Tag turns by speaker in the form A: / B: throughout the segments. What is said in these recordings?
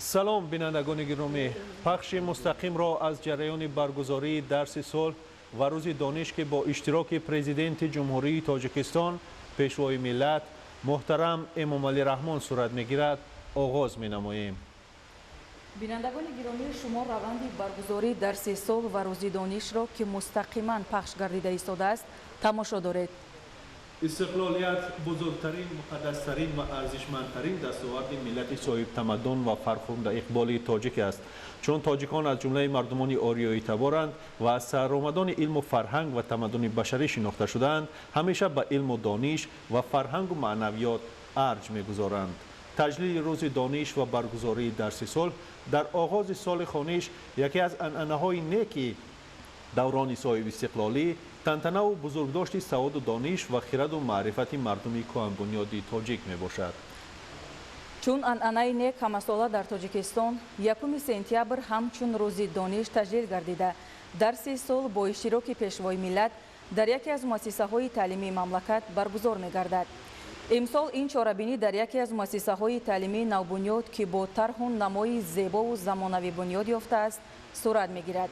A: سلام بینندگان گرامی، پخش مستقیم را از جریان برگزاری درس صلح و روز دانش که با اشتراک پرزیدنت جمهوری تاجیکستان پیشوای ملت محترم امامعلی رحمان صورت میگیرد آغاز می‌نماییم.
B: بینندگان گرامی، شما روند برگزاری درس صلح و روز دانش را که مستقیما پخش گردیده ایستاده است تماشا دارید.
A: استقلالیت بزرگترین، مقدسترین و ارزشمندترین دستاورد ملت صاحب تمدن و فرخنده اقبال تاجیک است، چون تاجیکان از جمله مردمان آریایی تبارند و از سرآمدان علم و فرهنگ و تمدن بشری شناخته شدند. همیشه به علم و دانش و فرهنگ و معنویات ارج می‌گذارند. تجلیل روز دانش و برگزاری درس صلح در آغاز سال خوانش یکی از عنعنه‌های نیکی دوران صاحب استقلالی، تنتنه و بزرگداشت سواد و دانش و خرد و معرفت مردم کهن‌بنیاد تاجیک می باشد.
B: چون عنعنه نیک همساله در تاجیکستان، 1 سپتامبر همچون روز دانش تجلیل گردیده درس صلح با اشتراک پیشوای ملت در یکی از مؤسسه‌های تعلیمی مملکت برگزار می‌گردد. امسال این چاره‌بینی در یکی از مؤسسه‌های تعلیمی نوبنیاد که با طرح و نمای زیبا و زمانوی بنیاد یافته است صورت می‌گیرد.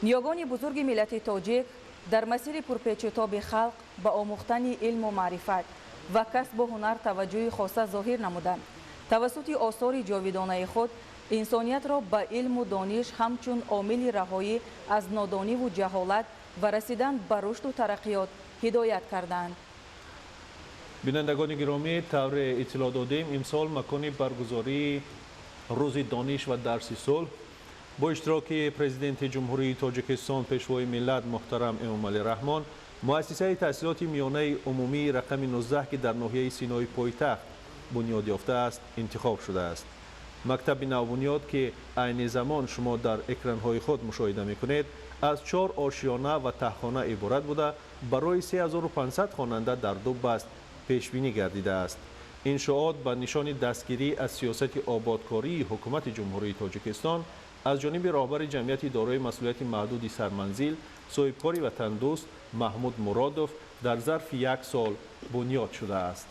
B: نیاگان بزرگ ملت تاجیک در مسیر پرپیچ و تاب خلق به آموختن علم و معرفت و کسب و هنر توجه خاصه ظاهر نمودند. توسط آثار جاودانه خود انسانیت را به علم و دانش همچون عامل رهایی از نادانی و جهالت و رسیدن به رشد و ترقیات هدایت کردند.
A: بینندگان گرامی، طور اطلاع دادیم امسال مکان برگزاری روز دانش و درس صلح با اشتراک پرزیدنت جمهوری تاجیکستان پیشوای ملت محترم امامعلی رحمان، مؤسسه تحصیلات میانه عمومی رقم 19 که در ناحیه سینای پایتخت بنیاد یافته است انتخاب شده است. مکتب نوبنیاد که عین زمان شما در اکرانهای خود مشاهده میکنید از 4 آشیانه و تهخانه عبارت بوده برای 3500 خواننده در 2 بست پیش بینی گردیده است. انشاءات به نشان دستگیری از سیاست آبادکاری حکومت جمهوری تاجیکستان از جانب رهبر جمعیت دارای مسئولیت محدود سرمنزل صاحبکاری وطن دوست محمود مرادوف در ظرف 1 سال بنیاد شده است.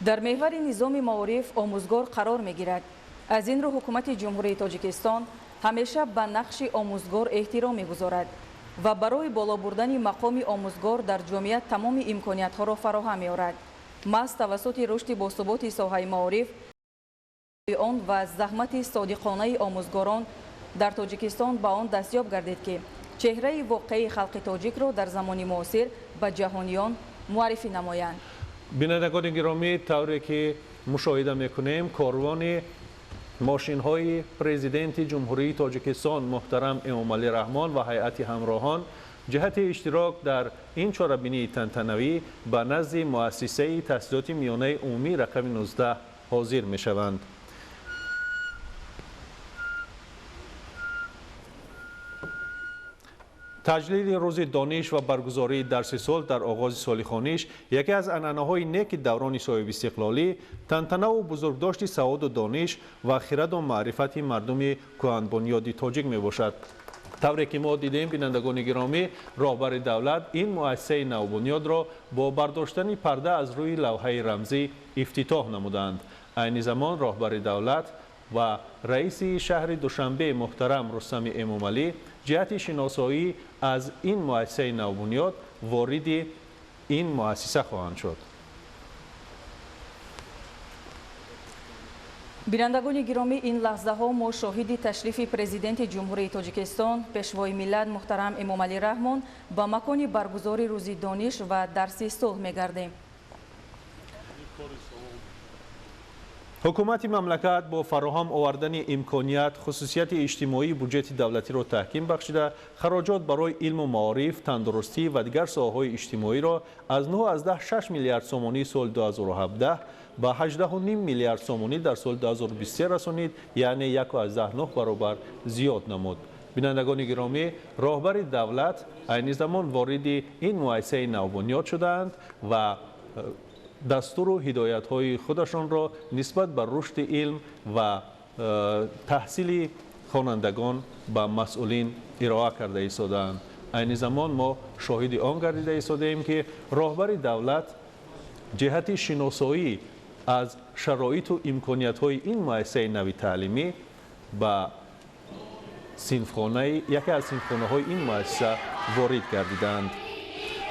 B: در محور نظام معارف آموزگار قرار می‌گیرد. از این رو حکومت جمهوری تاجیکستان همیشه به نقش آموزگار احترام می‌گذارد و برای بالا بردن مقام آموزگار در جامعه تمام امکانیت‌ها را فراهم می‌آورد. محض توسط رشد باثبات ساحه معارف آن و زحمت صادقانه آموزگاران در تاجیکستان به آن دستیاب گردید که چهره واقعی خلق تاجیک را در زمان معاصر به جهانیان معرفی نمایند.
A: بینندگان گرامی، طوری که مشاهده میکنیم کاروان ماشین های پرزیدنت جمهوری تاجیکستان محترم امامعلی رحمان و هیئت همراهان جهت اشتراک در این چاره‌بینی تنتنوی به نزد مؤسسه تحصیلات میانه عمومی رقم 19 حاضر می شوند. تجلیل روز دانش و برگزاری درس صلح در آغاز سال خوانش یکی از عنعنه‌های نیک دوران صاحب استقلالی، تنتنه و بزرگداشت سواد و دانش و خرد و معرفت مردم کهن‌بنیاد تاجیک می باشد. طوری که ما دیدیم بینندگان گرامی، رهبر دولت این مؤسسه نوبنیاد را با برداشتن پرده از روی لوحه رمزی افتتاح نمودند. عین زمان رهبر دولت و رئیس شهر دوشنبه محترم رستم امامعلی جهت شناسایی از این مؤسسه نوبنیاد وارد این مؤسسه خواهند شد.
B: بینندگان گرامی، این لحظه ها ما شاهد تشریف پرزیدنت جمهوری تاجیکستان پیشوای ملت محترم امامعلی رحمان به مکان برگزاری روز دانش و درس صلح می‌گردیم.
A: حکومت مملکت با فراهم آوردن امکانیت خصوصیت اجتماعی بودجه دولتی را تحکیم بخشیده خراجات برای علم و معارف، تندرستی و دیگر ساحه‌های اجتماعی را از 9.6 میلیارد سومانی سال 2017 به 18.5 میلیارد سومانی در سال 2023 رسانید، یعنی 1.9 برابر زیاد نمود. بینندگان گرامی، رهبر دولت عین زمان وارد این مؤسسه نوبنیاد شدند و دستور و هدایت‌های خودشان را نسبت به رشد علم و تحصیل خوانندگان به مسئولین ارائه کرده ایستادند. این زمان ما شاهد آن گردیده ایستادیم که راهبر دولت جهت شناسایی از شرایط و امکانیت‌های این مؤسسه نوی تعلیمی به یکی از صنفخانه‌های این مؤسسه وارد گردیدند.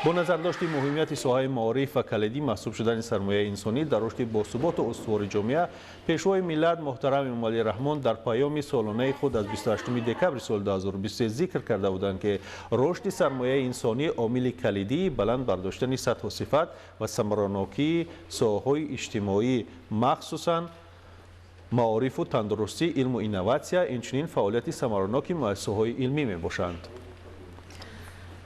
A: با نظر داشت مهمیت ساحه معارف و کلیدی محسوب شدن سرمایه انسانی در رشد باثبات و استوار جامعه، پیشوای ملت محترم امام علی رحمان در پیام سالانه خود از 28 دکبر سال 2023 ذکر کرده بودند که رشد سرمایه انسانی عامل کلیدی بلند برداشتن سطح و صفت و ثمراناکی ساحه‌های اجتماعی مخصوصاً معارف و تندرستی، علم و اینوواسیا، اینچنین فعالیت ثمراناک مؤسسه‌های علمی میباشند.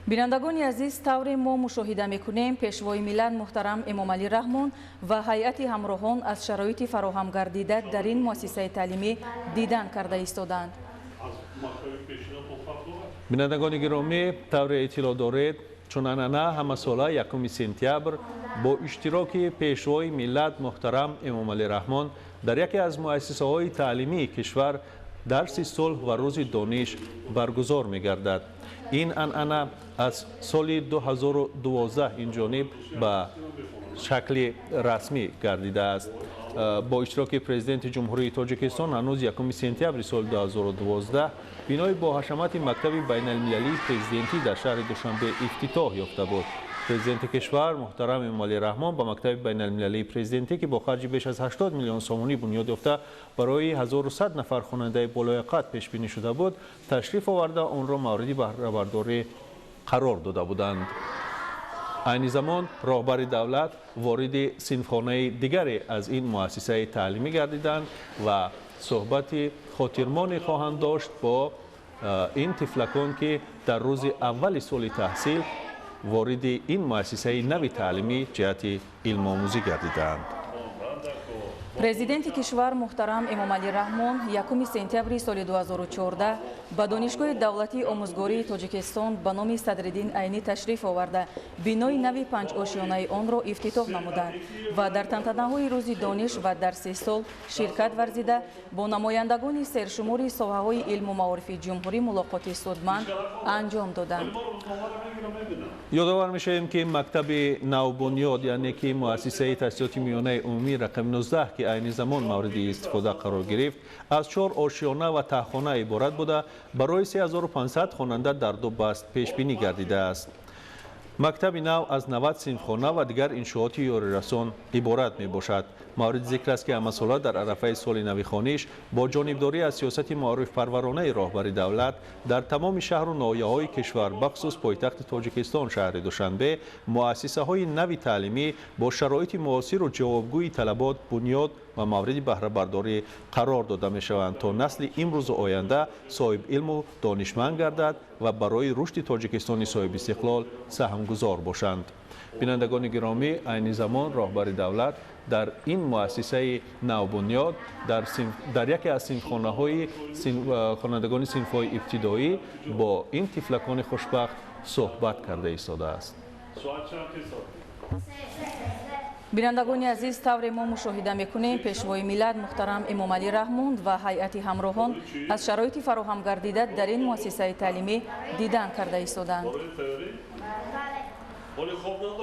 B: بینندگان عزیز، طور ما مشاهده میکنیم پیشوای ملت محترم امام علی رحمان و هیئت همراهان از شرایط فراهم گردیده در این مؤسسه تعلیمی دیدن کرده ایستادند.
A: بینندگان گرامی، طور اطلاع دارید چون انانه همه ساله 1 سپتامبر با اشتراک پیشوای ملت محترم امام علی رحمان در یکی از مؤسسه های تعلیمی کشور درس صلح و روز دانش برگزار می گردد. این انانه از سال 2012 این جانب به شکل رسمی گردیده است. با اشتراک پرزیدنت جمهوری تاجیکستان هنوز 1 سپتامبر سال 2012 بنای با حشمت مکتب بین المللی پرزیدنتی در شهر دوشنبه افتتاح یافته بود. پرزیدنت کشور محترم امام علی رحمان با مکتب بین المللی پرزیدنتی که با خرج بیش از 80 میلیون سومانی بنیاد یافته برای 1100 نفر خواننده بالای قد پیش بینی شده بود، تشریف آورده آن را موردی بهره برداری قرار داده بودند. این زمان راهبر دولت وارد صنفخانه دیگری از این مؤسسه تعلیمی گردیدند و صحبت خاطرمانی خواهند داشت با این طفلکان که در روز اول سال تحصیل وارد این مؤسسه نوی تعلیمی جهت علم آموزی گردیدند.
B: پرزیدنت کشور محترم امام علی رحمان 1 سپتامبر سال 2014 به دانشگاه دولتی آموزگاری تاجیکستان به نام صدرالدین عینی تشریف آورده بنای نوی 5 آشیانه آن را افتتاح نمودند و در تنتنه‌های روز دانش و درس صلح شرکت ورزیده با نمایندگان سرشمار ساحه‌های علم و معارف جمهوری ملاقات سودمند انجام دادند.
A: یادآور می‌شویم که مکتب نوبنیاد یعنی که مؤسسه تحصیلات میانه عمومی رقم 19 که این زمان مورد استفاده قرار گرفت از 4 آشیانه و تهخانه عبارت بوده برای 3500 خواننده در 2 بست پیش بینی گردیده است. مکتب نو از 90 صنفخانه و دیگر انشاءات یاری رسان عبارت می باشد. مورد ذکر است که امساله در عرفه سال نوی خوانش با جانبداری از سیاست معارف پرورانه راهبر دولت در تمام شهر و ناحیه‌های کشور بخصوص پایتخت تاجیکستان شهر دوشنبه مؤسسه های نوی تعلیمی با شرایط معاصر و جوابگوی طلبات بنیاد و مورد بهره برداری قرار داده می شوند تا نسل امروز و آینده صاحب علم و دانشمند گردد و برای رشد تاجیکستان صاحب استقلال سهمگذار باشند. بینندگان گرامی، این زمان راهبر دولت در این مؤسسه نوبنیاد در یکی از صنفخانه‌های خوانندگان صنف‌های ابتدایی با این طفلکان خوشبخت صحبت کرده ایستاده است.
B: بینندگان عزیز، طور ما مشاهده میکنیم پیشوای ملت محترم امام علی رحمان و هیئت همراهان از شرایط فراهم گردیده در این مؤسسه تعلیمی دیدن کرده ایستادند.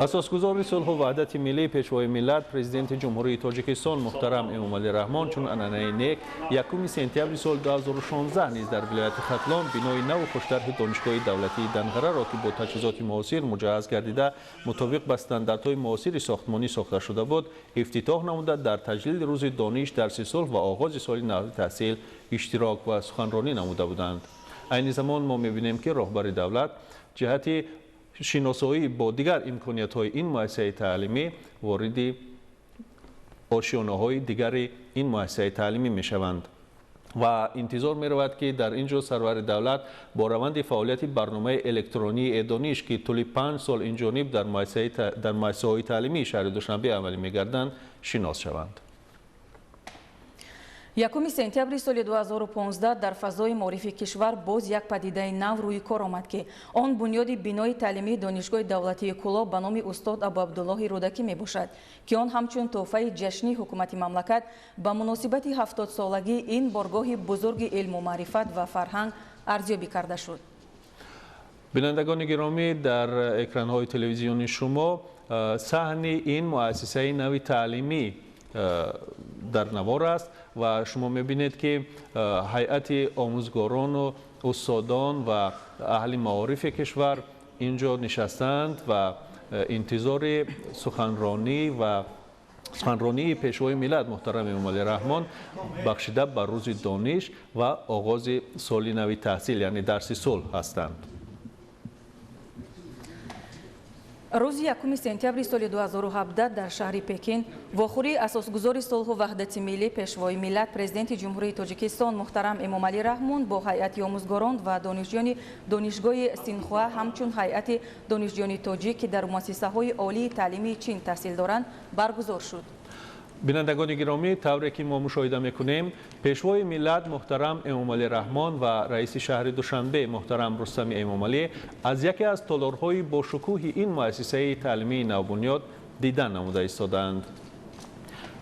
A: اساسگزار صلح و وحدت ملی پیشوای ملت پرزیدنت جمهوری تاجیکستان محترم امام علی رحمان چون انانه نیک 1 سپتامبر سال 2016 نیز در ولایت ختلان بنای نو خوشطرح دانشگاه دولتی دنغره را که با تجهیزات معاصر مجهز گردیده مطابق به استانداردهای معاصر ساختمانی ساخته شده بود افتتاح نموده در تجلیل روز دانش درس صلح و آغاز سال نو تحصیل اشتراک و سخنرانی نموده بودند. این زمان ما می‌بینیم که راهبر دولت جهت شناسایی با دیگر امکانیت‌های این مؤسسه تعلیمی وارد آشیانه‌های دیگر این مؤسسه تعلیمی می‌شوند و انتظار می‌رود که در اینجا سرور دولت با روند فعالیت برنامه الکترونی دانش که طول 5 سال این جانب در مؤسسه‌های تعلیمی شهر دوشنبه عملی می‌گردند شناس شوند.
B: 1 сентябри соли 2015 дар фазои маорифи кишвар боз як падидаи нав рӯи кор омад ки он бунёди бинои таълимии донишгоҳи давлатии Куло ба номи устод Абу Абдуллоҳи Рӯдакӣ мебошад ки он ҳамчун тӯҳфаи ҷашнии ҳукумати мамлакат ба муносибати 70-солагии ин боргоҳи бузурги илму маърифат ва фарҳанг арзёбӣ карда шуд.
A: бинандагони гиромӣ, дар экранҳои телевизиони шумо саҳни ин муассисаи нави таълимӣ дар навор аст ва шумо мебинед ки ҳайати омӯзгорону устодон ва аҳли маорифи кишвар инҷо нишастанд ва интизори суханронии пешвои миллат муҳтарами Эмомалӣ Раҳмон бахшида ба рӯзи дониш ва оғози соли нави таҳсил, яъне дарси сулҳ ҳастанд.
B: рӯзи 1 сентябри соли 2017 дар шаҳри Пекин вохӯрии асосгузори сулҳу ваҳдати миллӣ пешвои миллат президенти ҷумҳурии Тоҷикистон муҳтарам Эмомалӣ Раҳмон бо ҳайати омӯзгорон ва донишҷӯёни донишгоҳи Синхуа ҳамчун ҳайати донишҷӯёни тоҷик ки дар муассисаҳои олии таълимии чин таҳсил доранд баргузор шуд.
A: бинандагони гиромӣ, тавре ки мо мушоҳида мекунем, пешвои миллат муҳтарам Эмомалӣ Раҳмон ва раиси шаҳри Душанбе муҳтарам Рустами Эмомалӣ аз яке аз толорҳои бошукӯҳи ин муассисаи таълимии навбунёд дидан намуда истоданд.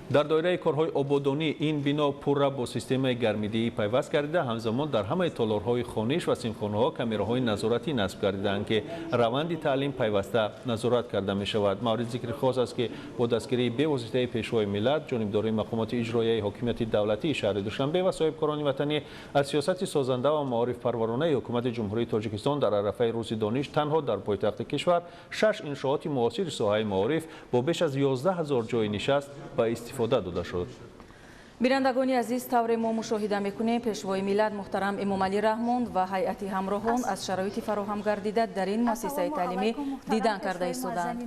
A: дар доираи корҳои ободонӣ ин бино пурра бо системаи гармидиҳӣ пайваст гардида, ҳамзамон дар ҳамаи толорҳои хониш ва симхонаҳо камераҳои назоратӣ насб гардиданд ки раванди таълим пайваста назорат карда мешавад. маврид зикри хос аст ки бо дастгирии бевоситаи пешвои миллат, ҷонибдории мақомоти иҷроияи ҳокимияти давлатии шаҳри Душанбе ва соҳибкорони ватанӣ аз сиёсати созанда ва маорифпарваронаи ҳукумати ҷумҳурии Тоҷикистон дар арафаи рӯзи дониш танҳо дар пойтахти кишвар 6 иншооти муосири соҳаи маориф бо беш аз 11 000 ҷои нишаст ба истифода дода шуд.
B: бинандагони азиз, тавре мо мушоҳида мекунем пешвои миллат муҳтарам Эмомалӣ Раҳмон ва ҳайати ҳамроҳон аз шароити фароҳам гардида дар ин муассисаи таълимӣ дидан карда истоданд.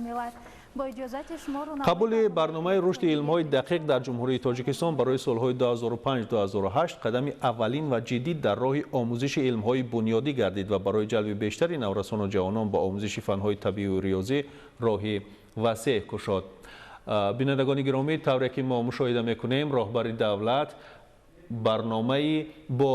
A: қабули барномаи рушди илмҳои дақиқ дар ҷумҳурии Тоҷикистон барои солҳои 2005-2008 қадами аввалин ва ҷиддӣ дар роҳи омӯзиши илмҳои бунёдӣ гардид ва барои ҷалби бештари наврасону ҷавонон ба омӯзиши фанҳои табиию риёзӣ роҳи васеъ кушод. бинандагони гиромӣ, тавре ки мо мушоҳида мекунем, роҳбари давлат барномаи бо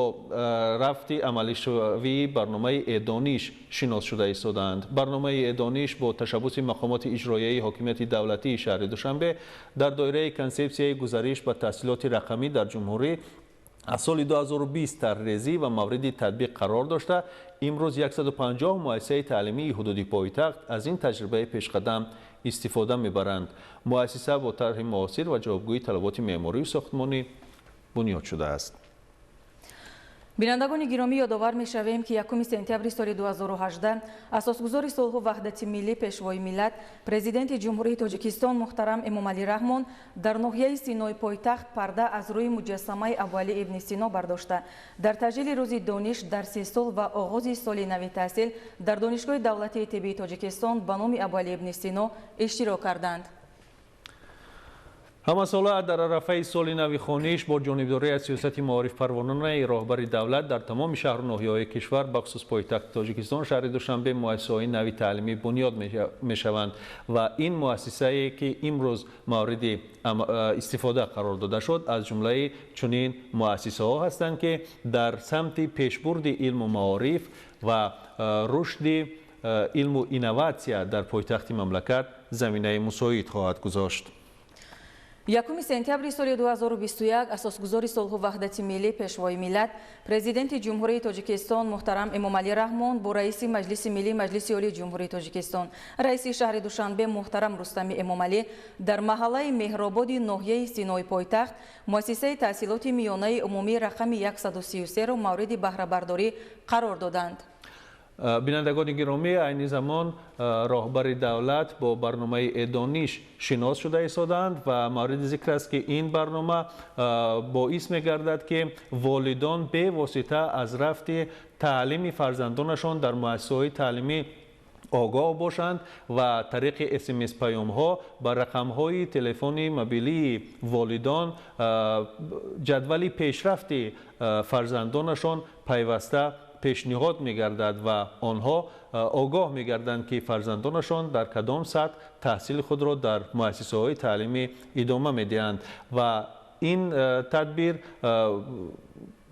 A: рафти амалишавии барномаи эдониш шинос шуда истоданд. барномаи эдониш бо ташаббуси мақомоти иҷроияи ҳокимияти давлатии шаҳри Душанбе дар доираи консепсияи гузариш ба таҳсилоти рақамӣ дар ҷумҳурӣ аз соли 2020 таррезӣ ва мавриди татбиқ қарор дошта, имрӯз 150 муассисаи таълимии ҳудуди пойтахт аз ин таҷрибаи пешқадам истифода мебаранд. муассиса бо тарҳи муосир ва ҷавобгӯи талаботи меъморию сохтмонӣ бунёд шудааст.
B: бинандагони гиромӣ, ёдовар мешавем ки 1 сентябри соли 2018 асосгузори сулҳу ваҳдати миллӣ пешвои миллат президенти ҷумҳурии Тоҷикистон муҳтарам Эмомалӣ Раҳмон дар ноҳияи Синои пойтахт парда аз рӯи муҷассамаи Абуалӣ ибни Сино бардошта дар таҷлили рӯзи дониш, дарси сулҳ ва оғози соли нави таҳсил дар донишгоҳи давлатии тиббии Тоҷикистон ба номи Абуалӣ ибни Сино иштирок карданд.
A: ҳамасола дар арафаи соли нави хониш бо ҷонибдории аз сиёсати маорифпарваронаи роҳбари давлат дар тамоми шаҳру ноҳияҳои кишвар бахусус пойтахти Тоҷикистон шаҳри Душанбе муассисаҳои нави таълимӣ бунёд мешаванд ва ин муассисае ки имрӯз мавриди истифода қарор дода шуд аз ҷумлаи чунин муассисаҳо ҳастанд ки дар самти пешбурди илму маориф ва рушди илму инноватсия дар пойтахти мамлакат заминаи мусоид хоҳад гузошт.
B: 1 сентябри соли 2021 асосгузори сулҳу ваҳдати миллӣ пешвои миллат президенти ҷумҳурии Тоҷикистон муҳтарам Эмомалӣ Раҳмон бо раиси маҷлиси миллӣ маҷлиси олии ҷумҳурии Тоҷикистон раиси шаҳри Душанбе муҳтарам Рустами Эмомалӣ дар маҳаллаи меҳрободи ноҳияи Синои пойтахт муассисаи таҳсилоти миёнаи умумии рақами 133-ро мавриди баҳрабардорӣ қарор доданд.
A: бинандагони гиромӣ, айни замон роҳбари давлат бо барномаи эдониш шинос шуда истоданд ва мавриди зикр аст ки ин барнома боис мегардад ки волидон бевосита аз рафти таълими фарзандонашон дар муассисаҳои таълимӣ огоҳ бошанд ва тариқи смс паёмҳо ба рақамҳои телефони мобилии волидон ҷадвали пешрафти фарзандонашон пайваста пешниҳод мегардад ва онҳо огоҳ мегарданд ки фарзандонашон дар кадом сатҳ таҳсили худро дар муассисаҳои таълимӣ идома медиҳанд ва این تدبیر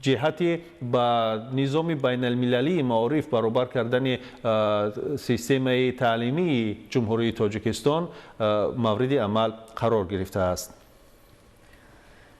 A: جهتی با نظام بین المللی معارف برابر کردن سیستم تعلیمی جمهوری تاجیکستان مورد عمل قرار گرفته است.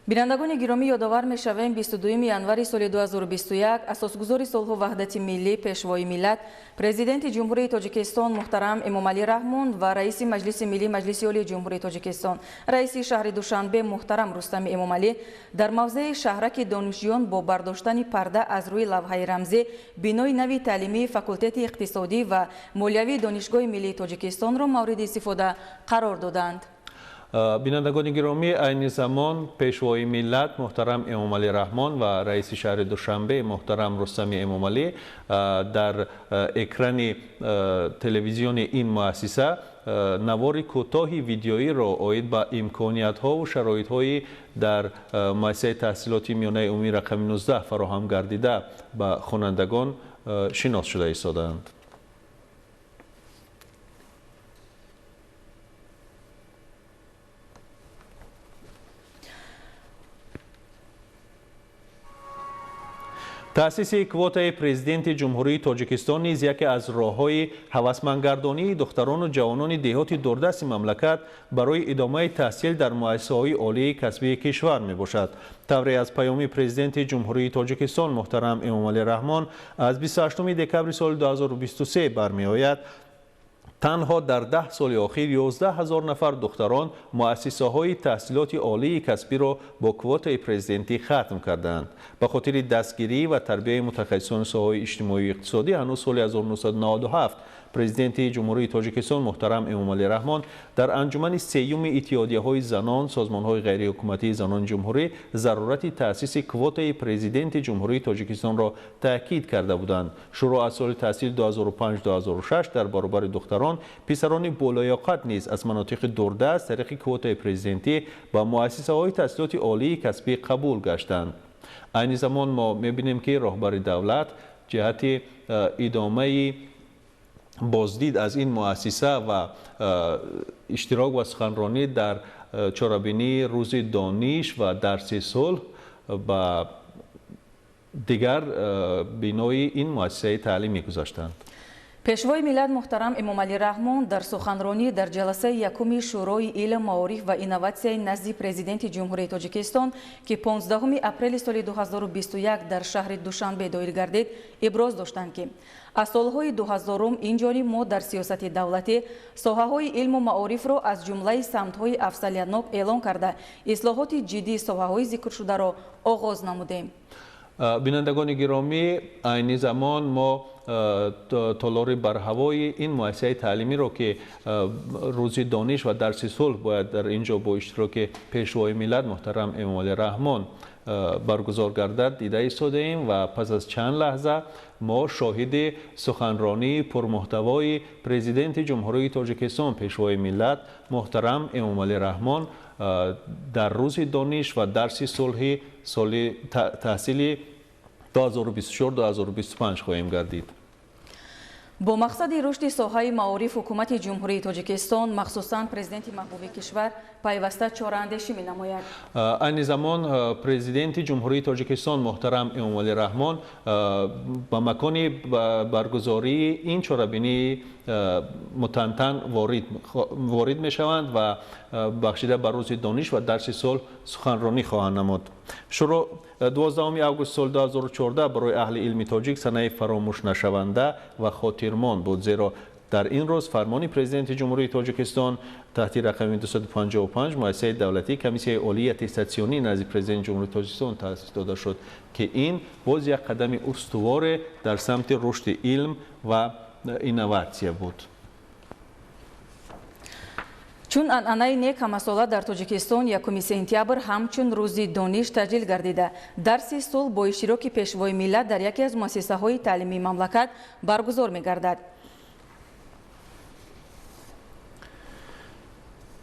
B: بینندگان گرامی، یادآور می‌شویم 22 январи سال 2021 اساسگذار صلح و وحدت ملی پیشوای ملت پرزیدنت جمهوری تاجیکستان محترم امامعلی رحمان و رئیس مجلس ملی مجلس عالی جمهوری تاجیکستان رئیس شهر دوشنبه محترم رستم امامعلی در موضع شهرک دانشجویان با برداشتن پرده از روی لوحه رمزی بنای نوی تعلیمی فاکولته اقتصادی و مالیوی دانشگاه ملی تاجیکستان را مورد استفاده قرار دادند.
A: بینندگان گرامی، عین زمان پیشوای ملت محترم امامعلی رحمان و رئیس شهر دوشنبه محترم رستم امامعلی در اکران تلویزیون این مؤسسه نوار کوتاهی ویدیویی را اوید به امکانیت‌ها و شرایط‌های در مؤسسه تحصیلاتی میانه عمومی رقم 19 فراهم گردیده به خوانندگان شناس شده ایستادند. تأسیس کوتای پرزیدنت جمهوری تاجیکستان نیز یکی از راه‌های هوسمندگردانی دختران و جوانان دهات دوردست مملکت برای ادامه تحصیل در مؤسسه‌های عالی کسبی کشور میباشد. طوری از پیام پرزیدنت جمهوری تاجیکستان محترم امامعلی رحمان از 28 دکمبر سال 2023 برمی‌آید تنها در 10 سال اخیر 11,000 نفر دختران مؤسسه‌های تحصیلات عالی کسبی را با کوتای پرزیدنتی ختم کردند. به خاطر دستگیری و تربیت متخصصان ساحه اجتماعی و اقتصادی هنوز سال 1997 پرزیدنت جمهوری تاجیکستان محترم امامعلی رحمان در انجمن سیوم اتحادیه‌های زنان سازمان‌های غیر حکومتی زنان جمهوری ضرورت تأسیس کوتای پرزیدنت جمهوری تاجیکستان را تاکید کرده بودند. شروع از سال تحصیل 2005-2006 در برابر دختران پسران بالیاقت نیز از مناطق دوردست طریق کوتای پرزیدنتی با مؤسسه‌های تحصیلات عالی کسبی قبول گشتند. عین زمان ما می‌بینیم که رهبر دولت جهت ادامه بازدید از این مؤسسه و اشتراک و سخنرانی در چهاربینی روز دانش و درس صلح و دیگر بنای این مؤسسه تعلیمی گذاشتند.
B: پیشوای ملت محترم امامعلی رحمان در سخنرانی در جلسه یکم شورای علم معارف و اینوواسیون نزد پرزیدنت جمهوری تاجیکستان که 15 اپریل سال 2021 در شهر دوشنبه دایر گردید ابراز داشتند که از سالهای 2000 اینجوری ما در سیاست دولتی ساحه‌های علم و معارف را از جمله سمت‌های افضلیت‌ناک اعلان کرده اصلاحات جدی ساحه‌های ذکر شده را آغاز نمودیم.
A: بینندگان گرامی، عین زمان ما تالار بر هوای این مؤسسه تعلیمی را که روز دانش و درس صلح باید در اینجا با اشتراک پیشوای ملت محترم امامعلی رحمان برگزار گردد دیده ایستاده‌ایم و پس از چند لحظه ما شاهد سخنرانی پرمحتوای پرزیدنت جمهوری تاجیکستان پیشوای ملت محترم امامعلی رحمان در روز دانش و درس صلح سال تحصیلی 2024-2025 خواهیم گردید.
B: با مقصد رشد ساحه معارف حکومت جمهوری تاجیکستان مخصوصاً پرزیدنت محبوب کشور پیوسته چاره‌اندیشی می‌نماید.
A: عین زمان پرزیدنت جمهوری تاجیکستان محترم امامعلی رحمان با مکان برگزاری این چهاربینی متنتن وارد می‌شوند و بخشیده بر روز دانش و درس صلح سخنرانی خواهند نمود. شروع 12 آگوست سال 2014 برای اهل علم تاجیک سنه فراموش نشونده و خاطرمان بود، زیرا در این روز فرمان پرزیدنت جمهوری تاجیکستان تحت رقم 255 مؤسسه دولتی کمیسیون عالی اتستاسیونی نزد پرزیدنت جمهوری تاجیکستان تأسیس داده شد که این باز یک قدم استوار در سمت رشد علم و اینوواسیون بود.
B: چون انعنه نیک همساله در تاجیکستان 1 سپتامبر همچون روزی دانش تجلیل گردیده درس صلح با اشتراک پیشوای ملت در یکی از مؤسسه‌های تعلیمی مملکت برگزار می‌گردد.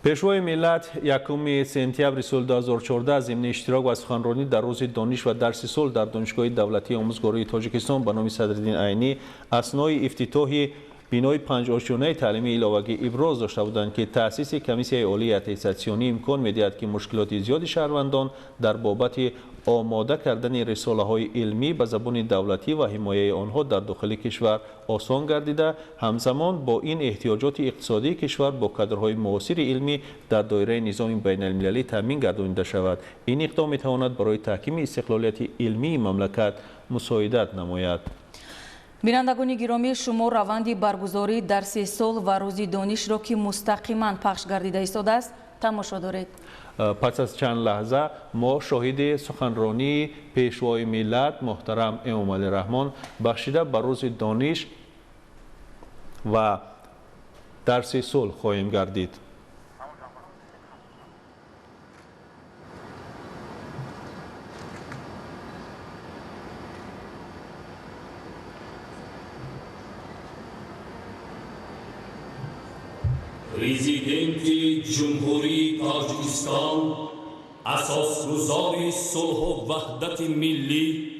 A: پیشوای ملت 1 سپتامبر سال 2014 ضمن اشتراک و سخنرانی در روز دانش و درس صلح در دانشگاه دولتی آموزگاری تاجیکستان به نام صدرالدین عینی اثنای افتتاح بینای 5 آشیانه تعلیمی ایلاوگی ابراز داشته بودند که تأسیس کمیسیون عالی اتستاسیونی امکان می‌دهد که مشکلات زیادی شهروندان در بابت آماده کردن رساله‌های علمی به زبان دولتی و حمایه آنها در داخل کشور آسان گردیده، همزمان با این احتیاجات اقتصادی کشور با کادرهای معاصر علمی در دایره نظام بین المللی تامین گردانیده شود. این اقدام می‌تواند برای تحکیم استقلالیت علمی مملکت مساعدت نماید.
B: بینندگان گرامی، شما روند برگزاری درس سال و روز دانش را که مستقیما پخش گردیده ایستاده است تماشا دارید.
A: پس از چند لحظه ما شاهد سخنرانی پیشوای ملت محترم امام علی رحمان بخشیده بر روز دانش و درس صلح خواهیم گردید.
C: پرزیدنت جمهوری تاجیکستان، اساسگزار صلح و وحدت ملی،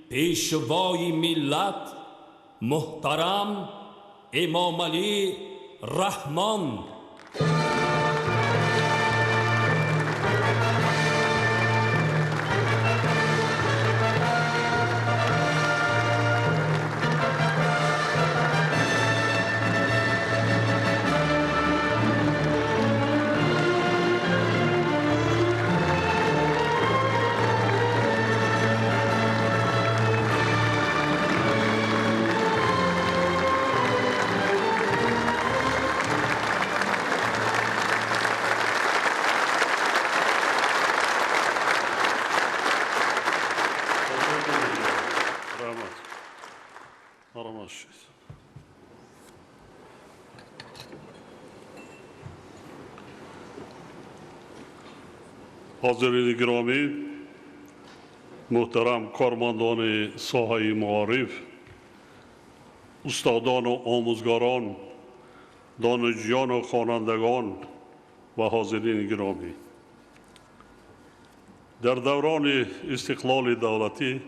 C: پیشوای ملت محترم امام علی رحمان.
D: حاضرین گرامی، محترم کارمندان ساحه معارف، استادان و آموزگاران، دانشجویان و خوانندگان و حاضرین گرامی، در دوران استقلال دولتی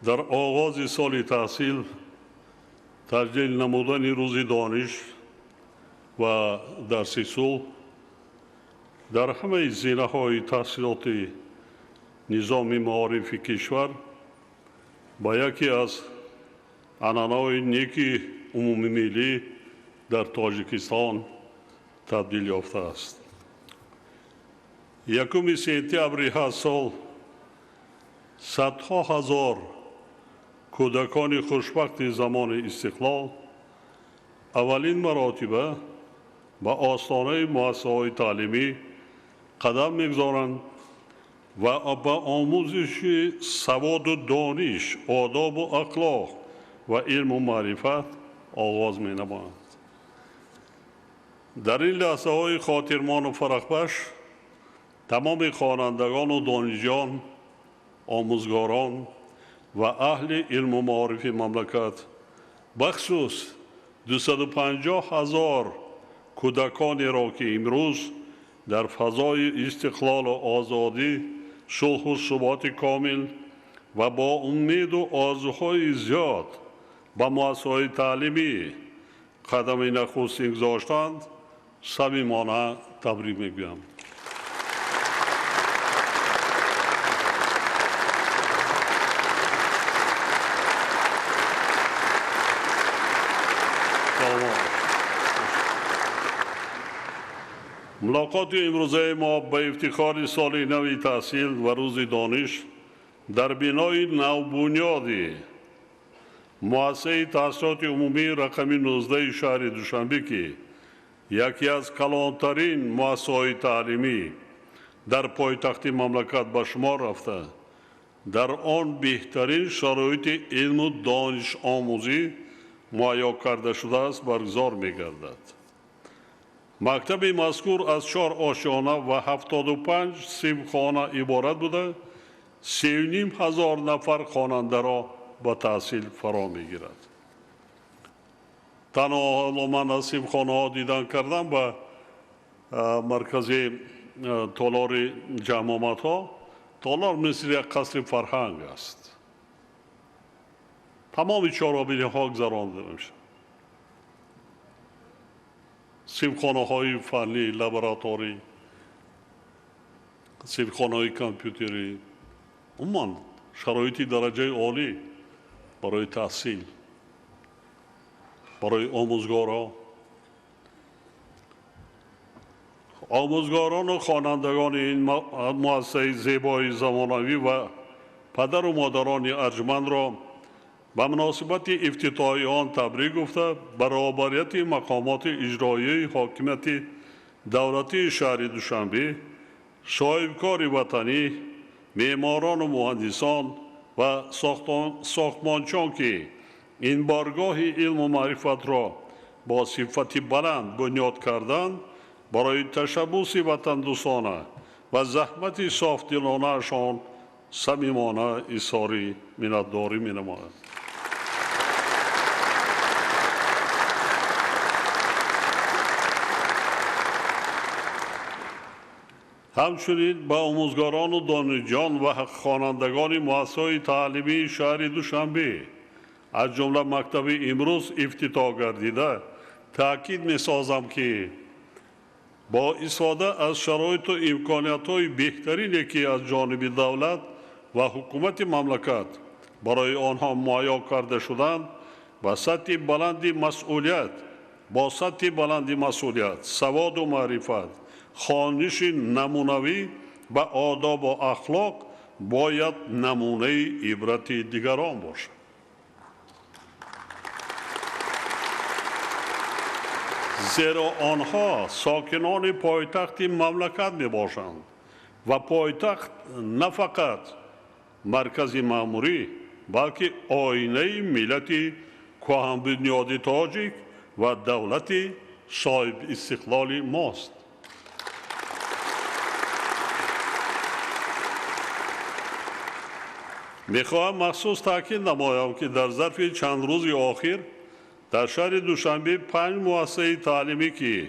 D: در آغاز سال تحصیل تسجیل نمودن روز دانش و درس صلح در همه زینه‌های تحصیلات نظام معارف کشور با یکی از عنعنه‌های نیک عمومی ملی در تاجیکستان تبدیل یافته است. یکم سپتامبر هر سال صدها هزار کودکان خوشبخت زمان استقلال اولین مراتبه به آستانه مؤسسه‌های تعلیمی قدم می‌گذارند و به آموزش سواد و دانش، آداب و اخلاق و علم و معرفت آغاز می‌نمایند. در این لحظه‌های خاطرمان و فرح‌بخش تمام خوانندگان و دانشجویان، آموزگاران و اهل علم و معارف مملکت، بخصوص 250,000 کودکانی را که امروز در فضای استقلال و آزادی، صلح و ثبات کامل و با امید و آرزوهای زیاد به مؤسسه‌های تعلیمی قدم نخستین گذاشتند، صمیمانه تبریک میگویم. ملاقات امروزه ما به افتخار سال نو تحصیل و روز دانش در بنای نوبنیاد مؤسسه تحصیلات عمومی رقم 19 شهر دوشنبه که یکی از کلانترین مؤسسه‌های تعلیمی در پایتخت مملکت به شمار رفته، در آن بهترین شرایط علم و دانش آموزی مهیا کرده شده است برگزار می‌گردد. مکتب مذکور از 4 آشیانه و 75 صنفخانه عبارت بوده، 3,500 نفر خواننده را به تحصیل فرا می‌گیرد. تنها من از صنفخانه‌ها دیدن کردم به مرکز تالار جمعیت‌ها، تالار مثل یک قصر فرهنگ است. تمام چهارراه ها گذرانده میشه. سیبخانه‌های فنی، لابراتوری، سیبخانه‌های کامپیوتری، عموماً شرایط درجه عالی برای تحصیل، برای آموزگاران و خوانندگان این مؤسسه زیبای زمانوی و پدر و مادران ارجمند را به مناسبت افتتاحی آن تبریک گفته برابریت مقامات اجرایی حاکمیت دولتی شهر دوشنبه، صاحبکار وطنی، معماران و مهندسان و ساختمانچان که این بارگاه علم و معرفت را با صفت بلند بنیاد کردند برای تشبث وطندوستانه و زحمت صافدلانه‌شان صمیمانه اظهار منتداری می‌نمایم. همچنین به آموزگاران و دانشجویان و خوانندگان مؤسسه‌های تعلیمی شهر دوشنبه از جمله مکتب امروز افتتاح گردیده تاکید می‌سازم که با استفاده از شرایط و امکانیت‌های بهترینی که از جانب دولت و حکومت مملکت برای آنها مهیا کرده شدند با سطح بلند مسئولیت، سواد و معرفت، خوانش نمونوی و آداب و اخلاق باید نمونه عبرت دیگران باشد. زیرا آنها ساکنان پایتخت مملکت می باشند و پایتخت نه فقط مرکز مأموری بلکه آینه ملت کهن بنیاد تاجیک و دولت صاحب استقلال ماست. میخواهم مخصوص تاکید نمایم که در ظرف چند روز آخر در شهر دوشنبه 5 مؤسسه تعلیمی که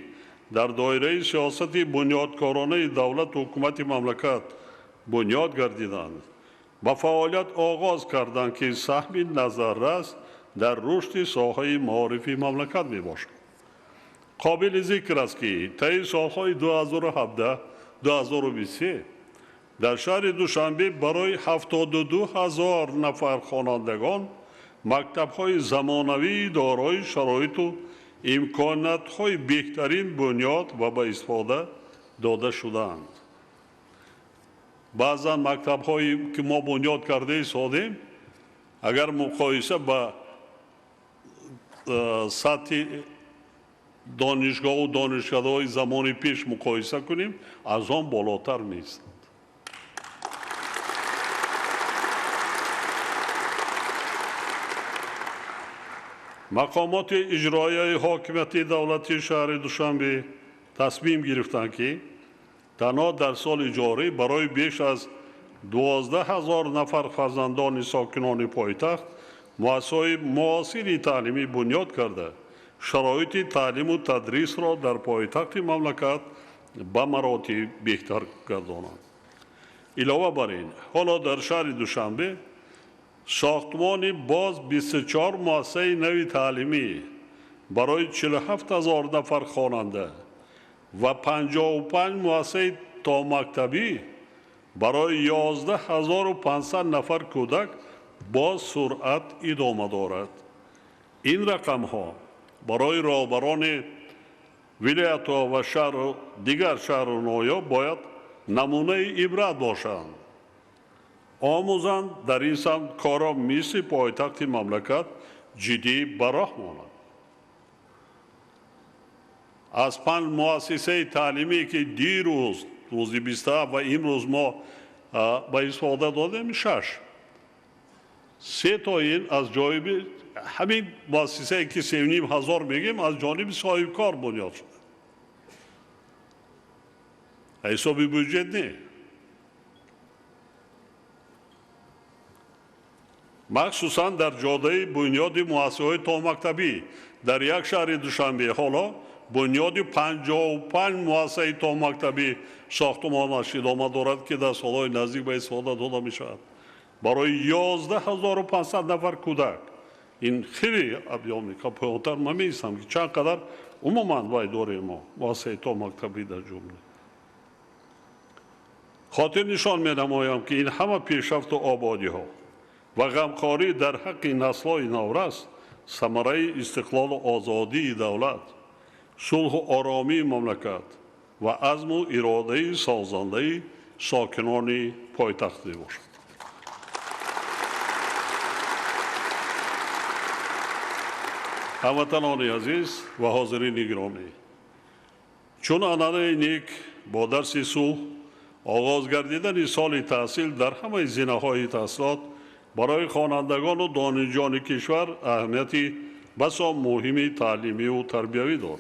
D: در دایره سیاست بنیادکارانه دولت و حکومت مملکت بنیاد گردیدند با فعالیت آغاز کردند که سهم نظررس در رشد ساحه معارف مملکت می باشد. قابل ذکر است که طی سالهای 2017-2023 در شهر دوشنبه برای 72,000 نفر خوانندگان مکتب‌های زمانوی دارای شرایط و امکانات‌های بهترین بنیاد و به استفاده داده شدند. بعضاً مکتب‌هایی که ما بنیاد کرده ایستادیم اگر مقایسه با سطح دانشگاه و دانشکده‌های زمان پیش مقایسه کنیم از آن بالاتر نیست. مقامات اجرایی حاکمیت دولتی شهر دوشنبه تصمیم گرفتند که تنها در سال جاری برای بیش از 12,000 نفر فرزندان ساکنان پایتخت مؤسسه‌های معاصر تعلیمی بنیاد کرده شرایط تعلیم و تدریس را در پایتخت مملکت به مراتب بهتر گردانند. علاوه بر این حالا در شهر دوشنبه ساختمان باز 24 مؤسسه نوی تعلیمی برای 47,000 نفر خواننده و 55 مؤسسه تا مکتبی برای 11,500 نفر کودک با سرعت ادامه دارد. این رقم ها برای راهبران ولایت و شهر دیگر شهرهای باید نمونه عبرت باشند. آموزان در این سمت کارا مثل پایتخت مملکت جدی به راه ماند. از 5 مؤسسه تعلیمی که دیروز روز 27 و امروز ما به استفاده دادیم 6. 3 تا این از جانب همین مؤسسه که 3,500 میگیم از جانب صاحب کار بنیاد شده. حسابی بودجه نه. مخصوصاً در جاده بنیاد مؤسسه‌های تا مکتبی در یک شهر دوشنبه حالا بنیاد 55 مؤسسه تا مکتبی ساختمانش ادامه دارد که در سالهای نزدیک به استفاده داده می شود برای 11,500 نفر کودک. این خیلی ابیامی که پایان‌تر من می‌ایستم که چقدر عموما وای دوره ما واسه تا مکتبی در جمله خاطر نشان می نمایم که این همه پیشرفت و آبادی ها و غمخواری در حق نسل‌های نورس ثمره استقلال و آزادی دولت، صلح و آرامی مملکت و عزم و اراده سازنده ساکنان پایتخت باشد. هموطنان عزیز و حاضرین گرامی، چون عنعنه نیک با درس صلح آغاز گردیدن سال تحصیل در همه زینه‌های تحصیلات برای خوانندگان و دانشجویان کشور اهمیتی بسا مهم تعلیمی و تربیوی دارد.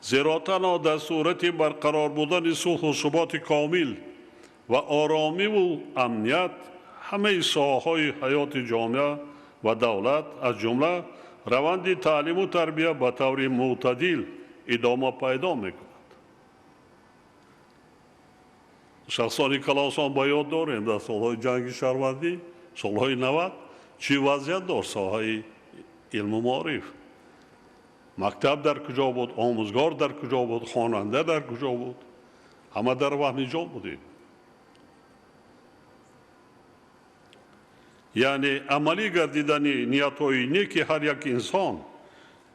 D: زیرا تنها در صورت برقرار بودن صلح و ثبات کامل و آرامی و امنیت همه ساحه‌های حیات جامعه و دولت از جمله روند تعلیم و تربیت به طور معتدل ادامه پیدا می‌کند. شخصانی کلاسان با یاد داریم در سالهای جنگ شهروندی، سالهای 90 چی وضعیت داشت ساحه علم و معارف. مکتب در کجا بود، آموزگار در کجا بود، خواننده در کجا بود، همه در وهمی جا بودیم. یعنی عملی گردیدن نیت‌های نیک هر یک انسان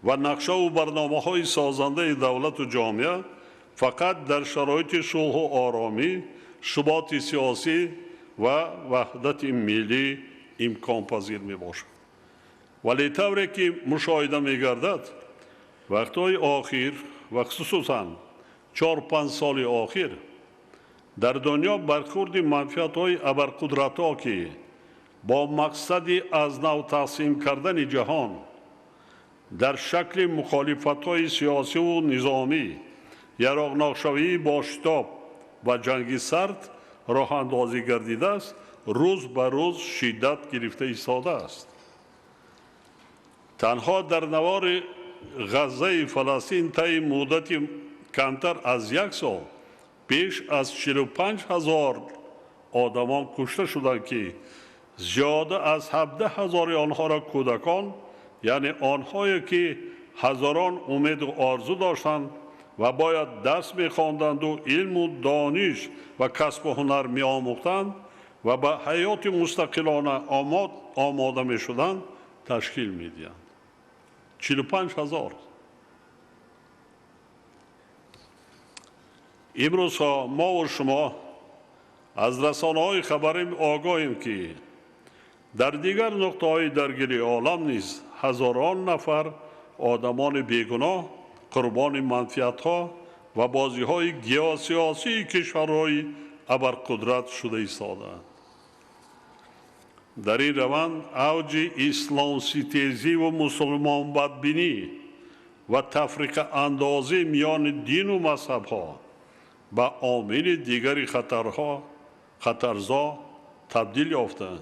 D: و نقشه و برنامه‌های سازنده دولت و جامعه فقط در شرایط صلح و آرامی، ثبات سیاسی و وحدت ملی امکان پذیر می باشد. ولی طوری که مشاهده می گردد وقتهای آخر و خصوصاً 4-5 سال آخر در دنیا برخورد منفعت‌های ابرقدرت‌ها که با مقصد از نو تقسیم کردن جهان در شکل مخالفت‌های سیاسی و نظامی یراقناک‌شوی با شتاب و جنگ سرد راه اندازی گردیده است، روز به روز شدت گرفته ایستاده است. تنها در نوار غزه فلسطین طی مدت کمتر از 1 سال بیش از 45,000 آدمان کشته شدند که زیاده از 17,000 آنها را کودکان، یعنی آنهایی که هزاران امید و آرزو داشتند و باید درس می‌خواندند و علم و دانش و کسب و هنر می‌آموختند و به حیات مستقلانه آماده می‌شدند تشکیل می‌دهند. 45,000. امروز ما و شما از رسانه‌های خبری آگاهیم که در دیگر نقطه‌های درگیری عالم نیز هزاران نفر آدمان بیگناه قربان منفعت‌ها و بازی‌های گیاسیاسی کشورهای ابرقدرت شده ایستادند. در این روند اوج اسلام ستیزی و مسلمان بدبینی و تفریق اندازی میان دین و مذهب‌ها به عامل دیگر خطرزا تبدیل یافتند،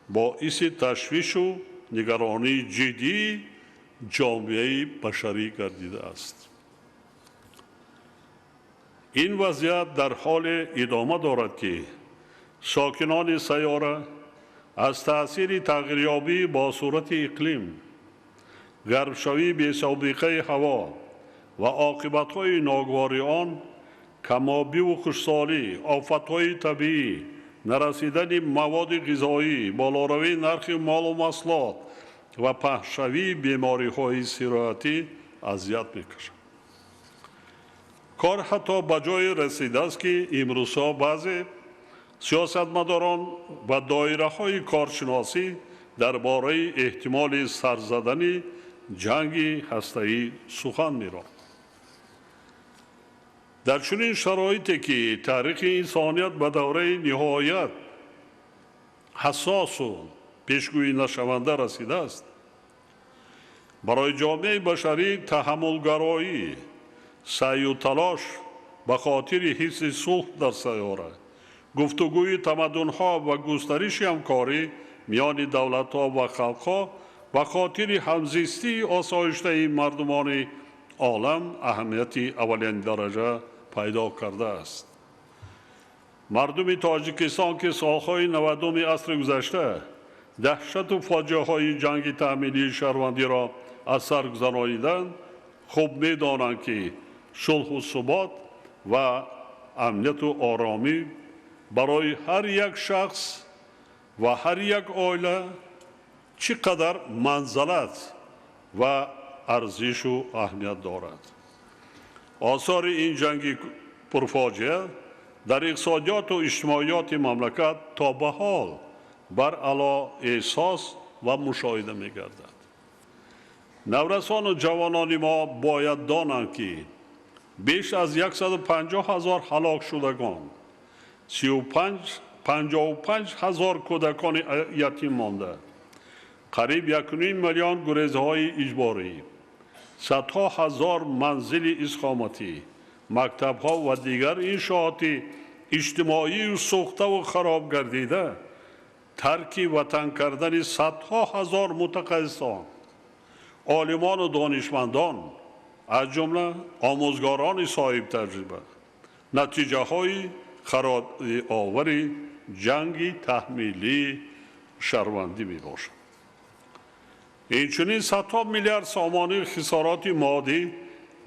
D: باعث تشویش و نگرانی جدی جامعه بشری گردیده است. این وضعیت در حال ادامه دارد که ساکنان سیاره از تأثیر تغییریابی با صورت اقلیم، گرمشوی بی‌سابقه هوا و عاقبت‌های ناگوار آن، کم‌آبی و خشکسالی، آفت‌های طبیعی، نرسیدن مواد غذایی، بالاروی نرخ مال و محصولات و پهن‌شوی بیماری‌های سرایتی اذیت می‌کشد. کار حتی به جای رسیده است که امروزها بعضی سیاستمداران و دایره‌های کارشناسی درباره احتمال سر زدن جنگ هسته‌ای سخن می‌رانند. در چنین شرایطی که تاریخ انسانیت به دوره نهایت حساس و پیشگویی نشونده رسیده است، برای جامعه بشری تحملگرایی، سعی و تلاش به خاطر حفظ صلح در سیاره، گفتگوی تمدن‌ها و گسترش همکاری میان دولت‌ها و خلق‌ها به خاطر همزیستی آسایشته مردمان عالم اهمیت اولین درجه پیدا کرده است. مردم تاجیکستان که سالهای 90 عصر گذشته دهشت و فاجعه‌های جنگ تأمینی شهروندی را از سر گذرانیدند، خوب می‌دانند که صلح و ثبات و امنیت و آرامی برای هر یک شخص و هر یک عائله چقدر منزلت و ارزش و اهمیت دارد. آثار این جنگ پرفاجعه در اقتصادیات و اجتماعیات مملکت تا به حال بر علا احساس و مشاهده می‌گردد. نورسان و جوانان ما باید دانند که بیش از 150,000 هلاک شدگان، 55,000 کودکان یتیم مانده، قریب 1.5 میلیون گریزهای اجباری، صدها هزار منزل اقامتی، مکتب‌ها و دیگر انشاءات اجتماعی و سوخته و خراب گردیده، ترک وطن کردن صدها هزار متقاعدان، عالمان و دانشمندان از جمله آموزگاران صاحب تجربه، نتیجه های خراب آوری جنگ تحمیلی شهروندی می باشد. اینچنین صدها میلیارد سامانه خسارات مادی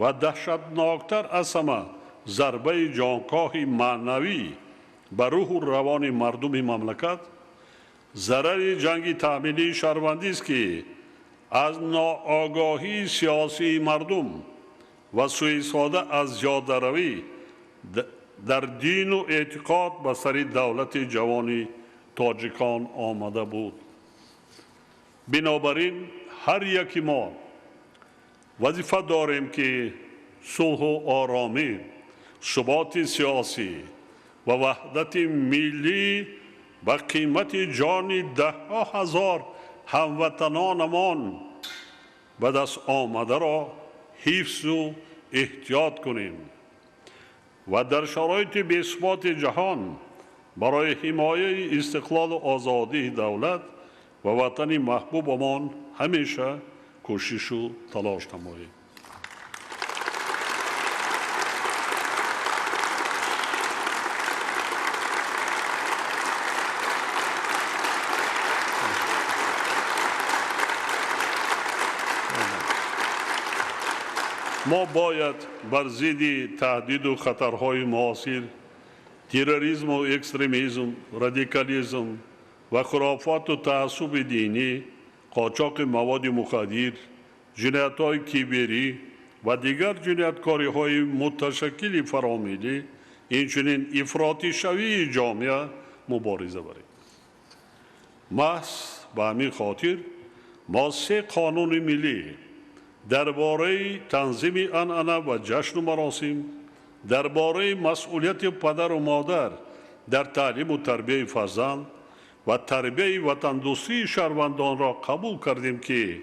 D: و دهشتناکتر از همه ضربه جانکاه معنوی بر روح و روان مردم مملکت ضرر جنگ تحمیلی شهروندی است که از ناآگاهی سیاسی مردم و سوء استفاده از زیاده‌روی در دین و اعتقاد به سر دولت جوان تاجیکان آمده بود. بنابراین هر یکی ما وظیفه داریم که صلح و آرامی، ثبات سیاسی و وحدت ملی به قیمت جان ده‌ها هزار هموطنانمان به دست آمده را حفظ و احتیاط کنیم و در شرایط بی‌ثبات جهان برای حمایت استقلال و آزادی دولت و وطن محبوبمان همیشه کوشش و تلاش نماییم. ما باید بر ضد تهدید و خطرهای معاصر، تروریسم و اکستریمیسم، رادیکالیسم و خرافات و تعصب دینی، قاچاق مواد مخدر، جنایت‌های کیبری و دیگر جنایتکاری‌های متشکل فراملی، اینچنین افراطی شوی جامعه مبارزه بریم. محض به همین خاطر ما 3 قانون ملی درباره تنظیم عنعنه و جشن و مراسم، درباره مسئولیت پدر و مادر در تعلیم و تربیت فرزند و تربیت وطن دوستی شهروندان را قبول کردیم که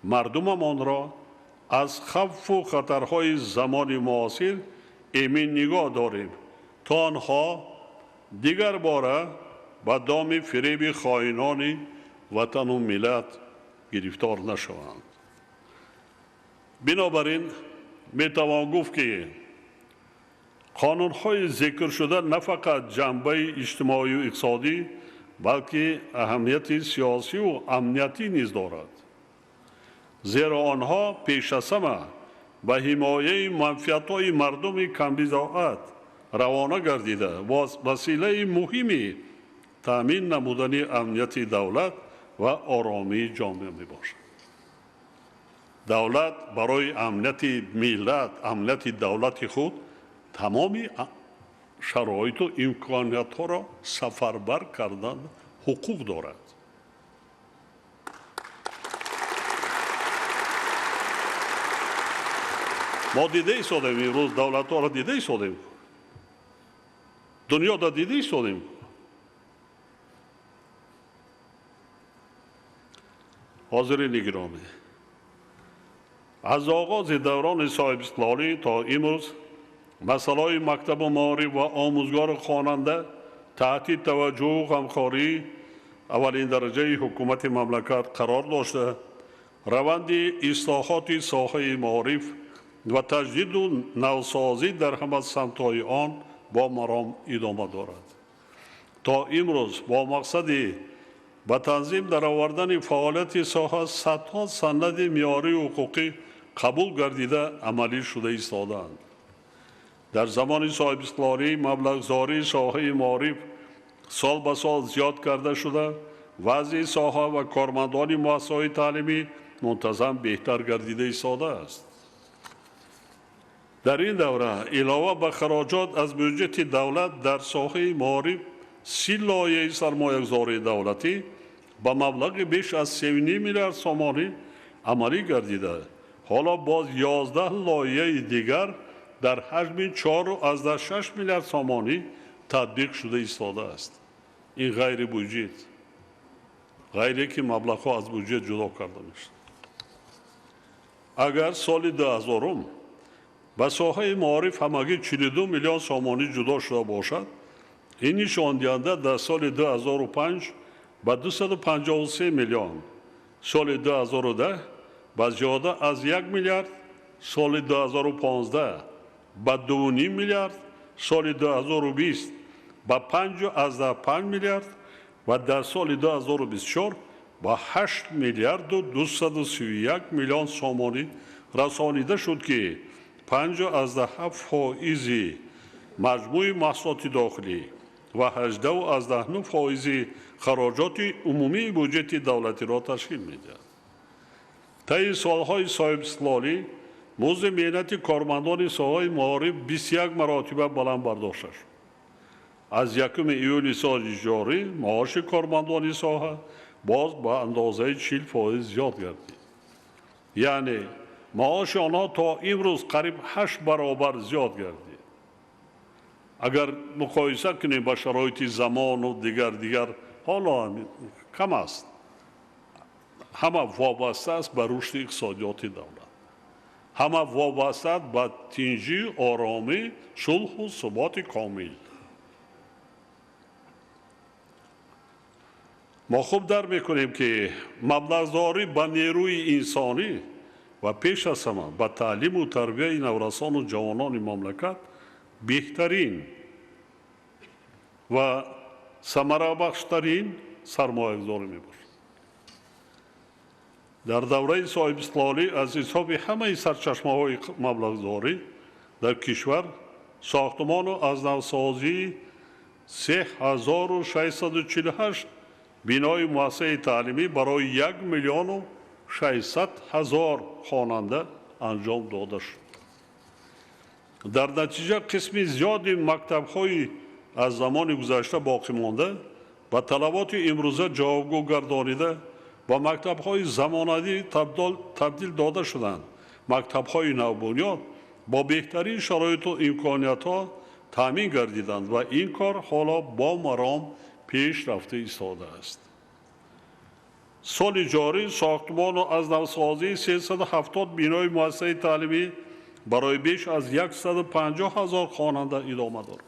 D: مردممان را از خوف و خطرهای زمان معاصر ایمن نگاه داریم تا آنها دیگر باره به دام فریب خائنان وطن و ملت گرفتار نشوند. بنابراین میتوان گفت که قانون‌های ذکر شده نه فقط جنبه اجتماعی و اقتصادی بلکه اهمیت سیاسی و امنیتی نیز دارد، زیرا آنها پیش از همه به حمایت منفعت‌های مردم کم‌بضاعت روانه گردیده و وسیله مهمی تامین نمودن امنیت دولت و آرامی جامعه میباشد. دولت برای امنیت ملت، امنیت دولت خود تمام شرایط و امکانیت‌ها را سفربر کردن حقوق دارد. ما دیده ایستادیم، این روز دولت‌ها را دیده ایستادیم، دنیا را دیده ایستادیم. حاضرین گرامی، از آغاز دوران صاحب استقلالی تا امروز مسائل مکتب و معارف و آموزگار خواننده تحت توجه و همکاری اولین درجه حکومت مملکت قرار داشته، روند اصلاحات ساحه معارف و تجدید و نوسازی در همه سمت‌های آن با مرام ادامه دارد. تا امروز با مقصد به تنظیم در آوردن فعالیت ساحه صدها سند معیاری حقوقی قبول گردیده عملی شده ایستادند. در زمان صاحب استقلالی مبلغ‌زاری ساحه معارف سال به سال زیاد کرده شده، وضع ساحه و کارمندان مؤسسه‌های تعلیمی منتظم بهتر گردیده ایستاده است. در این دوره علاوه به خراجات از بودجه دولت در ساحه معارف 30 لایحه سرمایه‌گذاری دولتی با مبلغ بیش از 3.5 میلیارد سومانی عملی گردیده. حالا باز 11 لایحه دیگر در حجم 4.6 میلیارد سومانی تطبیق شده ایستاده است. این غیر بودجه، غیری که مبلغ‌ها از بودجه جدا کرده میشه. اگر سال 2000 به ساحه معارف همگی 42 میلیون سومانی جدا شده باشد، این نشان دهنده در سال 2005 به 253 میلیون، سال 2010 به زیاده از 1 میلیارد، سال 2015 به 2.5 میلیارد، سال 2020 به 5.5 میلیارد و در سال 2024 به 8 میلیارد و 231 میلیون سومانی رسانیده شد که 5.7% مجموع محصولات داخلی و 18.9% خراجات عمومی بودجه دولتی را تشکیل می‌دهد. طی سالهای صاحب استقلالی مزد مهنت کارمندان ساحه معارف 21 مراتب بلند برداشته شد. از 1 ایول سال جاری معاش کارمندان ساحه باز به اندازه 40% زیاد گردید. یعنی معاش آنها تا امروز قریب 8 برابر زیاد گردید. اگر مقایسه کنیم با شرایط زمان و دیگر حالا کم است. همه وابسته است به رشد اقتصادیات دولت. همه وابسته است به تنظیم آرامی، صلح و ثبات کامل. ما خوب درک میکنیم که مبلغ‌زاری به نیروی انسانی و پیش از همه به تعلیم و تربیت نورسان و جوانان مملکت بهترین و ثمره بخشترین سرمایه‌گذاری میباشد. در دوره صاحب استقلالی از حساب همه سرچشمه‌های مبلغ‌زاری در کشور ساختمان و از نوسازی 3648 بینای مؤسسه تعلیمی برای 1,600,000 خواننده انجام داده شد. در نتیجه قسمی زیادی مکتب‌های از زمان گذشته باقی مانده و طلبات امروزه جوابگو گردانیده و مکتب‌های زمانه‌ای تبدیل داده شدند. مکتب‌های نوبنیاد با بهترین شرایط و امکانیت‌ها تامین گردیدند و این کار حالا با مرام پیش رفته ایستاده است. سال جاری ساختمان و از نوسازی 370 بینای مؤسسه تعلیمی برای بیش از 150,000 خواننده ادامه دارد.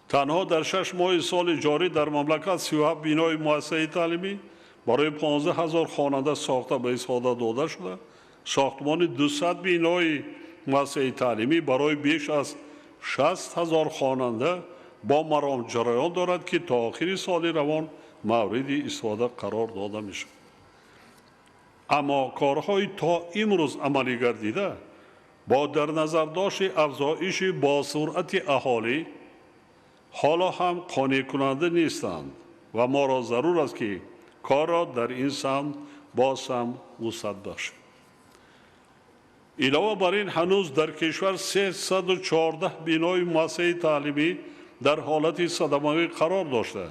D: تنها در 6 ماه سال جاری در مملکت 37 بینای مؤسسه تعلیمی برای 15,000 خواننده ساخته به استفاده داده شده. ساختمان 200 بینای مؤسسه تعلیمی برای بیش از 60,000 خواننده با مرام جریان دارد که تا آخر سال روان مورد استفاده قرار داده می شود. اما کارهای تا امروز عملی گردیده با در نظر داشت افزایش با سرعت اهالی حالا هم قانع کننده نیستند و ما را ضرور است که کار را در این سمت باز هم وسعت بخشیم. علاوه بر این هنوز در کشور 314 بینای مؤسسه تعلیمی در حالت صدمه‌ای قرار داشته.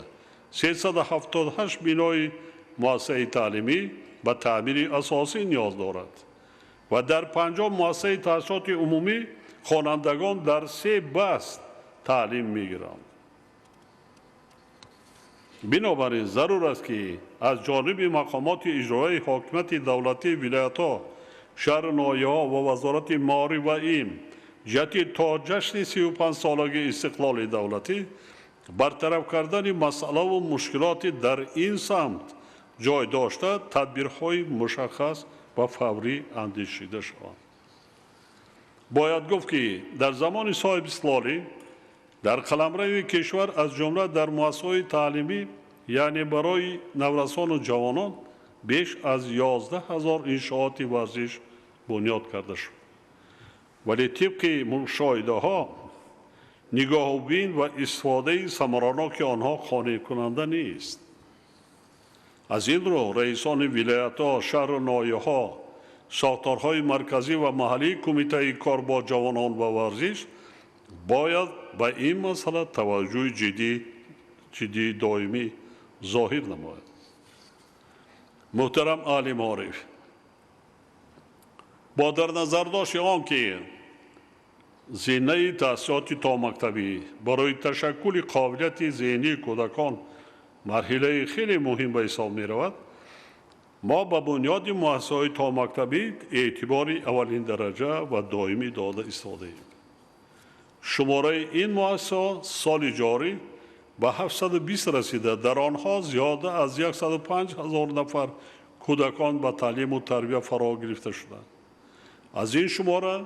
D: 378 بینای مؤسسه تعلیمی به تعمیر اساسی نیاز دارد و در 50 مؤسسه تحصیلات عمومی خوانندگان در 3 بست تعلیم می‌گیرند. بنابراین ضرور است که از جانب مقامات اجرایی حاکمیت دولتی ولایت‌ها، شهرنمایی‌ها و وزارت معارف و علم جهت تا جشن 35 سالگی استقلال دولتی برطرف کردن مسئله و مشکلات در این سمت جای داشته تدبیرهای مشخص و فوری اندیشیده شوند. باید گفت که در زمان صاحب استقلالی در قلمرو کشور از جمله در مؤسسه‌های تعلیمی یعنی برای نورسان و جوانان بیش از 11,000 انشاءات ورزش بنیاد کرده شد. ولی طبق مشاهده ها نگاه بین و استفاده ثمرناک آنها قانع کننده نیست. از این رو رئیسان ولایت ها، شهر و ناحیه ها، ساختارهای مرکزی و محلی کمیته کار با جوانان و ورزش باید به این مسئله توجه جدی دائمی ظاهر نماید. محترم اهل معارف، با در نظر داشت آن که زینه تحصیلات تا مکتبی برای تشکل قابلیت ذهنی کودکان مرحله خیلی مهم به حساب می رود، ما به بنیاد مؤسسه‌های تا مکتبی اعتبار اولین درجه و دائمی داده ایستاده‌ایم. شماره این مؤسسه سال جاری به 720 رسیده. در آنها زیاده از 105,000 نفر کودکان به تعلیم و تربیت فرا گرفته شدند. از این شماره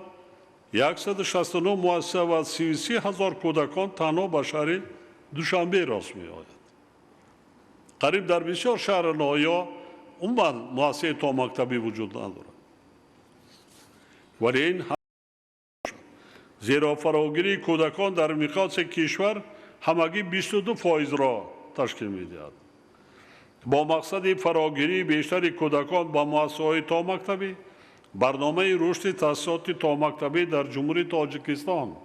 D: 169 مؤسسه و 33,000 کودکان تنها به شهر دوشنبه راست می‌آید. قریب در بسیار شهر ناحیه‌ها عموماً مؤسسه تا مکتبی وجود ندارد. ولی این زیرا فراگیری کودکان در مقیاس کشور همگی 22% را تشکیل می‌دهد. با مقصد فراگیری بیشتر کودکان با مؤسسه‌های تا مکتبی، برنامه رشد تحصیلات تا مکتبی در جمهوری تاجیکستان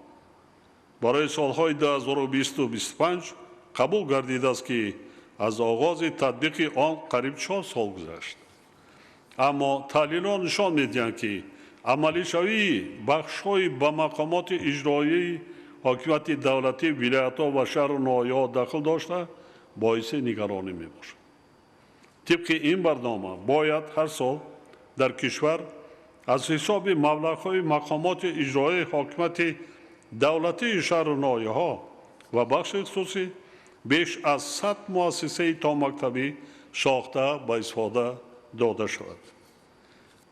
D: برای سالهای 2020-2025 قبول گردیده است که از آغاز تطبیق آن قریب 4 سال گذشت. اما تحلیل‌ها نشان می‌دهند که عملی شوی بخش‌های به مقامات اجرایی حاکمیت دولتی ولایت‌ها و شهر و ناحیه‌ها داخل داشته باعث نگرانی می‌باشد. طبق این برنامه باید هر سال در کشور از حساب مبلغ‌های مقامات اجرایی حاکمیت دولتی شهر و ناحیه‌ها و بخش خصوصی بیش از 100 مؤسسه تا مکتبی ساخته به استفاده داده شود.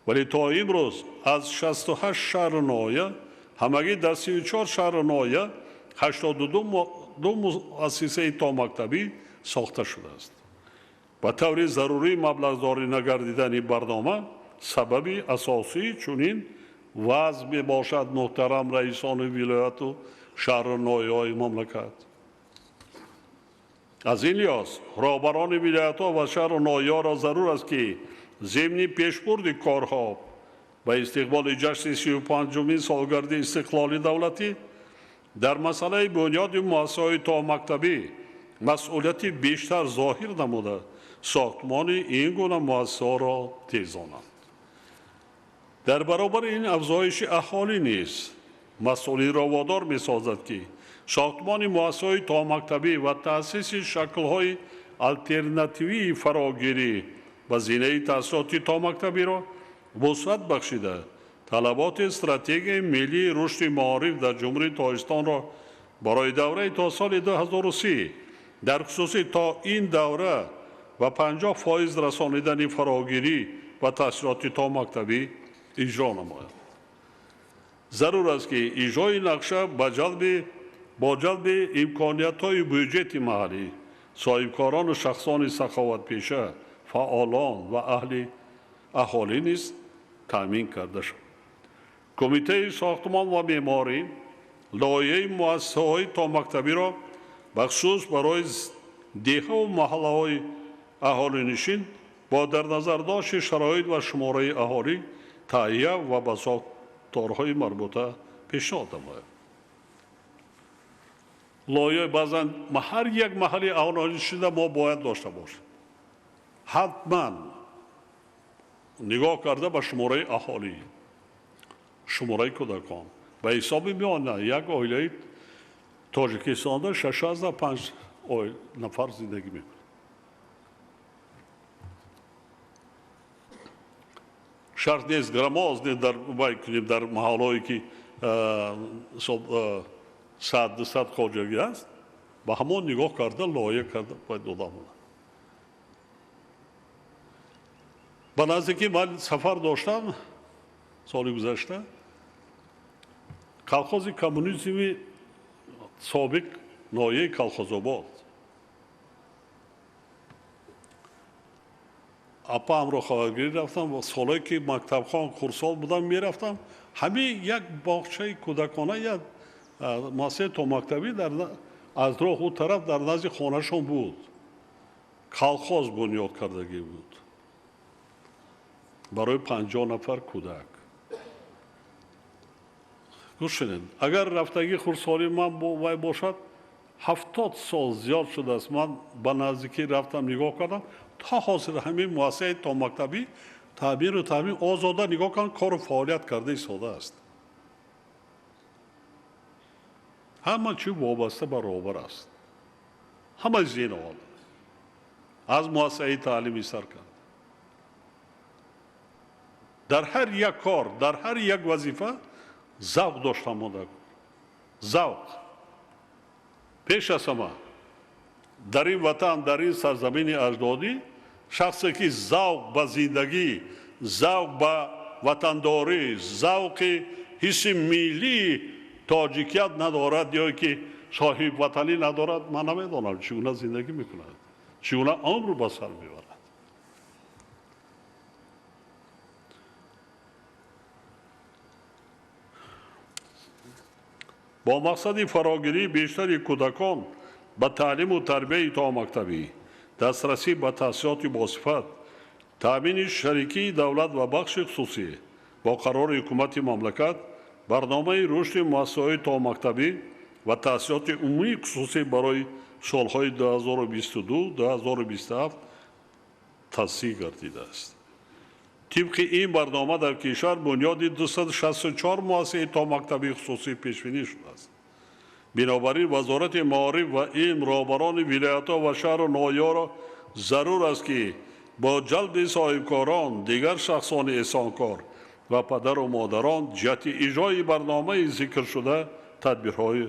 D: ولی تا امروز از 68 شهر و ناحیه همگی در 34 شهر و ناحیه 82 مؤسسه تا مکتبی ساخته شده است. به طور ضروری مبلغداری نگردیدن برنامه سببی اساسی چنین وضع می باشد. محترم رئیسان ولایت و شهر و ناحیه‌های مملکت، از این لحاظ رهبران ولایت‌ها و شهر و ناحیه‌ها را ضرور است که ضمن پیشبرد کارها به استقبال جشن 35مین سالگرد استقلال دولتی در مسئله بنیاد مؤسسه‌های تا مکتبی مسئولیت بیشتر ظاهر نموده ساختمان این گونه مؤسسه‌ها را تیزانند. در برابر این افزایش اهالی نیز مسئولین را وادار می‌سازد که ساختمان مؤسسه‌های تا مکتبی و تأسیس شکل‌های الترناتیوی فراگیری و زینه تحصیلات تا مکتبی را وسعت بخشیده طلبات استراتژی ملی رشد معارف در جمهوری تاجیکستان را برای دوره تا سال 2030 در خصوص تا این دوره و 50% رسانیدن فراگیری و تحصیلات تا مکتبی اجرا نماید. ضرور است که اجرای نقشه با جلب امکانیت‌های بودجه محلی، صاحبکاران و شخصان سخاوت پیشه، فعالان و اهالی نیز تامین کرده شد. کمیته ساختمان و معماری لایحه مؤسسه‌های تا مکتبی را بخصوص برای دهه و محله‌های اهالی نشین با در نظر داشت شرایط و شماره اهالی تهیه و به ساختارهای مربوطه پیشنهاد نماید. لایحه بعضاً هر یک محل اهالی نشین ما باید داشته باشیم. حتما نگاه کرده به شماره اهالی، شماره کودکان به حساب میانه یک عائله تاجیکستان 605 نفر زندگی میکنه. شرط نیست گرماز در محلهایی که 100-200 خواجگی است به همون نگاه کرده لایحه کرده باید داده مونه. به نزدیکی من سفر داشتم سال گذشته، کلخوز کمونیسمی سابق ناحیه کلخوزآباد апаамро хабаргирӣ рафтам, солое ки мактабхон курсол будам мерафтам, ҳамин як боғчаи кӯдакона, як муассисаи томактабӣ аз роҳ ӯ тараф дар назди хонашон буд. Колхоз бунёд кардагӣ буд барои 50 нафар кӯдак. гӯш кунед, агар рафтагӣ хурдсолӣ ман бо вай бошад, 70 сол зиёд шудааст. Ман ба наздикӣ рафтам, нигоҳ кардам, то ҳозир ҳамин муассисаи томактабӣ таъмиру таъмин озода нигоҳ кардам, кору фаъолият карда истода аст. ҳама чӣ вобаста ба роҳбар аст. ҳама зинҳо аз муассисаи таълимӣ сар кард. дар ҳар як кор, дар ҳар як вазифа завқ доштам монда. завқ. пеш аз ҳама дар ин ватан, дар ин сарзамини аҷдодӣ, шахсе ки завқ ба зиндагӣ, завқ ба ватандорӣ, завқи ҳисси миллии тоҷикият надорад ё ки соҳибватанӣ надорад, ман намедонам чӣ гуна зиндагӣ мекунад, чӣ гуна умр ба сар мебарад. бо мақсади фарогирии бештари кӯдакон ба таълиму тарбияи томактабӣ, дастрасӣ ба таҳсилоти босифат, таъмини шарикии давлат ва бахши хусусӣ бо қарори ҳукумати мамлакат, барномаи рушди муассисаҳои томактабӣ ва таҳсилоти умумии хусусӣ барои солҳои 2022-2027 тавсиъ гардидааст. тибқи ин барнома дар кишвар бунёди 264 муассисаи томактабии хусусӣ пешбинӣ шудааст. бинобар ин вазорати маориф ва илм роҳбарони вилоятҳо ва шаҳру ноҳиёро зарур аст ки бо ҷалби соҳибкорон, дигар шахсони эҳсонкор ва падару модарон ҷиҳати иҷрои барномаи зикршуда тадбирҳои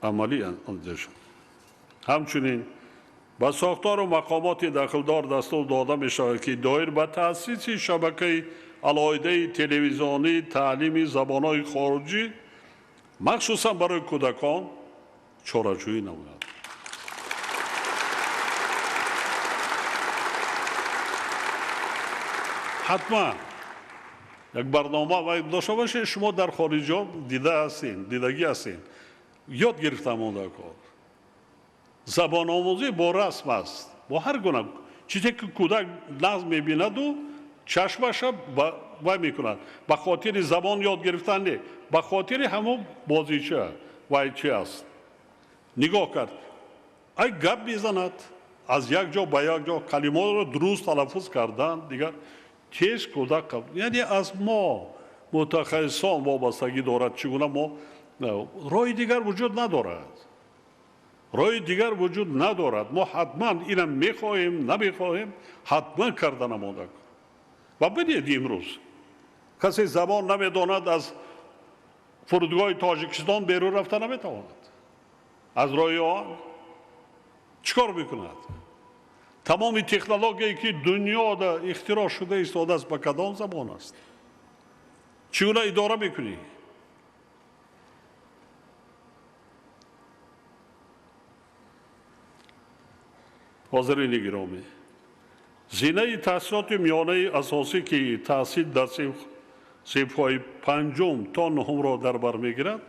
D: амалӣ анҷом шуд. ҳамчунин ба сохтору мақомоти дахлдор дастур дода мешавад ки доир ба таъсиси шабакаи алоҳидаи телевизионии таълими забонҳои хориҷӣ махсусан барои кӯдакон чораҷӯӣ намояд. ҳатман як барнома дошта бошед. шумо дар хориҷо дидагӣ ҳастин, ёд гирифта монда кор. забономӯзӣ бо расм аст, бо ҳар гуна чизе ки кӯдак нағз мебинаду чашмаша вай мекунад. ба хотири забон ёд гирифтан не, ба хотири ҳамон бозича вай чи аст. нигоҳ кард, ай гап мезанад, аз як ҷо ба як ҷо калимаҳоро дуруст талаффуз кардан, дигар тез кӯдак қабул. яъне аз мо мутахассисон вобастагӣ дорад. чӣ гуна мо роҳи дигар вуҷуд надорад. роҳи дигар вуҷуд надорад. мо ҳатман ина мехоҳем, намехоҳем, ҳатман карда намонда. ва бинед имрӯз касе забон намедонад, аз фурудгоҳи тоҷикистон берун рафта наметавонад. аз роҳи он чӣ кор мекунад? тамоми технологияе ки дунёда ихтироъ шуда истодааст ба кадом забон аст? чӣ гуна идора мекунӣ? ҳозирини гиромӣ, зинаи таҳсилоти миёнаи асосӣ ки таҳсил дар синфҳои 5 то 9-ро дар бар мегирад,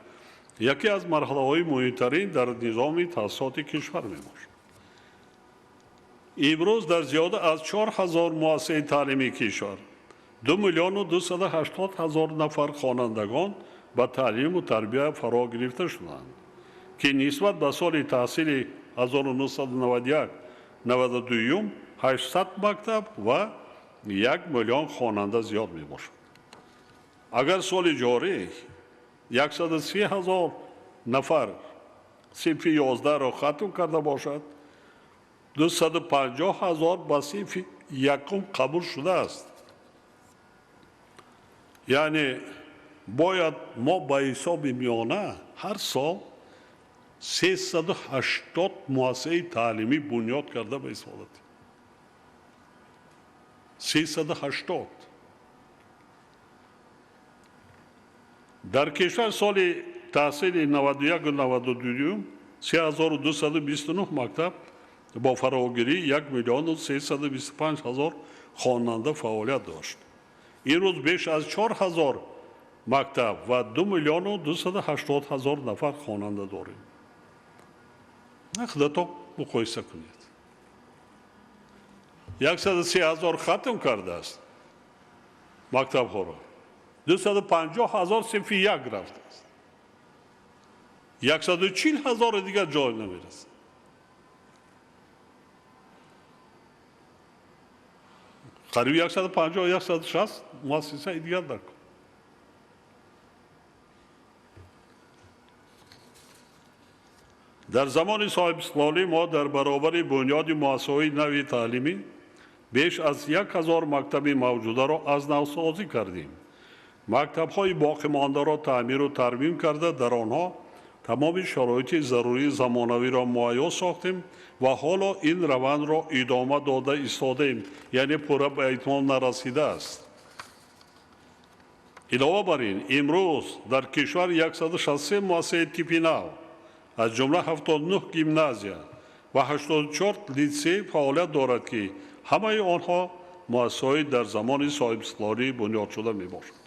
D: яке аз марҳалаҳои муҳимтарин дар низоми таҳсилоти кишвар мебошад. имрӯз дар зиёда аз 4000 муассисаи таълимии кишвар 2,280,000 нафар хонандагон ба таълиму тарбия фаро гирифта шуданд, ки нисбат ба соли таҳсили 1991-92 800 мактаб ва 1 миллион хонанда зиёд мебошад. агар соли ҷорӣ 130,000 нафар синфи 11-ро хатм карда бошад, 250,000 ба синфи 1 қабул шудааст. яъне бояд мо ба ҳисоби миёна ҳар сол 380 муассисаи таълимӣ бунёд карда ба истодат. 380. дар кишвар соли таҳсили 91-92 3229 мактаб бо фарогирии 1,325,000 خواننده فعالیت داشت. این روز بیش از 4000 مکتب و 2,280,000 نفر خواننده داریم. خودتان مقایسه کنید. 130,000 ختم کرده است مکتب ها را. 250,000 صنف یک رفته است. 140,000 دیگر جای نمیرسد. قریب 150-160 مؤسسه دیگر در کن. در زمان صاحب سلالی ما در برابر بنیاد مؤسسه‌های نوی تعلیمی بیش از 1,000 مکتب موجوده را از نو سازی کردیم. مکتب‌های باقی مانده را تعمیر و ترمیم کرده در آنها تمام شرایط ضروری زمانوی را مهیا ساختیم و حالا این روند را ادامه داده ایستادیم، یعنی پورا به اتمام نرسیده است. علاوه بر این امروز در کشور 163 مؤسسه تیپی نو از جمله 79 گیمنازیا و 84 لیسه فعالیت دارد که همه آنها مؤسسه‌ای در زمان صاحب استقلالی بنیاد شده میباشد.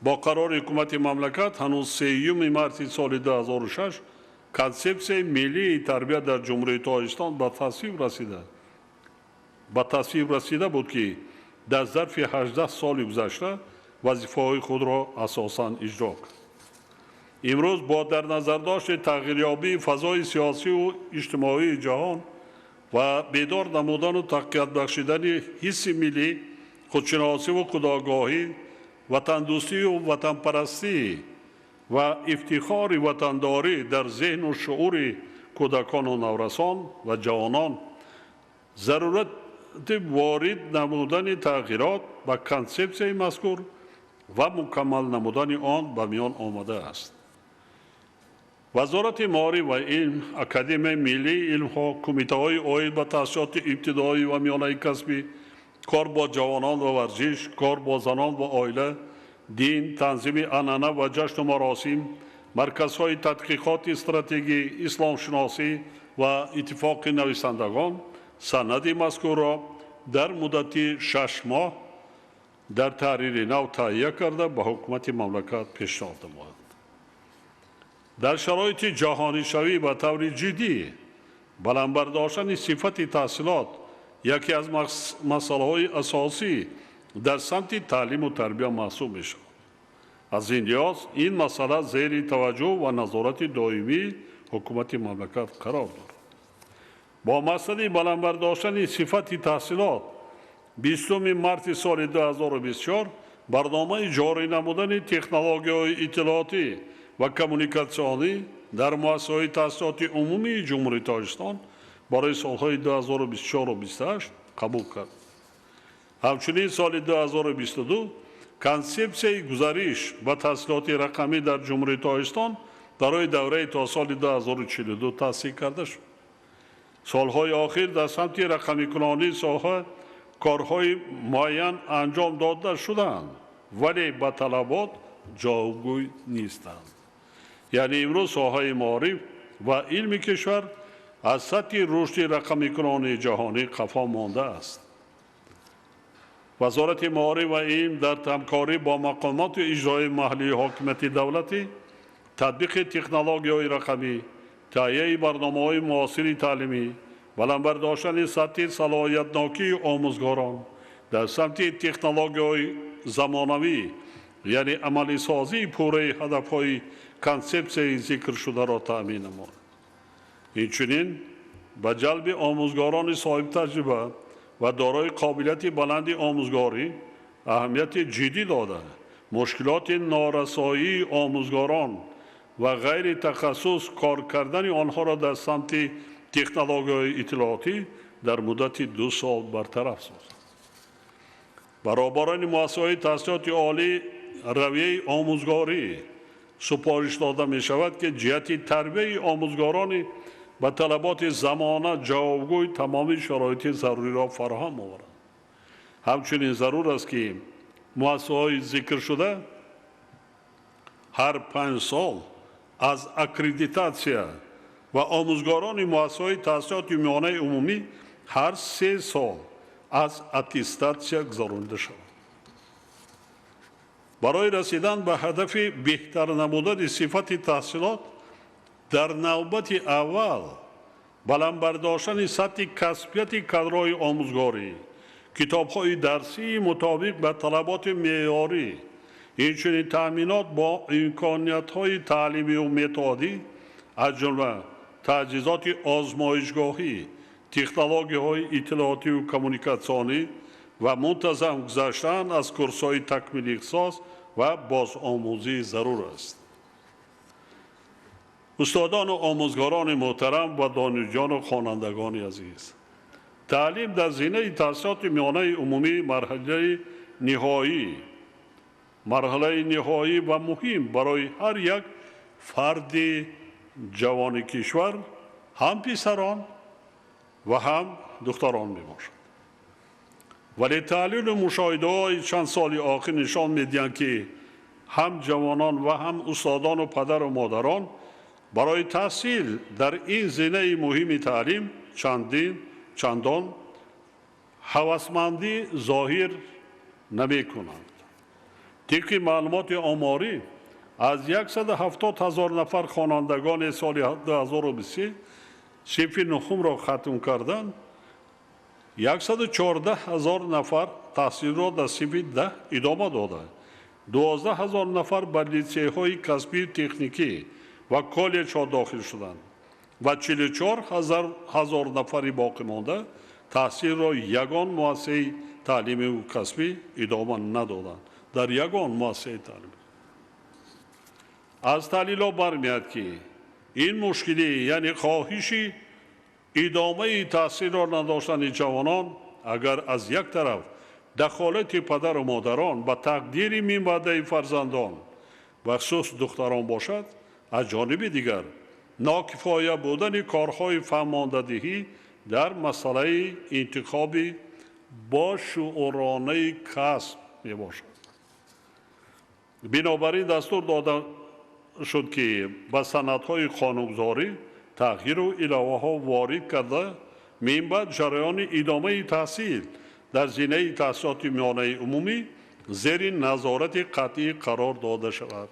D: با قرار حکومت مملکت هنوز 3 مارس سال 2006 کنسپسیون ملی تربیت در جمهوری تاجیکستان به تصویب رسیده بود که در ظرف 18 سال گذشته وظیفه‌های خود را اساساً اجرا کرد. امروز با در نظر داشت تغییریابی فضای سیاسی و اجتماعی جهان و بیدار نمودن و تقویت بخشیدن حس ملی، خودشناسی و خودآگاهی، وطن دوستی و وطن پرستی و افتخار وطنداری در ذهن و شعور کودکان و نورسان و جوانان ضرورت وارد نمودن تغییرات و کنسپسیون مذکور و مکمل نمودن آن به میان آمده است. وزارت معارف و علم، اکادمی ملی علم‌ها، کمیته‌های عاید به تحصیلات ابتدایی و میانه کسبی، کار با جوانان و ورزش، کار با زنان و عائله، دین، تنظیم عنعنه و جشن و مراسم، مرکزهای تحقیقات استراتژی، اسلام شناسی و اتفاق نویسندگان سند مذکور را در مدت 6 ماه در تحریر نو تهیه کرده به حکومت مملکت پیشنهاد نمود. در شرایط جهانی شوی به طور جدی بلند برداشتن صفت تحصیلات یکی از مسائل اساسی در سمت تعلیم و تربیت محسوب می‌شود. از این لحاظ این مسئله زیر توجه و نظارت دائمی حکومت مملکت قرار دارد. با مقصد بلند برداشتن صفت تحصیلات 20 مارس سال 2024 برنامه جاری نمودن تکنولوژی‌های اطلاعاتی و کمونیکاسیونی در مؤسسه‌های تحصیلات عمومی جمهوری تاجیکستان برای سالهای 2024 و 2028 قبول کرد. همچنین سال 2022 کنسپسیون گزارش به تحصیلات رقمی در جمهوری تاجیکستان برای دوره تا سال 2042 تصویب کرده شد. سالهای آخر در سمت رقمی کنانی ساحه کارهای معین انجام داده شدند ولی به طلبات جوابگوی نیستند. یعنی امروز ساحه معارف و علم کشور از سطح رشد رقمی کنانی جهانی قفا مانده است. وزارت معارف و علم در همکاری با مقامات اجرایی محلی حاکمیت دولتی تطبیق تکنولوژی‌های رقمی، تهیه برنامه‌های معاصر تعلیمی، بلند برداشتن سطح صلاحیت‌ناکی آموزگاران در سمت تکنولوژی‌های زمانوی یعنی عملی سازی پوره هدف‌های کنسپسیون ذکر شده را تأمین نمود. اینچنین به جلب آموزگاران صاحب تجربه و دارای قابلیت بلند آموزگاری اهمیت جدی داده مشکلات نارسایی آموزگاران و غیر تخصص کار کردن آنها را در سمت تکنولوژی اطلاعاتی در مدت 2 سال برطرف ساخت. برابران مؤسسه‌های تحصیلات عالی رویه آموزگاری سپارش داده می شود که جهت تربیت آموزگاران به طلبات زمانه جوابگوی تمام شرایط ضروری را فراهم آورند. همچنین ضرور است که مؤسسه‌های ذکر شده هر 5 سال از اکریدیتاسیا و آموزگاران مؤسسه‌های تحصیلات میانه عمومی هر 3 سال از اتستاتسیا گذرانده شود. برای رسیدن به هدف بهتر نمودن صفت تحصیلات در نوبت اول بلند برداشتن سطح کسبیت کادرهای آموزگاری، کتاب‌های درسی مطابق به طلبات معیاری، اینچنین تأمینات با امکانیت‌های تعلیمی و متدی از جمله تجهیزات آزمایشگاهی، تکنولوژی‌های اطلاعاتی و کمونیکاسیونی و منتظم گذشتن از کورس‌های تکمیلی اختصاص و بازآموزی ضرور است. استادان و آموزگاران محترم و دانشجویان و خوانندگان عزیز، تعلیم در زمینه تحصیلات میانه عمومی مرحله نهایی و مهم برای هر یک فرد جوان کشور، هم پسران و هم دختران میباشد. ولی تحلیل و مشاهده‌های چند سال آخر نشان می‌دهند که هم جوانان و هم استادان و پدر و مادران برای تحصیل در این زمینه مهم تعلیم چندان هوسمندی ظاهر نمی‌کنند. طبق معلومات آماری از 170,000 نفر خوانندگان سال 2023 صنف نهم را ختم کردند، 114,000 نفر تحصیل را در صنف 10 ادامه دادند، 12,000 نفر به لیسه‌های کسبی تکنیکی و کالج‌ها داخل شدند و 44,000 نفر باقی مانده تحصیل را یگان مؤسسه تعلیمی و کسبی ادامه ندادند. در یگان مؤسسه تعلیمی از تحلیل‌ها برمی‌آید که این مشکلی یعنی خواهش ادامه تحصیل را نداشتن جوانان اگر از یک طرف دخالت پدر و مادران به تقدیر میانبرده فرزندان و خصوص دختران باشد، از جانب دیگر ناکفایه بودن کارهای فرماندهی در مسئله انتخاب با شعورانه کسب می باشد. بنابراین دستور داده شد که به سندهای قانونگذاری تغییر و الهه ها وارد کرده من بعد جریان ادامه تحصیل در زمینه تحصیلات میانه عمومی زیر نظارت قطعی قرار داده شود.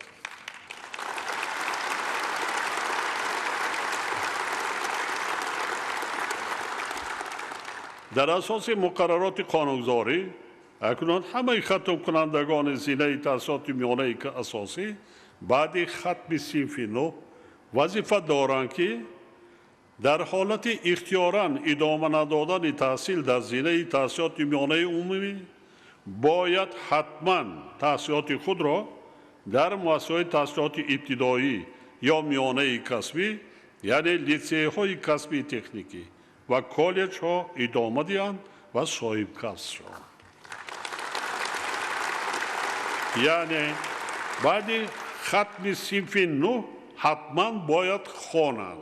D: در اساس مقررات قانونگذاری اکنون همه ختم کنندگان زمینه تحصیلات میانه اساسی بعد ختم صنف 9 وظیفه دارند که در حالت اختیاراً ادامه ندادن تحصیل در زمینه تحصیلات میانه عمومی باید حتماً تحصیلات خود را در مؤسسه‌های تحصیلات ابتدایی یا میانه کسبی یعنی لیسه‌های کسبی تکنیکی و کالج‌ها ادامه دهند و صاحب کسب شوند. یعنی بعد ختم صنف 9 حتما باید خوانند.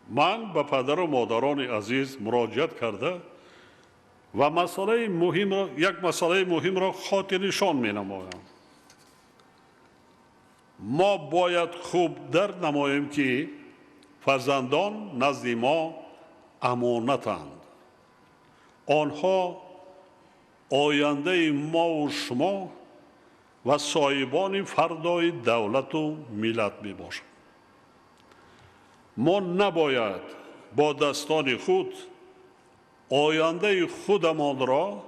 D: من به پدر و مادران عزیز مراجعت کرده و یک مسئله مهم را خاطرشان می نمایم. ما باید خوب در نماییم که فرزندان نزد ما امانتند. آنها آینده ما و شما و صاحبان فردای دولت و ملت می باشند. ما نباید با دستان خود آینده خودمان را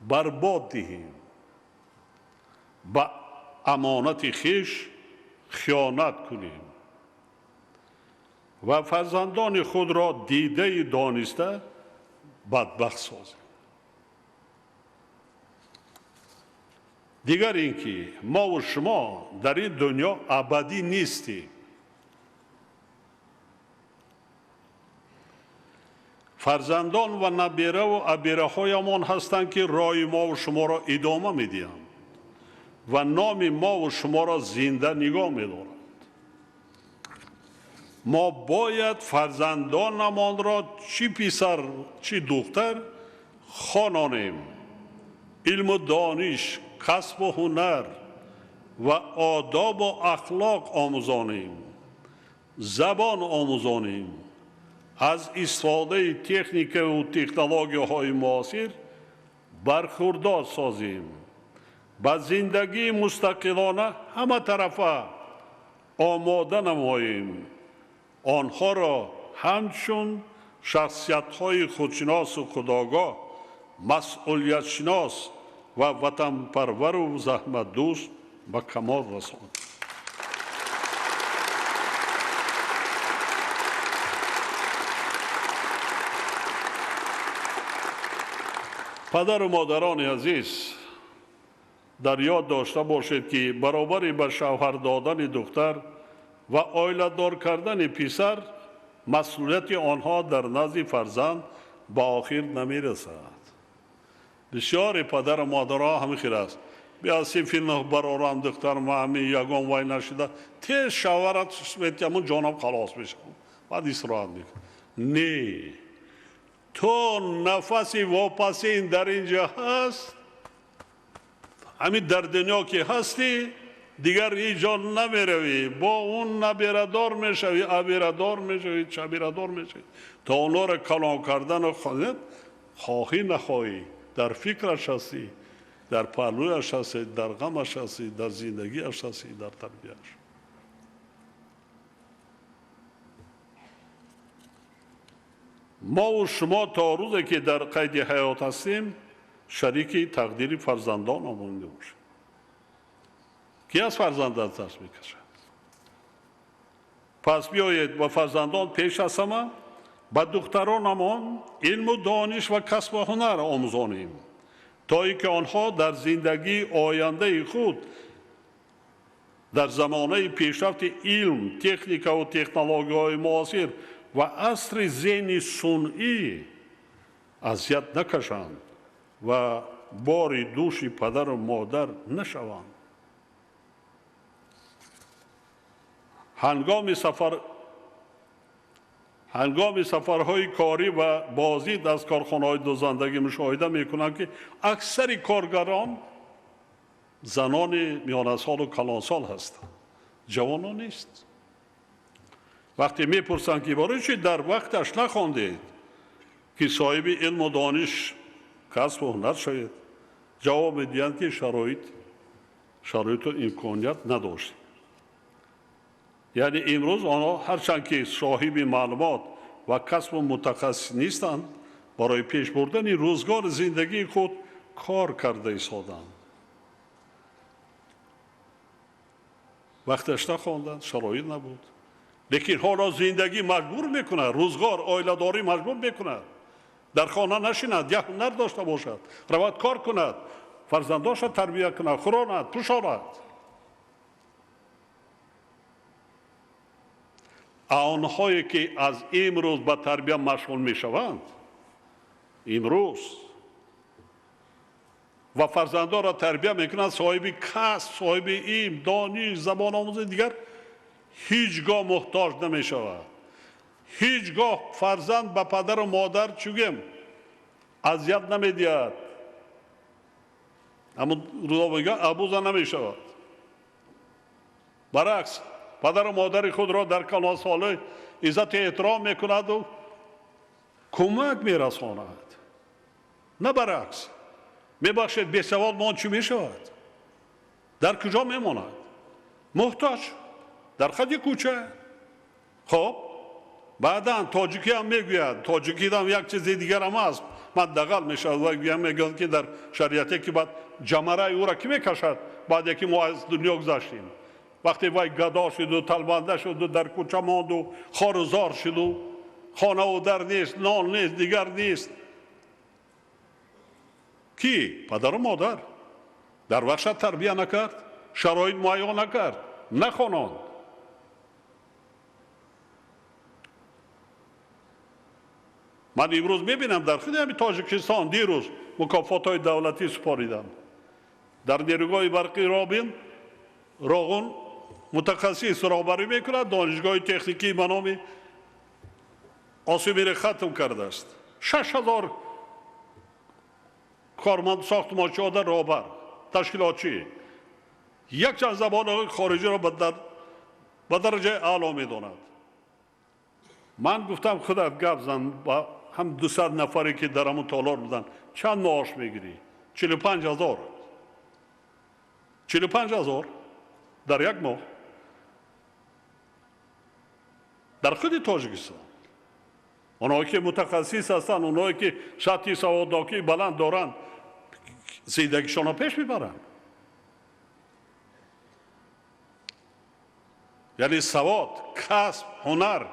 D: برباد دهیم. با امانت خویش خیانت کنیم و فرزندان خود را دیده دانسته بدبخت سازیم. دیگر اینکه ما و شما در این دنیا ابدی نیستیم. فرزندان و نبیره و ابیره هایمان هستند که راه ما و شما را ادامه می‌دهند و نام ما و شما را زنده نگاه می‌دارند. ما باید فرزندانمان را چی پسر چی دختر خوانانیم، علم و دانش، کسب و هنر و آداب و اخلاق آموزانیم، زبان آموزانیم، از استفاده تکنیک و تکنولوژی‌های معاصر برخوردار سازیم. با زندگی مستقلانه همه طرفه آماده نماییم. آنها را همچون شخصیت‌های خودشناس و خودآگاه، مسئولیت شناس و وطن پرور و زحمت دوست به کمال رسانیم. پدر و مادران عزیز، در یاد داشته باشید که برابری به شوهر دادن دختر و عائله دار کردن پسر مسئولیت آنها در نزد فرزند به آخر نمی رسد. بسیار پدر و مادرها همین است. بیا فیلم برارم دختر ما همین یگان وای نشده تیز شوهرت سمیتیمون جانم خلاص بشم بعد استراحت میکنم. نه، تو نفسی واپسین در اینجا هست، همین در دنیا که هستی دیگر اینجا نمیروی، با اون نبیردار میشوی، ابیردار میشوی، چبیردار میشوی. تا اونا را کلان کردن و خواهی نخواهی در فکرش هستی، در پهلویش هستی، در غمش هستی، در زندگیش هستی، در تربیتش. ما و شما تا روزی که در قید حیات هستیم شریک تقدیر فرزندان مانده باشیم. کی از فرزندان دست میکشد؟ پس بیایید با فرزندان پیش از همه با دخترانمان علم و دانش و کسب و هنر آموزانیم تا اینکه آنها در زندگی آینده خود در زمانه پیشرفت علم، تکنیک و تکنولوژی‌های معاصر و عصر ذهن صنعی اذیت نکشند و بار دوش پدر و مادر نشوند. هنگام سفرهای کاری و بازدید از کارخانه‌های دوزندگی مشاهده می‌کنم که اکثر کارگران زنان میان سال و کلان سال هستند، جوانان نیست. وقتی میپرسند که برای چی در وقتش نخواندید که صاحب علم و دانش کسب و هنر شوید، جواب میدهند که شرایط و امکانیت نداشت. یعنی امروز آنها هرچند که صاحب معلومات و کسب و متخصص نیستند، برای پیش بردن روزگار زندگی خود کار کرده ایستادند. وقتش نخواندند، شرایط نبود. لیکن حالا زندگی مجبور میکنه، روزگار عائله داری مجبور میکنه در خانه نشیند، یک هنر داشته باشد، رود کار کند، فرزنداش تربیت کند، خوراند، پوشاند. آنهایی که از امروز به تربیت مشغول میشوند امروز و فرزندان را تربیت میکنند، صاحب کسب، صاحب علم، دانش، زبان آموز دیگر هیچگاه محتاج نمیشود. هیچگاه فرزند به پدر و مادر چوگیم اذیت نمیدهد، اما روزا بگه ابوزه نمیشود. برعکس پدر و مادر خود را در کلان سالی عزت احترام میکند و کمک میرساند. نه برعکس. میبخشید بی سواد مان چی میشود؟ در کجا میماند؟ محتاج در خدی کوچه. خب بعدا تاجیکی هم میگوید، تاجیکی هم یک چیز دیگر هم هست، من دقل میشود و میگوید که در شریعتی که بعد جمره او را کی میکشد بعد که ما از دنیا گذشتیم. وقتی وای گدا شد و تلبنده شد و در کوچه ماند و خار و زار شد و خانه و در نیست، نان نیست، دیگر نیست. کی؟ پدر و مادر در وقت تربیت نکرد، شرایط مهیا نکرد، نخواند. من امروز میبینم در خیلی همین تاجیکستان دیروز مکافات‌های دولتی سپاریدم. در نیروگاه برقی رابین راغون متخصص رهبری میکند، دانشگاه تکنیکی به نام آسیمیر ختم کرده است. 6000 کارمند ساختمانچی ها در رهبر تشکیلاتچی یک چند زبان خارجی را به درجه اعلا میداند. من گفتم خودت گپ زن با هم 200 نفری که در همون تالار بودن چند معاش میگیری؟ 45,000. 45,000 در یک ماه در خود تاجیکستان. اونایی که متخصص هستن، اونایی که سطح سواداکی بلند دارن، زندگیشون رو پیش میبرن. یعنی سواد، کسب، هنر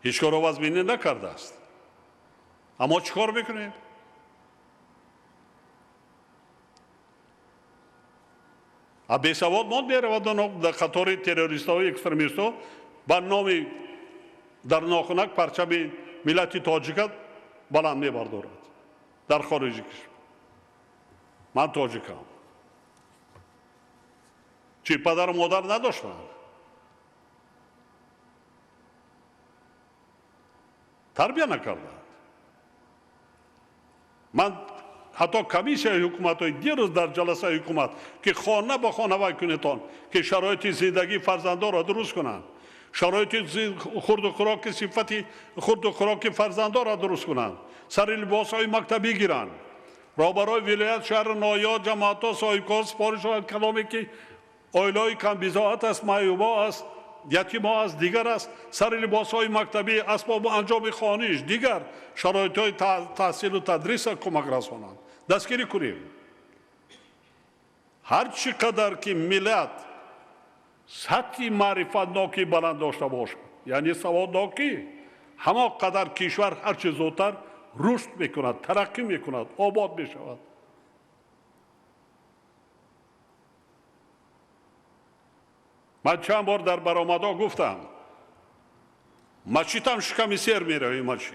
D: هیچ کار رو وزمینه نکرده است. اما چیکار میکنیم؟ بی سواد ماند میره در قطار تروریست ها و اکستریمیست ها با نام در ناخنک پرچم ملت تاجیک بلند میبردارد در خارج کشور. من تاجیکم. چی پدر و مادر نداشتن؟ تربیه نکردند. من حتی کمیسیون حکومت های دیروز در جلسه حکومت که خانه با خانه وای کنیتان که شرایط زندگی فرزندان را درست کنند، شرایط خورد و خوراک صفتی خورد و خوراک فرزندان را درست کنند، سر لباس های مکتبی گیرند، رابرای ولایت شهر نایا جماعت ها صاحبکار سپارش ها کلامی که آیلای کم بزاعت است، معیوبا است، یتیم ها است، دیگر است، سر لباس های مکتبی، اسباب و انجام خانیش، دیگر شرایط های تحصیل و تدریس کمک رسانند. دستگیری کنیم. هر چقدر که ملت سطح معرفت ناکی بلند داشته باشد، یعنی سواد ناکی، همه قدر کشور هرچه زودتر رشد میکند، ترقی میکند، آباد میشود. من چند بار در برآمدها گفتم مسجد هم شکمی سیر میره. این مسجد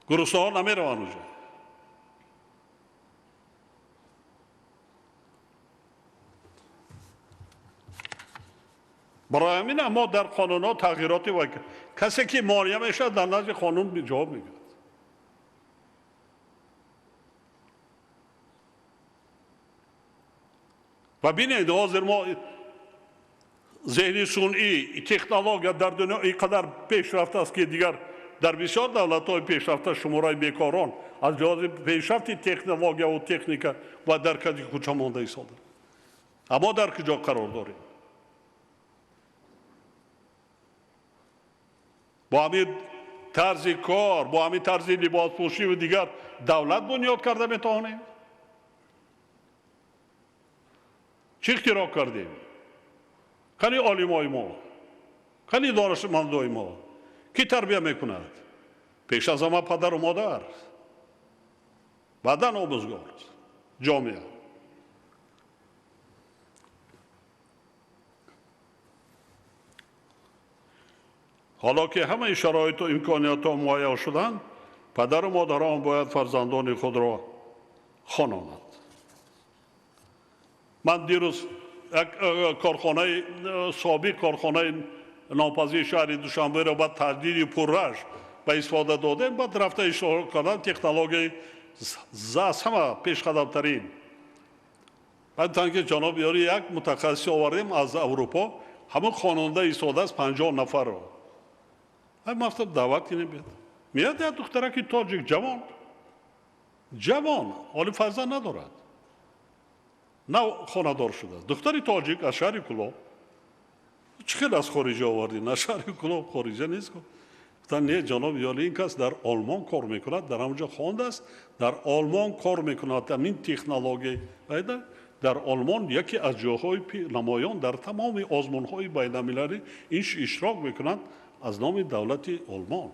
D: گرسنه ها نمیروند اونجا. برای همین ما در قانون ها تغییراتی باید کرد. کسی که مانع میشه در نزد قانون جواب میگه. و بینید حاضر ما ذهنی صنعی تکنولوژی در دنیا اینقدر پیشرفته است که دیگر در بسیار دولت‌های پیشرفته شماره بیکاران از لحاظ پیشرفت تکنولوژی و تکنیک و درکتی کوچه مانده ایستاده. اما در کجا قرار داریم؟ با همین طرز کار، با همین طرز لباس پوشی و دیگر دولت بنیاد کرده میتونه؟ چی اختراع کردیم؟ خیلی عالمای ما، خیلی دانشمندای ما کی تربیه میکند؟ پیش از همه پدر و مادر، بعداً آموزگار، جامعه. حالا که همه شرایط و امکانیات ها مهیا شدند، پدر و مادران باید فرزندان خود را خواند. من دیروز کارخانه سابق کارخانه ناپذیر شهر دوشنبه را با تجدید پررش به استفاده دادیم. بعد رفته اشاره کردن تکنولوژی از همه پیش قدم ترین. بعد تانکه جناب یاری یک متخصص آوردیم از اروپا، همون خواننده ایستاده است 50 نفر رو. من گفتم دعوت نمیاد. میاد یک دخترک تاجیک جوان حالی فرزند ندارد، نه خانه‌دار شده، دختری تاجیک از شهر کلاب. چقدر از خارجی آوردی؟ نه شهر کلاب خارجی نیست. گفتن نه جناب یالی این کس در آلمان کار میکند، در همونجا خوانده است، در آلمان کار میکند. همین تکنولوژی در آلمان یکی از جاهای نمایان در تمام آزمون‌های بین‌المللی اینش اشتراک میکنند از نام دولت آلمان.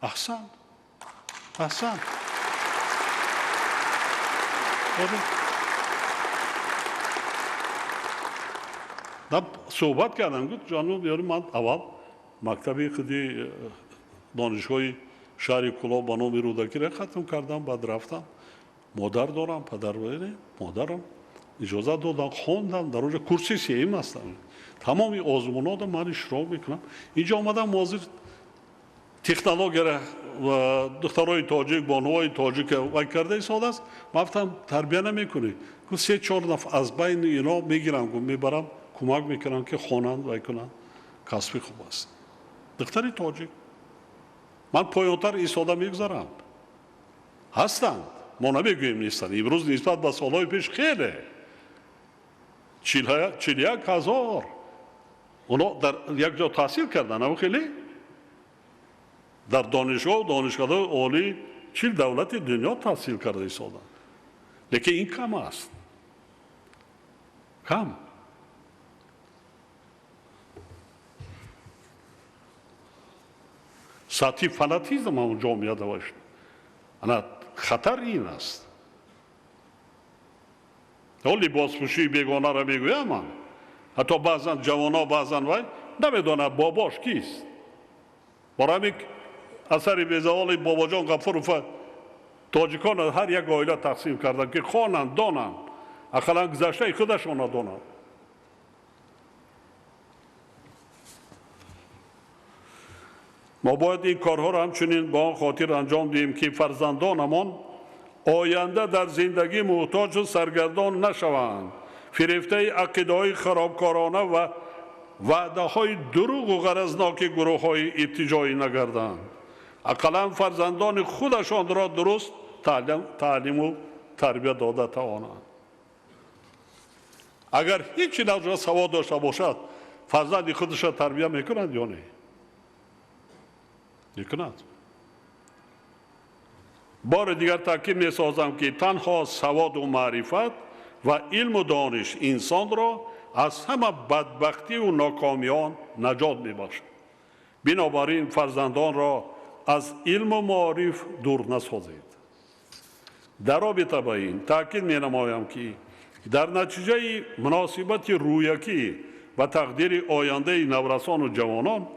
D: احسن. صحبت کردم گفت جانب یاری من اول مکتبی خودی دانشگاه شهر کلاب با نام رودکی را ختم کردم. بعد رفتم مادر دارم، پدر مادرم اجازه دادن خواندم، در اونجا کورسی سیم هستم، تمامی آزمونات من اشتراک میکنم. اینجا آمدم موظف تکنولوژی را و دخترای تاجیک بانوهای تاجیک وای کرده ایستاده است. من گفتم تربیه نمیکنی؟ گفت 3-4 نفر از بین اینا میگیرم، میبرم کمک میکنم که خوانند وای کنند. کسبی خوب است. دختری تاجیک من پایانتر ایستاده میگذارم هستند، ما نمیگوییم نیستند. امروز نسبت به سالهای پیش خیلی 41,000 اونا در یک جا تحصیل کردن، اما خیلی در دانشگاه و دانشگاه عالی 40 دولت دنیا تحصیل کرده ایستادن. لیکن این کم است، کم. سطحی فناتیزم هم جامعه داشت. انا خطر این است. لباس پوشی بیگانه را میگویم من. حتی بعضا جوانا بعضا وای نمیدونه باباش کیست. برای اثر بیزوال بابا جان غفور تاجیکان هر یک عائله تقسیم کردن که خوانند دانند اقلا گذشته خودشان دانند. ما باید این کارها را همچنین با خاطر انجام دهیم که فرزندانمان آینده در زندگی محتاج و سرگردان نشوند، فریفته عقیده‌های خرابکارانه و وعده‌های دروغ و غرضناک گروه‌های ارتجاعی نگردند. اقلا فرزندان خودشان را درست تعلیم و تربیت داده توانند. اگر هیچ نوع سواد داشته باشد فرزند خودش را تربیت میکنند یا نه؟ میکند. بار دیگر تاکید میسازم که تنها سواد و معرفت و علم و دانش انسان را از همه بدبختی و ناکامیان نجات میبخشد. بنابراین فرزندان را از علم و معرف دور نسازید. در رابطه با این تاکید مینمایم که در نتیجه مناسبت رویکی و تقدیر آینده نورسان و جوانان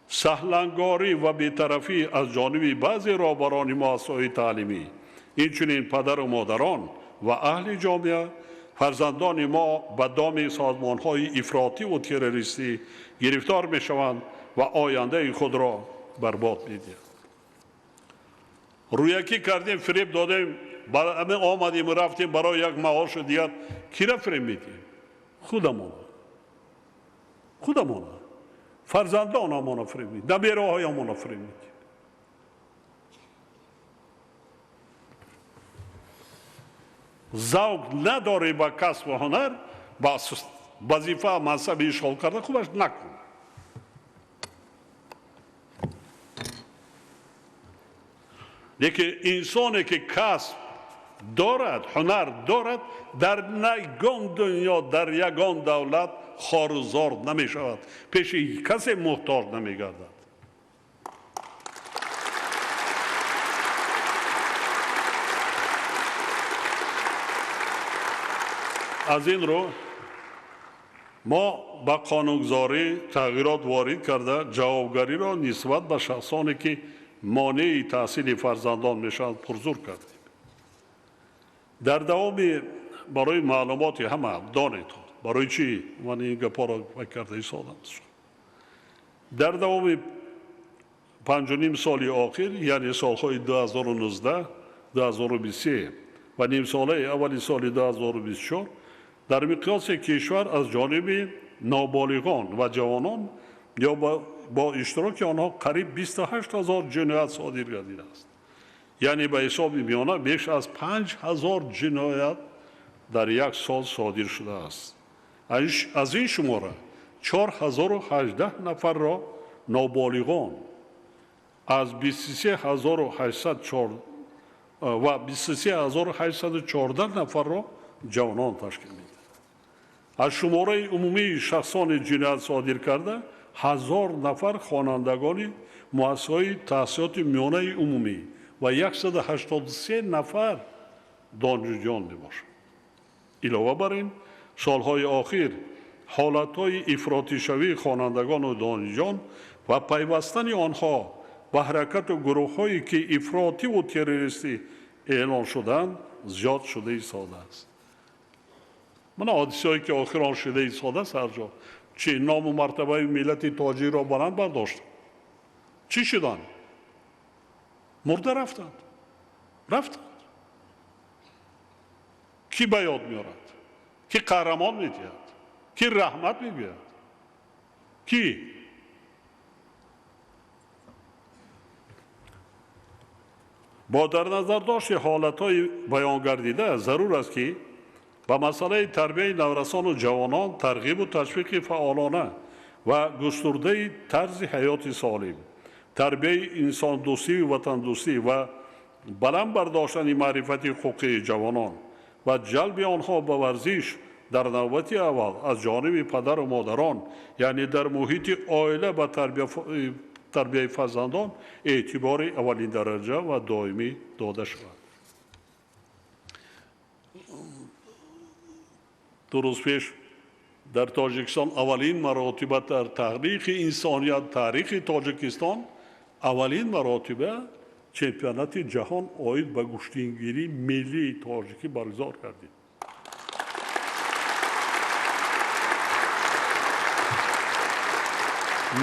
D: سهلنگاری و بی‌طرفی از جانب بعضی رهبران مؤسسه‌های تعلیمی اینچنین پدر و مادران و اهل جامعه فرزندان ما به دام سازمان‌های افراطی و تروریستی گرفتار می‌شوند و آینده خود را برباد می‌دهند. رویکی کردیم، فریب دادیم، همه آمدیم و رفتیم برای یک معاش دیگر. کی را فریب میدیم؟ خودمون. فرزندان ما فریب میدیم، نبیره‌های ما فریب میدیم. ذوق نداری با کسب و هنر، با وظیفه منصب اشغال کرده خوبش نکن. لیکن انسانی که کسب دارد، هنر دارد، در یگان دنیا، در یگان دولت خوار و زار نمی شود، پیش کسی محتاج نمی گردد. از این رو ما با قانونگذاری تغییرات وارد کرده جوابگاری را نسبت به شخصانی که مانع تحصیل فرزندان میشوند پرزور کردیم. در دوام برای معلومات همه دانید برای چی من این گپا را کرده ایستادم. در دوام 5.5 سال آخر یعنی سالهای 2019 2023 و نیم ساله اولی سال 2024 در مقیاس کشور از جانب نابالغان و جوانان یا با اشتراک آنها قریب 28,000 جنایت صادر گردیده است. یعنی به حساب میانه بیش از 5,000 جنایت در یک سال صادر شده است. از این شماره 4,018 نفر را نابالغان از 23,814 نفر را جوانان تشکیل می‌دهند. از شماره عمومی شخصان جنایت صادر کرده 1,000 نفر خوانندگان مؤسسه‌های تحصیلات میانه عمومی و 183 نفر دانشجویان میباشند. علاوه بر این سالهای آخر حالتهای افراطی شوی خوانندگان و دانشجویان و پیوستن آنها به حرکت و گروه‌هایی که افراطی و تروریستی اعلان شدند زیاد شده ایستاده است. من حادثه‌ای که آخر آن شده ایستاده است هر جا چه نام و مرتبه ملت تاجی را بلند برداشت. چی شدند؟ مرده رفتند. کی به یاد میارد؟ کی قهرمان میدهد؟ کی رحمت میگوید؟ کی؟ با در نظر داشت حالتهای بیان گردیده ضرور است که به مسئله تربیت نورسان و جوانان ترغیب و تشویق فعالانه و گسترده طرز حیات سالم، تربیت انسان دوستی و وطن دوستی و بلند برداشتن معرفت حقوقی جوانان و جلب آنها به ورزش در نوبت اول از جانب پدر و مادران، یعنی در محیط عائله به تربیت فرزندان اعتبار اولین درجه و دائمی داده شود. دو روز پیش در تاجیکستان اولین مراتبه در تاریخ انسانیت، تاریخ تاجیکستان اولین مراتبه چمپیونات جهان اوید به گشتینگیری ملی تاجیکی برگزار کردیم.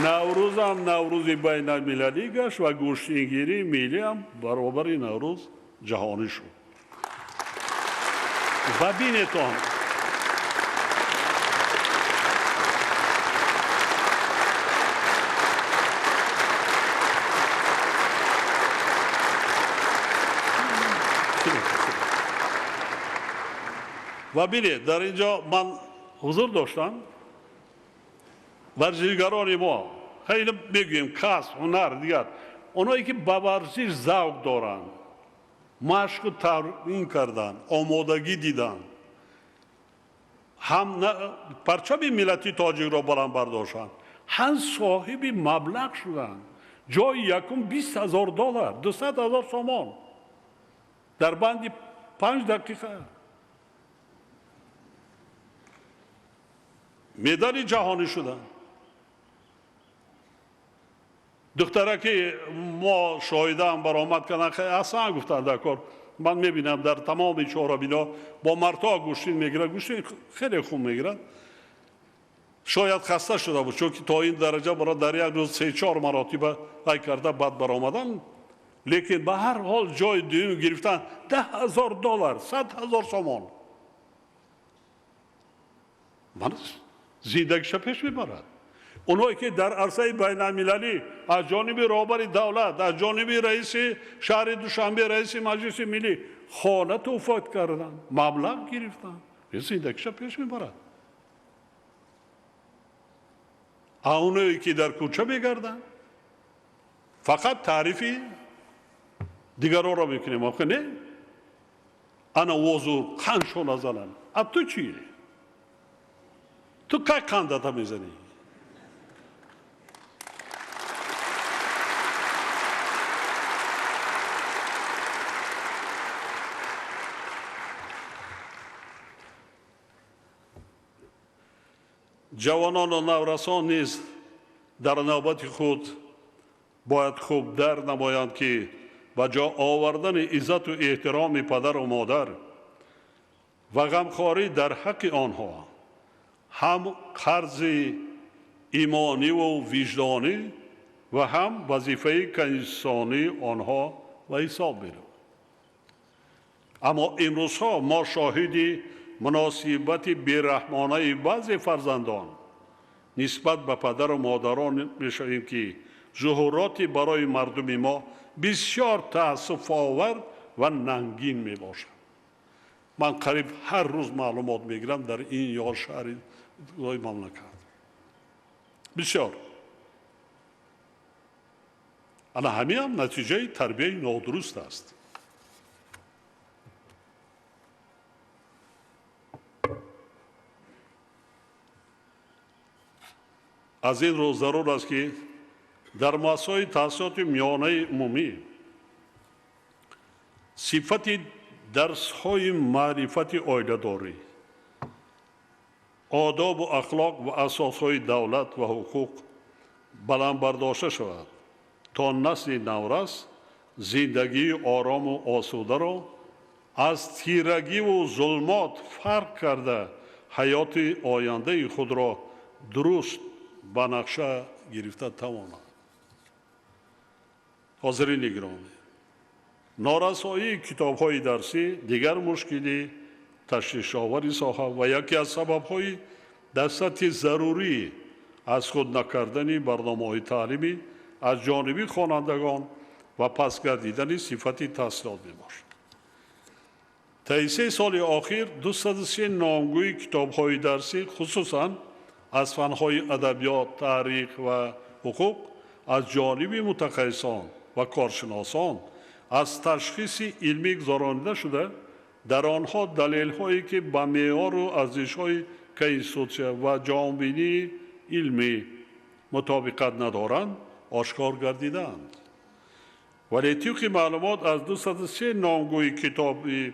D: نوروز هم نوروز بین المللی گشت و گشتینگیری ملی هم برابر نوروز جهانی شد. و بینتان و بینید در اینجا من حضور داشتم ورزشگران ما خیلی بگیم کسب هنر دیگر اونایی که به ورزش ذوق دارن، مشق و تمرین کردن، آمادگی دیدن، هم پرچم ملتی تاجیک را بلند برداشتن، هم صاحب مبلغ شدن. جای یکم $20,000 $200,000 تومان در بند 5 دقیقه. مدال جهانی شدن. دختره که ما شاهدان برآمد کردن خیلی اصلا گفتن در کار من میبینم در تمام چهاربینا با مرتا گوشتین میگیرن، گوشتین خیلی خوب میگیرن. شاید خسته شده بود چون که تا این درجه برای در یک روز 3-4 مراتبه ای کرده بعد برآمدن، لیکن به هر حال جای دوم گرفتن $10,000 $100,000 تومان. من زندگیش پیش میبرد. اونایی که در عرصه بین المللی از جانب رهبر دولت، از جانب رئیس شهر دوشنبه، رئیس مجلس ملی خانه توفیق کردن، مبلغ گرفتن، زندگیش پیش میبرد. اونایی که در کوچه میگردن فقط تعریفی دیگران را میکنیم. آخه نه انا وضو خنشو نزنن. اب تو چیه؟ تو که کندتا میزنی؟ جوانان و نورسان نیز در نوبت خود باید خوب در نمایند که با جا آوردن عزت و احترام پدر و مادر و غمخواری در حق آنها هم قرض ایمانی و وجدانی و هم وظیفه انسانی آنها و حساب می‌رود. اما امروزها ما شاهد مناسبت بی‌رحمانه بعضی فرزندان نسبت به پدر و مادران می‌شویم که ظهورات برای مردم ما بسیار تأسف آور و ننگین میباشد. من قریب هر روز معلومات میگیرم در این یا شهر مملکت بسیار. انا همین هم نتیجه تربیت نادرست است. از این رو ضرور است که در مسائل تحصیلات میانه عمومی صفت درس‌های معرفت عائله‌داری، آداب و اخلاق و اساس‌های دولت و حقوق بلند برداشته شود تا نسل نورس زندگی آرام و آسوده را از تیرگی و ظلمات فرق کرده حیات آینده خود را درست به نقشه گرفته تواند. حاضرین گرامی، نارسایی کتاب‌های درسی دیگر مشکلی تشویش‌آور ساخته و یکی از سبب‌های در سطح ضروری از خود نکردن برنامه‌های تعلیمی از جانب خوانندگان و پس گردیدن صفتی تحصیلات میباشد. طی 3 سال اخیر 203 نامگوی کتاب‌های درسی خصوصاً از فن‌های ادبیات، تاریخ و حقوق از جانب متخصصان و کارشناسان از تشخیص علمی گذرانده شده، در آنها دلیل‌هایی که با معیار و ارزش‌های کنستیتوسیون و جامعه‌بینی علمی مطابقت ندارند آشکار گردیدند. ولی طبق معلومات از 203 نامگوی کتابی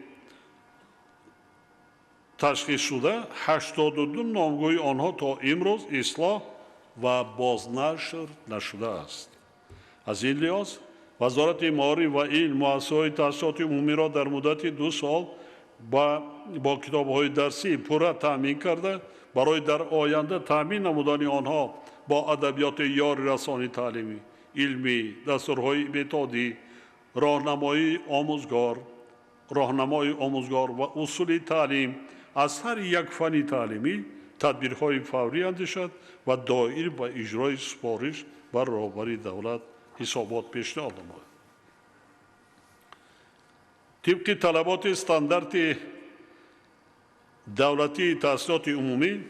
D: تشخیص شده، 82 نامگوی آنها تا امروز اصلاح و بازنشر نشده است. از این لحاظ وزارت معارف و علم مؤسسه‌های تحصیلات عمومی را در مدت 2 سال با کتاب‌های درسی پورا تامین کرده برای در آینده تامین نمودن آنها با ادبیات یاری رسانی تعلیمی، علمی، دستورهای متدی، راهنمای آموزگار و اصول تعلیم از هر یک فن تعلیمی تدبیرهای فوری اندیشد و دایر به اجرای سپارش و رهبری دولت حسابات پیشنهاد نماید. طبق طلبات استاندارد دولتی تحصیلات عمومی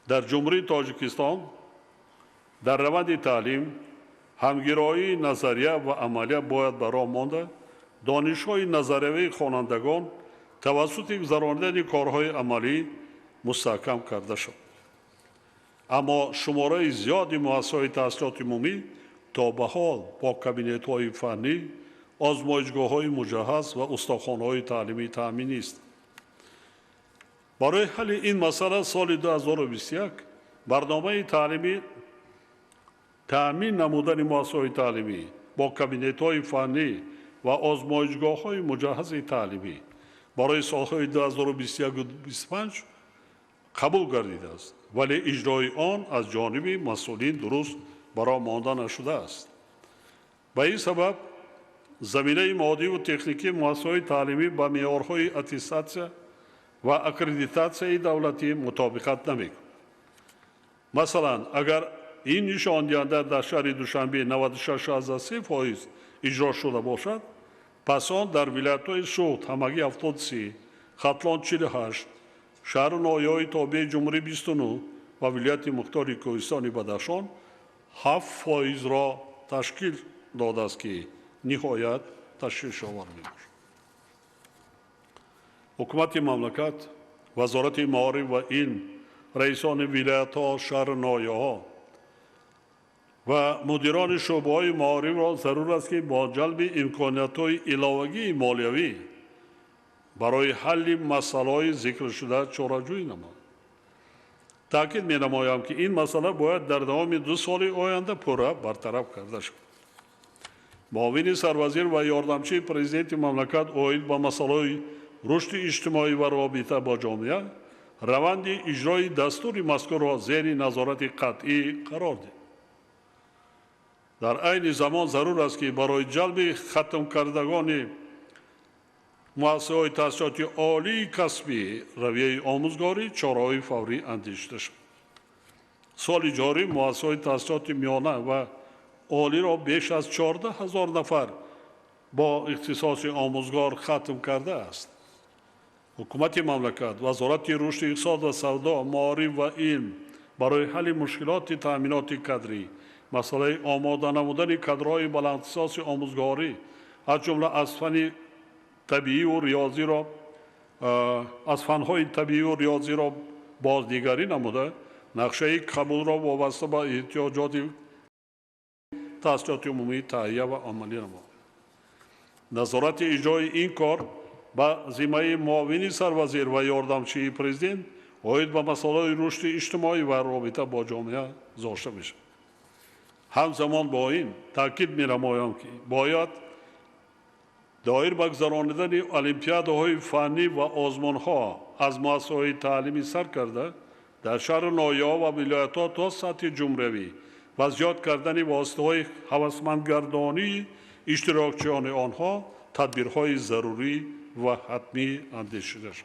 D: در جمهوری تاجیکستان در روند تعلیم همگرایی نظریه و عملیه باید برای مانده دانش‌های نظریه‌ای خوانندگان توسط گذراندن کارهای عملی مستحکم کرده شد. اما شماره زیادی مؤسسه‌های تحصیلات عمومی تا به حال با کابینت‌های فنی، آزمایشگاه‌های مجهز و استخوان‌های تعلیمی تأمین نیست. برای حل این مسئله سال 2021 برنامه تعلیمی تأمین نمودن مؤسسه‌های تعلیمی با کابینت‌های فنی و آزمایشگاه‌های مجهز تعلیمی برای سال‌های 2021 و 2025 قبول گردیده است، ولی اجرای آن از جانب مسئولین درست برای مانده نشده است. به این سبب زمینه مادی و تکنیکی مؤسسه‌های تعلیمی با معیارهای اتستاسیون و اکریدیتاسیون دولتی مطابقت نمی‌کند. مثلا اگر این نشان دهنده در شهر دوشنبه 96.3% اجرا شده باشد، پس آن در ولایت‌های سوخت همگی 73، خطلان 48، شهر نایای تابع جمهوری 29 و ولایت مختار کوهستان بدخشان 7% را تشکیل داده است که نهایت تشویش آور می‌باشد. حکومت مملکت، وزارت معارف و علم، رئیسان ولایت‌ها، شهر نایه‌ها و مدیران شعبه‌های معارف را ضرور است که با جلب امکانات‌های علاوه‌ای مالیوی برای حل مسائل ذکر شده چاره‌جویی نمایند. تاکید می‌نمایم که این مسئله باید در دوام 2 سال آینده پورا برطرف کرده شود. معاون سروزیر و یاردمچی پرزیدنت مملکت اوید با مسائل رشد اجتماعی و رابطه با جامعه روند اجرای دستور مذکور را زیر نظارت قطعی قرار دهد. در عین زمان ضرور است که برای جلب ختم کردگان مؤسسه‌های تحصیلاتی عالی کسبی رویه آموزگاری چاره‌های فوری اندیشیده شد. سال جاری مؤسسه‌های تحصیلات میانه و عالی را بیش از 14,000 نفر با اختصاص آموزگار ختم کرده است. حکومت مملکت، وزارت رشد اقتصاد و سودا، معارف و علم برای حل مشکلات تأمینات کادری، مسئله آماده نمودن کادرهای بلند اختصاص آموزگاری از جمله از فنهای طبیعی و ریاضی را بازنگری نموده، نقشه قبول را وابسته به احتیاجات تحصیلات عمومی تهیه و عملی نمود. نظارت اجرای این کار به ذمه معاون سروزیر و یاردمچی پرزیدنت اوید به مسائل رشد اجتماعی و رابطه با جامعه گذاشته میشود. همزمان با این تاکید می‌نمایم که باید دایر به گذراندن المپیادهای فنی و آزمون‌ها از مؤسسه‌های تعلیمی سر کرده در شهر نایه‌ها و ولایت‌ها تا سطح جمهوری و زیاد کردن واسطه‌های هوسمندگردانی اشتراکچیان آنها تدبیرهای ضروری و حتمی اندیشیده شد.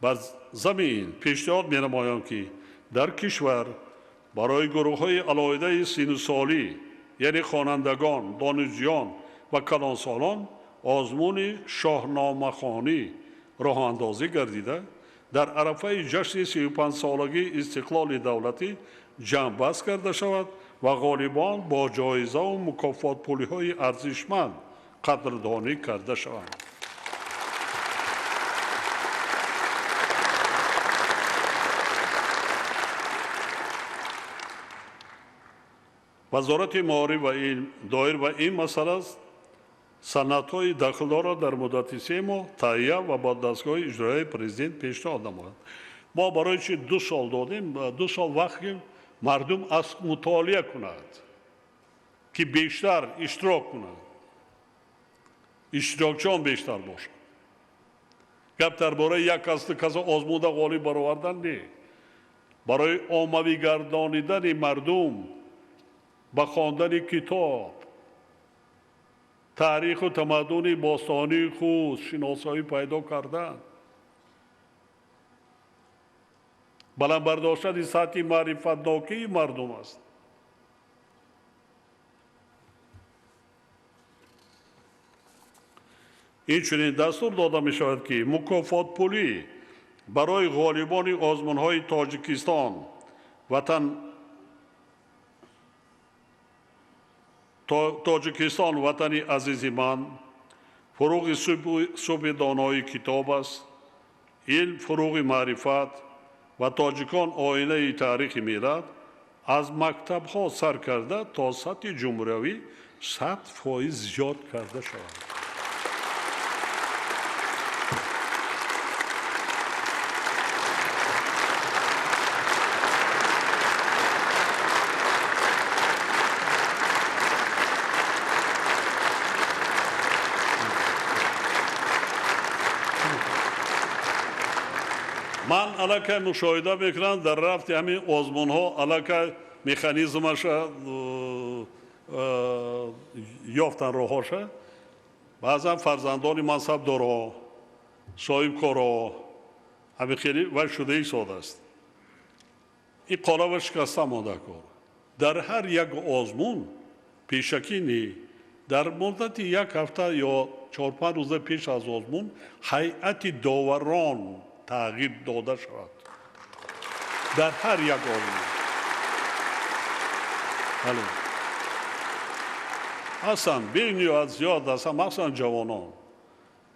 D: بر زمین پیشنهاد می‌نمایم که در کشور برای گروه های علایده سن سالی یعنی خوانندگان، دانشجویان و کلانسالان آزمون شاهنامه خوانی راه اندازی گردیده در عرفه جشن 35 سالگی استقلال دولتی جمع بست کرده شود و غالبان با جایزه و مکافات پولی های ارزشمند قدردانی کرده شوند. وزارت مالی و علم دایر و این مسئله است سندهای داخلدار را در مدت 3 ماه تهیه و با دستگاه اجرایی پرزیدنت پیشنهاد نماید. ما برای چی 2 سال دادیم؟ 2 سال وقت مردم از مطالعه کند که بیشتر اشتراک کند، اشتراکچیان بیشتر باشد. گپ درباره یک کس آزموده غالب برآوردن نه، برای عاموی گردانیدن مردم به خواندن کتاب، تاریخ و تمدن باستانی خود شناسایی پیدا کردن، بلند برداشتن سطح معرفت ناکی مردم است. این چنین دستور داده می شود که مکافات پولی برای غالبان آزمون های تاجیکستان وطن عزیز من فروغ صبح دانایی کتاب است، علم فروغ معرفت و تاجیکان آینه تاریخ ملت از مکتب ها سر کرده تا سطح جمهوری 100% زیاد کرده شود. من علاقه مشاهده میکنم در رفت همین آزمون ها علاقه مکانیزمش یافتن راهاش بعضا فرزندان منصب دارا صاحب کارا همین خیلی و شده ای ساده است. این قالب شکسته مانده کار در هر یک آزمون پیشکی نی در مدت یک هفته یا 4-5 روز پیش از آزمون هیئت داوران تغییر داده شود در هر یک آزمون. اصلا به نیاز زیاد است، مخصوصا جوانان،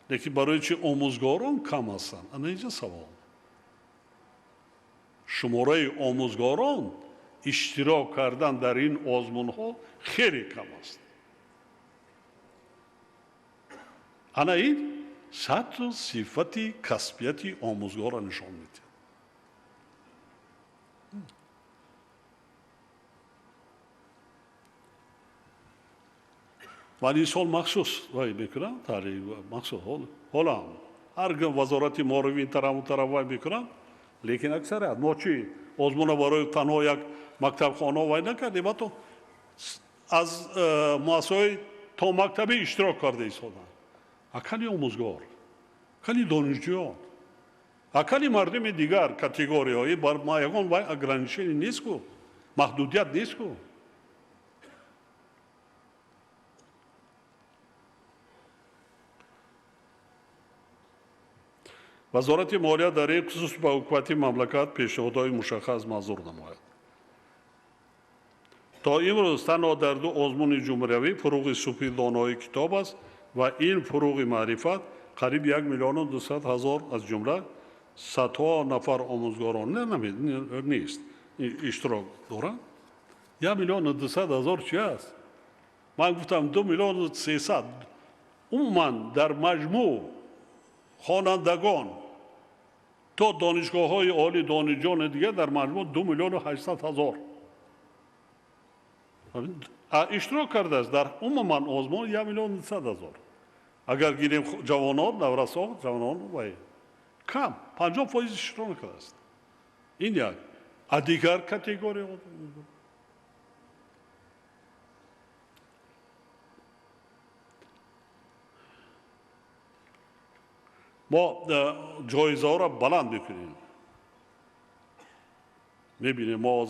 D: لیکن برای چی آموزگاران کم هستند؟ انا اینجا سوال. شماره آموزگاران اشتراک کردن در این آزمون ها خیلی کم است. انا این سطح و صفت کسبیت آموزگار را نشان میده. من این سال مخصوص وای میکنم تاریخ مخصوص حالا هر گم وزارت مالی این طرف و طرف وای میکنم، لیکن اکثریت ما چی آزمون برای تنها یک مکتب خانه وای نکردیم، تو از مؤسسه تا مکتبی اشتراک کرده ایستادن. اکلی آموزگار، اکلی دانشجویان، اکلی مردم دیگر کاتگوری هایی بر ما یکان وای اگرانشینی نیست کو، محدودیت نیست کو. وزارت مالیه در این خصوص به حکومت مملکت پیشنهادهای مشخص منظور نماید. تا امروز تنها در 2 آزمون جمهوری فروغ صبح دانایی کتاب است و این فروغ معرفت قریب 1,200,000 از جمله صدها نفر آموزگاران نیست اشتراک دارند. 1,200,000 چی است؟ من گفتم 2,300,000. عموما در مجموع خوانندگان تا دانشگاه های عالی دانشجویان دیگر در مجموع 2,800,000 اشتراک کرده است در عموما آزمون 1,200,000. اگر گیریم جوانان نورسان جوانان وای کم 50% اشتراک کرده است. این یک دیگر کاتگوری ما جایزه ها را بلند بکنیم. میبینیم ما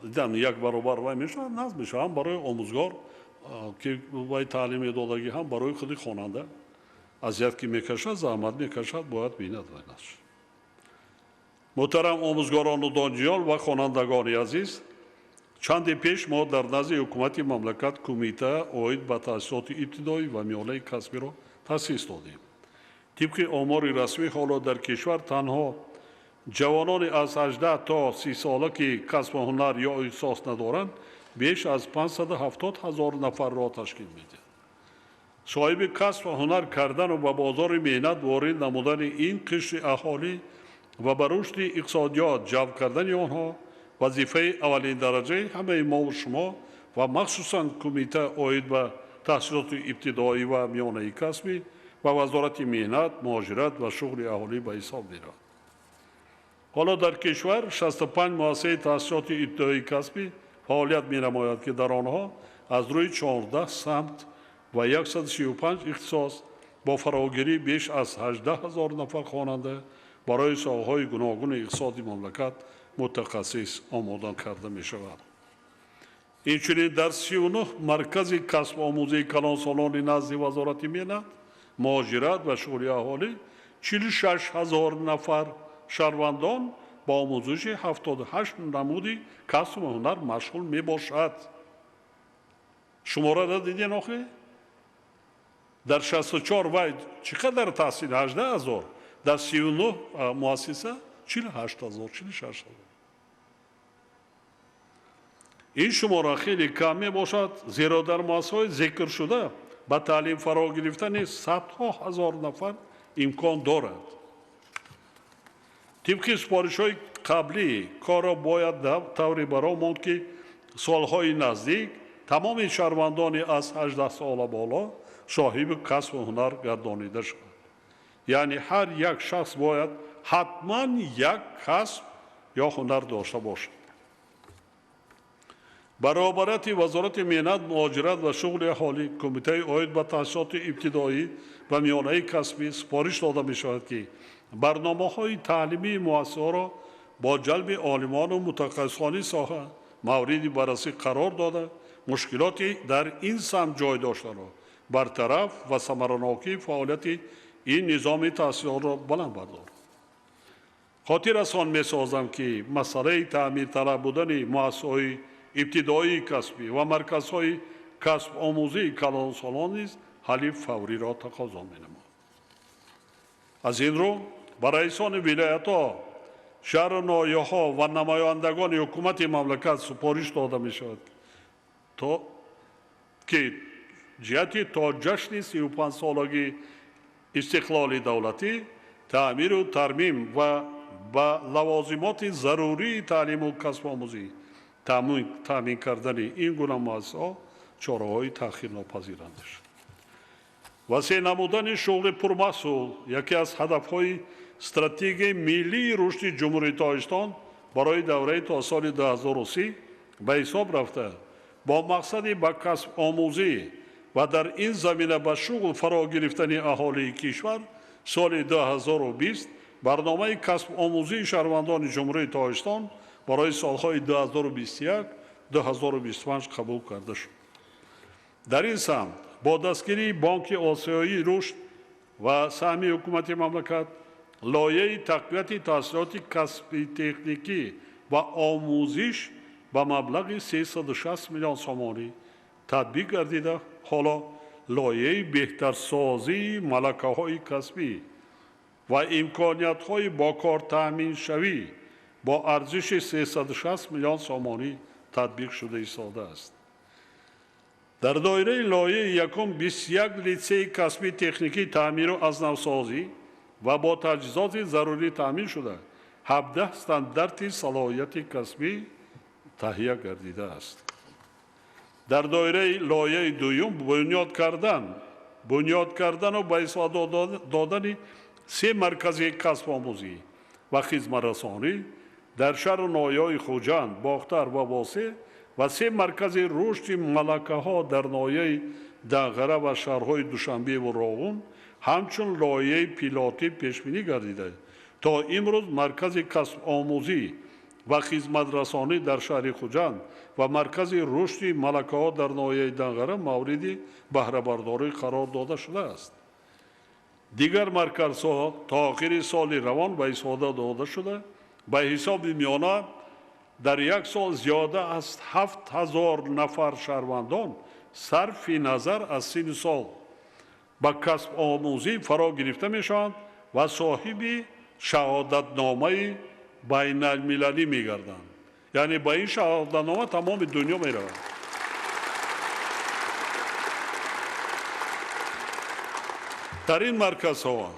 D: دیدم یک برابر وای میشه نصب میشه هم برای آموزگار که وای تعلیم دادگی هم برای خود خواننده اذیت که میکشد زحمت میکشد باید بیند وینش محترم آموزگاران و دانشجویان و خوانندگان عزیز چندی پیش ما در نزد حکومت مملکت کمیته اوید به تاسیسات ابتدایی و میانه کسبی را تاسیس دادیم طبق آمار رسمی حالا در کشور تنها جوانان از 18 تا 30 ساله که کسب و هنر یا احساس ندارند بیش از 570,000 نفر را تشکیل میده. صاحب کسب و هنر کردن و به بازار مهنت وارد نمودن این قشر اهالی و به رشد اقتصادیات جلب کردن آنها وظیفه اولین درجه همه ما و شما و مخصوصا کمیته اوید به تحصیلات ابتدایی و میانه کسبی و وزارت مهنت، مهاجرت و شغل اهالی به حساب می‌رود. حالا در کشور 65 مؤسسه تحصیلات ابتدایی کسبی فعالیت می‌نماید که در آنها از روی 14 سمت و 135 اختصاص با فراگیری بیش از 18,000 نفر خواننده برای ساحه‌های گوناگون اقتصادی مملکت متخصص آماده کرده می‌شود. اینچنین در 39 مرکز کسب آموزی کلانسالان نزد وزارت مهنت، مهاجرت و شغل اهالی 46,000 نفر شهروندان با آموزش 78 نمودی کسب و هنر مشغول می باشد. شماره را دیدین آخه؟ در 64 وای چقدر تحصیل 18,000 در 39 مؤسسه 48,000 46,000 این شماره خیلی کم می باشد زیرا در مؤسسه‌های ذکر شده با تعلیم فرا گرفتن صدها هزار نفر امکان دارد. طبق سپارش‌های قبلی کار را باید طوری برآورد که سالهای نزدیک تمام شهروندان از 18 سال بالا صاحب کسب و هنر گردانیده شود. یعنی هر یک شخص باید حتما یک کسب یا هنر داشته باشد. برابرت وزارت مهنت، مهاجرت و شغل اهالی کمیته اوید به تحصیلات ابتدایی و میانه کسبی سپارش داده می شود که برنامه‌های تعلیمی مؤسسه را با جلب عالمان و متخصصان ساحه مورد بررسی قرار داده مشکلاتی در این سمت جای داشته را برطرف و ثمره‌ناکی فعالیت این نظام تحصیلات را بلند بردارد. خاطر رسان می سازم که مسئله تعمیر طلب بودن مؤسسه‌های ابتدایی کسبی و مرکزهای کسب آموزی کلانسالان نیز حل فوری را تقاضا می‌نماید. از این رو به رئیسان ولایت‌ها، شهر و ناحیه‌ها و نمایندگان حکومت مملکت سپارش داده می‌شود تا که جهت تا جشن 35 سالگی استقلال دولتی تعمیر و ترمیم و با لوازمات ضروری تعلیم و کسب آموزی تامین کردن این گونه مؤسسه‌ها چاره‌های تأخیرناپذیرند است. وسیع نمودن شغل پرمحصول یکی از هدف‌های استراتژی ملی رشد جمهوری تاجیکستان برای دوره تا سال 2030 به حساب رفته با مقصد به کسب آموزی و در این زمینه به شغل فرا گرفتن اهالی کشور سال 2020 برنامه کسب آموزی شهروندان جمهوری تاجیکستان برای سالهای 2021-2025 قبول کرده شد. در این سمت با دستگیری بانک آسیایی رشد و سهم حکومت مملکت لایحه تقویت تحصیلات کسبی تکنیکی و آموزش به مبلغ 360 میلیون سومانی تطبیق گردیده. حالا لایحه بهترسازی ملکه‌های کسبی و امکانیت‌های با کار تامین شوی با ارزش 360 میلیون سومانی تطبیق شده ایستاده است. در دایره لایحه یکم 21 لیسه کسبی تکنیکی تعمیر و از نوسازی و با تجهیزات ضروری تامین شده 17 استاندارد صلاحیت کسبی تهیه گردیده است. در دایره لایحه دوم بنیاد کردن و به حساب دادن 3 مرکز کسب آموزی و خدمت رسانی در شهر و ناحیه‌های خوجند، باختر و واسع و 3 مرکز رشد ملکه‌ها در ناحیه دغره و شهرهای دوشنبه و راغون همچون لایحه پیلاتی پیشبینی گردیده تا امروز مرکز کسب آموزی و خدمترسانی در شهر خوجند و مرکز رشد ملکه‌ها در ناحیه دنگره مورد بهره‌برداری قرار داده شده است. دیگر مرکزها تا آخر سال روان به استفاده داده شده به حساب میانه در یک سال زیاده از 7000 نفر شهروندان صرف نظر از سن سال به کسب آموزی فرا گرفته میشوند و صاحب شهادتنامه بین المللی میگردند. یعنی با این شهادتنامه تمام دنیا میروند. در این مرکزها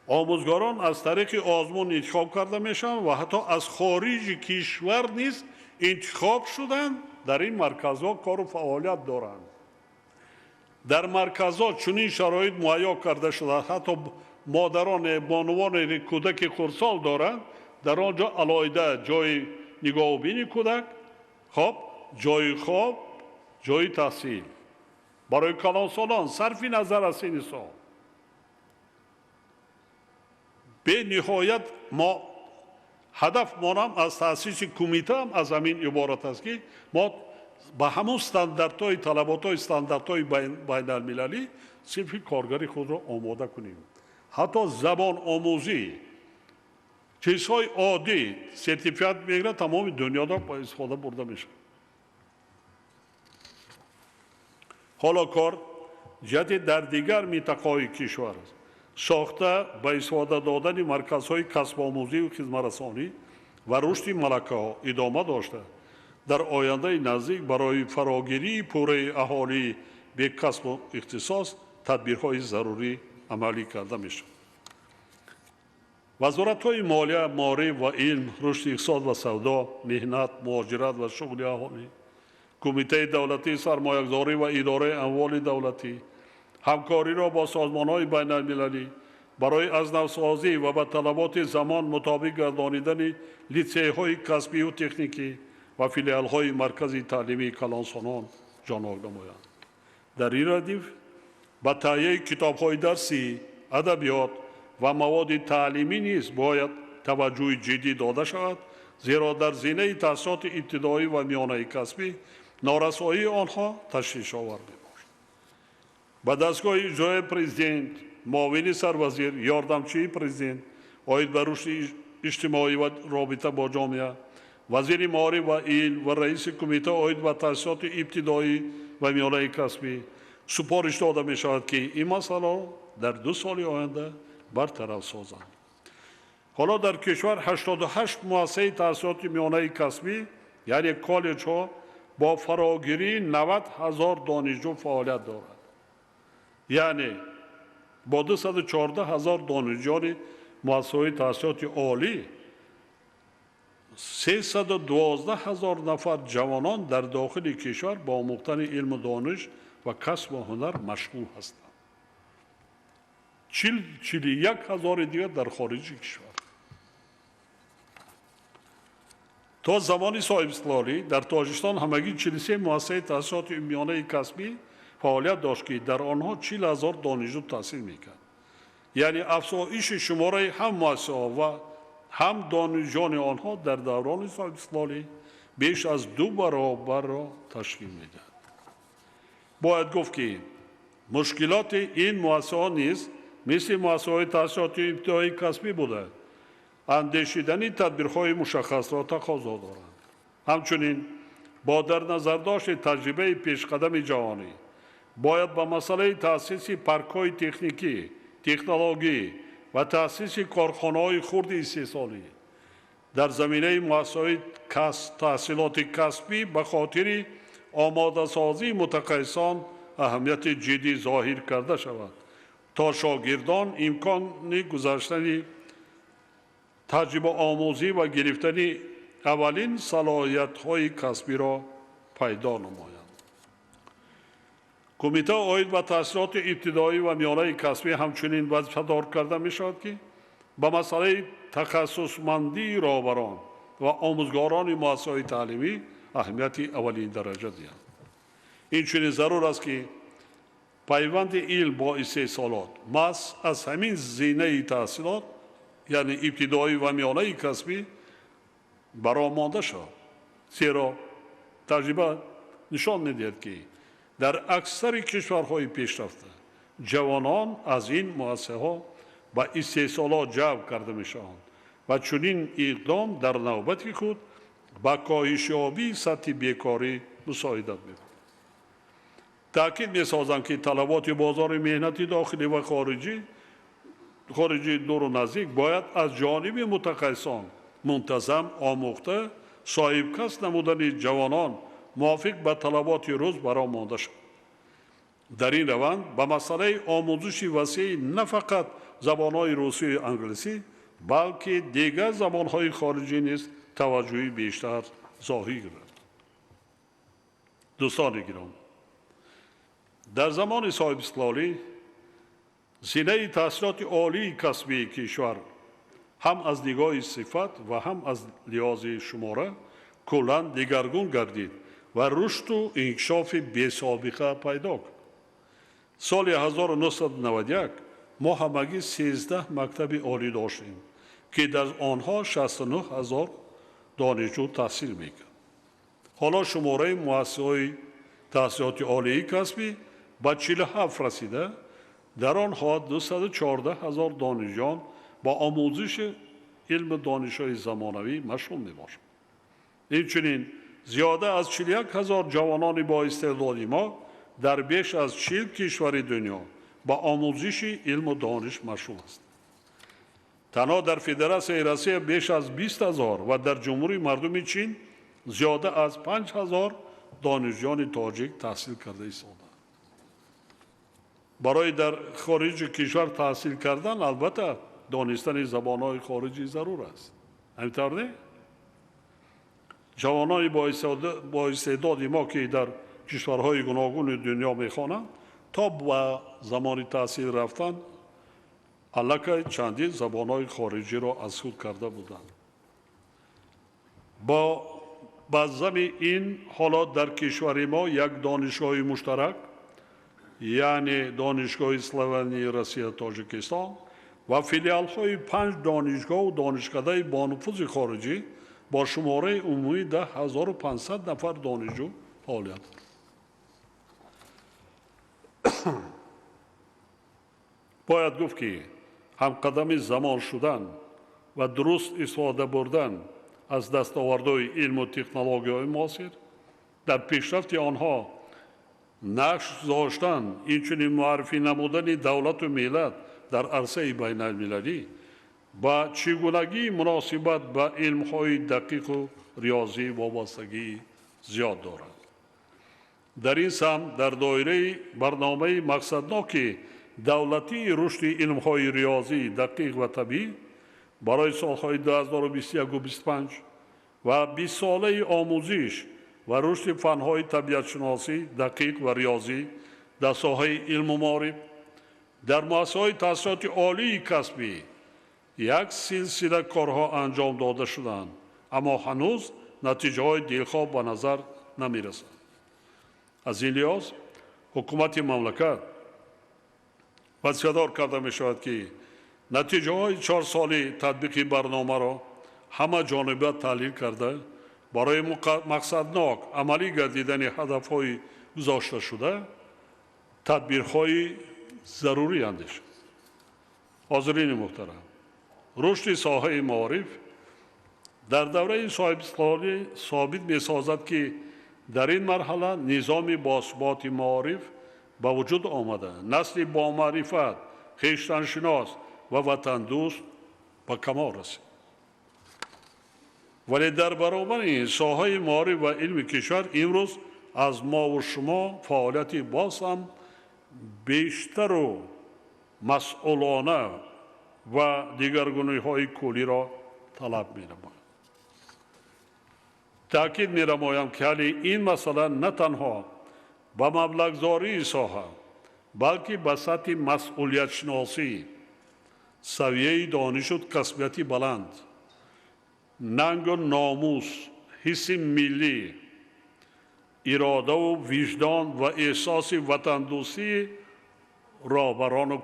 D: آموزگاران از طریق آزمون انتخاب کرده میشوند و حتی از خارج کشور نیز انتخاب شدند در این مرکزها کار و فعالیت دارند. در مرکزها چنین شرایط مهیا کرده شده حتی مادران بانوان کودک خردسال دارند در آنجا علاوه جای نگاه و بین کودک، جای خواب، جای تحصیل برای کلانسالان صرف نظر از سن سال. به نهایت ما هدف ما از تأسیس کمیته هم از همین عبارت است که ما با همون استانداردهای طلبات های استانداردهای بین المللی صرف کارگری خود را آماده کنیم. حتی زبان آموزی چیزهای عادی سرتیفیکت میگیره تمام دنیا را با استفاده برده میشه. حالا کار جهت در دیگر منطقه‌های کشور است. ساخته به استفاده دادن مرکزهای کسب آموزی و خدمترسانی و رشد ملکه‌ها ادامه داشته در آینده نزدیک برای فراگیری پوره اهالی به کسب و اختصاص تدبیرهای ضروری عملی کرده میشود. وزارت‌های مالیه، معارف و علم، رشد اقتصاد و سودا، مهنت، مهاجرت و شغل اهالی، کمیته دولتی سرمایه‌گذاری و اداره اموال دولتی همکاری را با سازمان‌های بین المللی برای از نوسازی و به طلبات زمان مطابق گردانیدن لیسه‌های کسبی و تکنیکی و فیلیال‌های مرکز تعلیمی کلانسالان جانب نمایند. در این ردیف به تهیه کتاب‌های درسی، ادبیات و مواد تعلیمی نیز باید توجه جدی داده شود، زیرا در زمینه تحصیلات ابتدایی و میانه کسبی نارسایی آنها تشویش آور میباشد. به دستگاه اجرایی پرزیدنت، معاون سروزیر، یاردمچی پرزیدنت، عاید به رشد اجتماعی و رابطه با جامعه، وزیر معارف و علم و رئیس کمیته عاید به تحصیلات ابتدایی و میانه کسبی سپارش داده می شود که این مسئله در 2 سال آینده برطرف سازند. حالا در کشور 88 مؤسسه تحصیلات میانه کسبی یعنی کالج ها با فراگیری 90,000 دانشجو فعالیت دارد. یعنی با 214,000 دانشجویان مؤسسه تحصیلات عالی 312,000 نفر جوانان در داخل کشور با آموختن علم و دانش و کسب و هنر مشغول هستند. 41,000 دیگر در خارج کشور. تا زمان صاحب استقلالی در تاجیکستان همگی 43 مؤسسه تحصیلات میانه کسبی فعالیت داشت که در آنها 40,000 دانشجو تحصیل میکرد. یعنی افزایش شماره هم مؤسسه و هم دانشجویان آنها در دوران صاحب استقلالی بیش از 2 برابر را تشکیل میدهد. باید گفت که مشکلات این مؤسسه نیز مثل مؤسسه‌های تحصیلات ابتدایی کسبی بوده اندیشیدنی تدبیرهای مشخص را تقاضا دارند. همچنین با در نظر داشت تجربه پیشقدم جهانی باید به مسئله تأسیس پارک‌های تکنیکی، تکنولوژی و تأسیس کارخانه‌های خرد استحصالی در زمینه مؤسسه‌های تحصیلات کسبی به خاطر آماده سازی متخصصان اهمیت جدی ظاهر کرده شود تا شاگردان امکان گذاشتن تجربه آموزی و گرفتن اولین صلاحیت‌های کسبی را پیدا نمایند. کمیته عاید به تحصیلات ابتدایی و میانه کسبی همچنین وظیفه‌دار کرده می‌شود که به مسئله تخصصمندی راهبران و آموزگاران مؤسسه‌های تعلیمی اهمیت اولین درجه دهند. این چنین ضرور است که پیوند علم با استحصالات محض از همین زینه تحصیلات یعنی ابتدایی و میانه کسبی برآمده شد. زیرا تجربه نشان می‌دهد که در اکثر کشورهای پیشرفته جوانان از این مؤسسه‌ها با استحصالات جلب کرده می‌شوند و چنین اقدام در نوبت خود با کاهش یابی سطح بیکاری مساعدت می‌کند. تأکید می‌سازم که طلبات بازار مهنتی داخلی و خارجی دور و نزدیک باید از جانب متخصصان منتظم آموخته صاحب کسب نمودن جوانان موافق به طلبات روز برآمده شد. در این روند به مسئله آموزش وسیع نه فقط زبان‌های روسی و انگلیسی بلکه دیگر زبان‌های خارجی نیز توجهی بیشتر ظاهر گردد. دوستان گرامی، در زمان صاحب استقلالی زینه تحصیلات عالی کسبی کشور هم از نگاه صفت و هم از لحاظ شماره کلاً دگرگون گردید و رشد و انکشاف بی‌سابقه پیدا کرد. سال 1991 ما همگی 13 مکتب عالی داشتیم که در آنها 69,000 دانشجو تحصیل میکرد. حالا شماره مؤسسه‌های تحصیلات عالی کسبی به 47 رسیده، در آنها 214,000 دانشجویان با آموزش علم دانش‌های زمانوی مشغول میباشند. همچنین زیاده از 41,000 جوانان با استعداد ما در بیش از 40 کشور دنیا با آموزش علم و دانش مشغول است. تنها در فدراسیون روسیه بیش از 20,000 و در جمهوری مردم چین زیاده از 5,000 دانشجویان تاجیک تحصیل کرده ایستادند. برای در خارج کشور تحصیل کردن البته دانستن زبان‌های خارجی ضرور است. همینطور نه؟ جوانان با استعداد ما که در کشورهای گوناگون دنیا میخوانند تا با زمان تحصیل رفتن علاقه چندین زبان‌های خارجی را از خود کرده بودند. با ضمن این حالات در کشور ما یک دانشگاه مشترک یعنی دانشگاه اسلوونی روسیه تاجیکستان و فیلیال‌های 5 دانشگاه و دانشکده با نفوذ خارجی با شماره عمومی 10,500 نفر دانشجو فعالیت دارد. باید گفت که هم قدم زمان شدن و درست استفاده بردن از دستاوردهای علم و تکنولوژی‌های معاصر در پیشرفت آنها نقش داشتن، اینچنین معرفی نمودن دولت و ملت در عرصه بین المللی با چگونگی مناسبت با علم‌های دقیق و ریاضی وابستگی زیاد دارد. در این سمت در دایره برنامه مقصدناک دولتی رشد علم‌های ریاضی دقیق و طبیعی برای سال‌های 2021 و 2025 و 20 ساله آموزش و رشد فن‌های طبیعت‌شناسی دقیق و ریاضی در ساحه علم و معارف در مؤسسه‌های تحصیلات عالی کسبی یک سلسله کارها انجام داده شدند، اما هنوز نتیجه‌های دلخواه به نظر نمی‌رسند. از این لحاظ حکومت مملکت وصیت‌دار کرده می‌شود که نتیجه‌های 4 ساله تطبیق برنامه را همه جانبه تحلیل کرده برای مقصدناک عملی گردیدن هدف‌های گذاشته شده تدبیرهای ضروری اندیشید. حاضرین محترم، رشد ساحه معارف در دوره صاحب استقلالی ثابت می‌سازد که در این مرحله نظام باثبات معارف به وجود آمده، نسل با معرفت، خویشتن‌شناس و وطن دوست به کمال رسید. ولی در برابر این ساحه معارف و علم کشور امروز از ما و شما فعالیت باز هم بیشتر و مسئولانه و دیگرگونی‌های کلی را طلب می‌نماید. تأکید می‌نمایم که حل این مسئله نه تنها با مبلغ‌زاری ساحه بلکه به سطح مسئولیت شناسی، سویه دانش و کسبیتی بلند، ننگ و ناموس، حس ملی، اراده و وجدان و احساس وطن دوستی رهبران و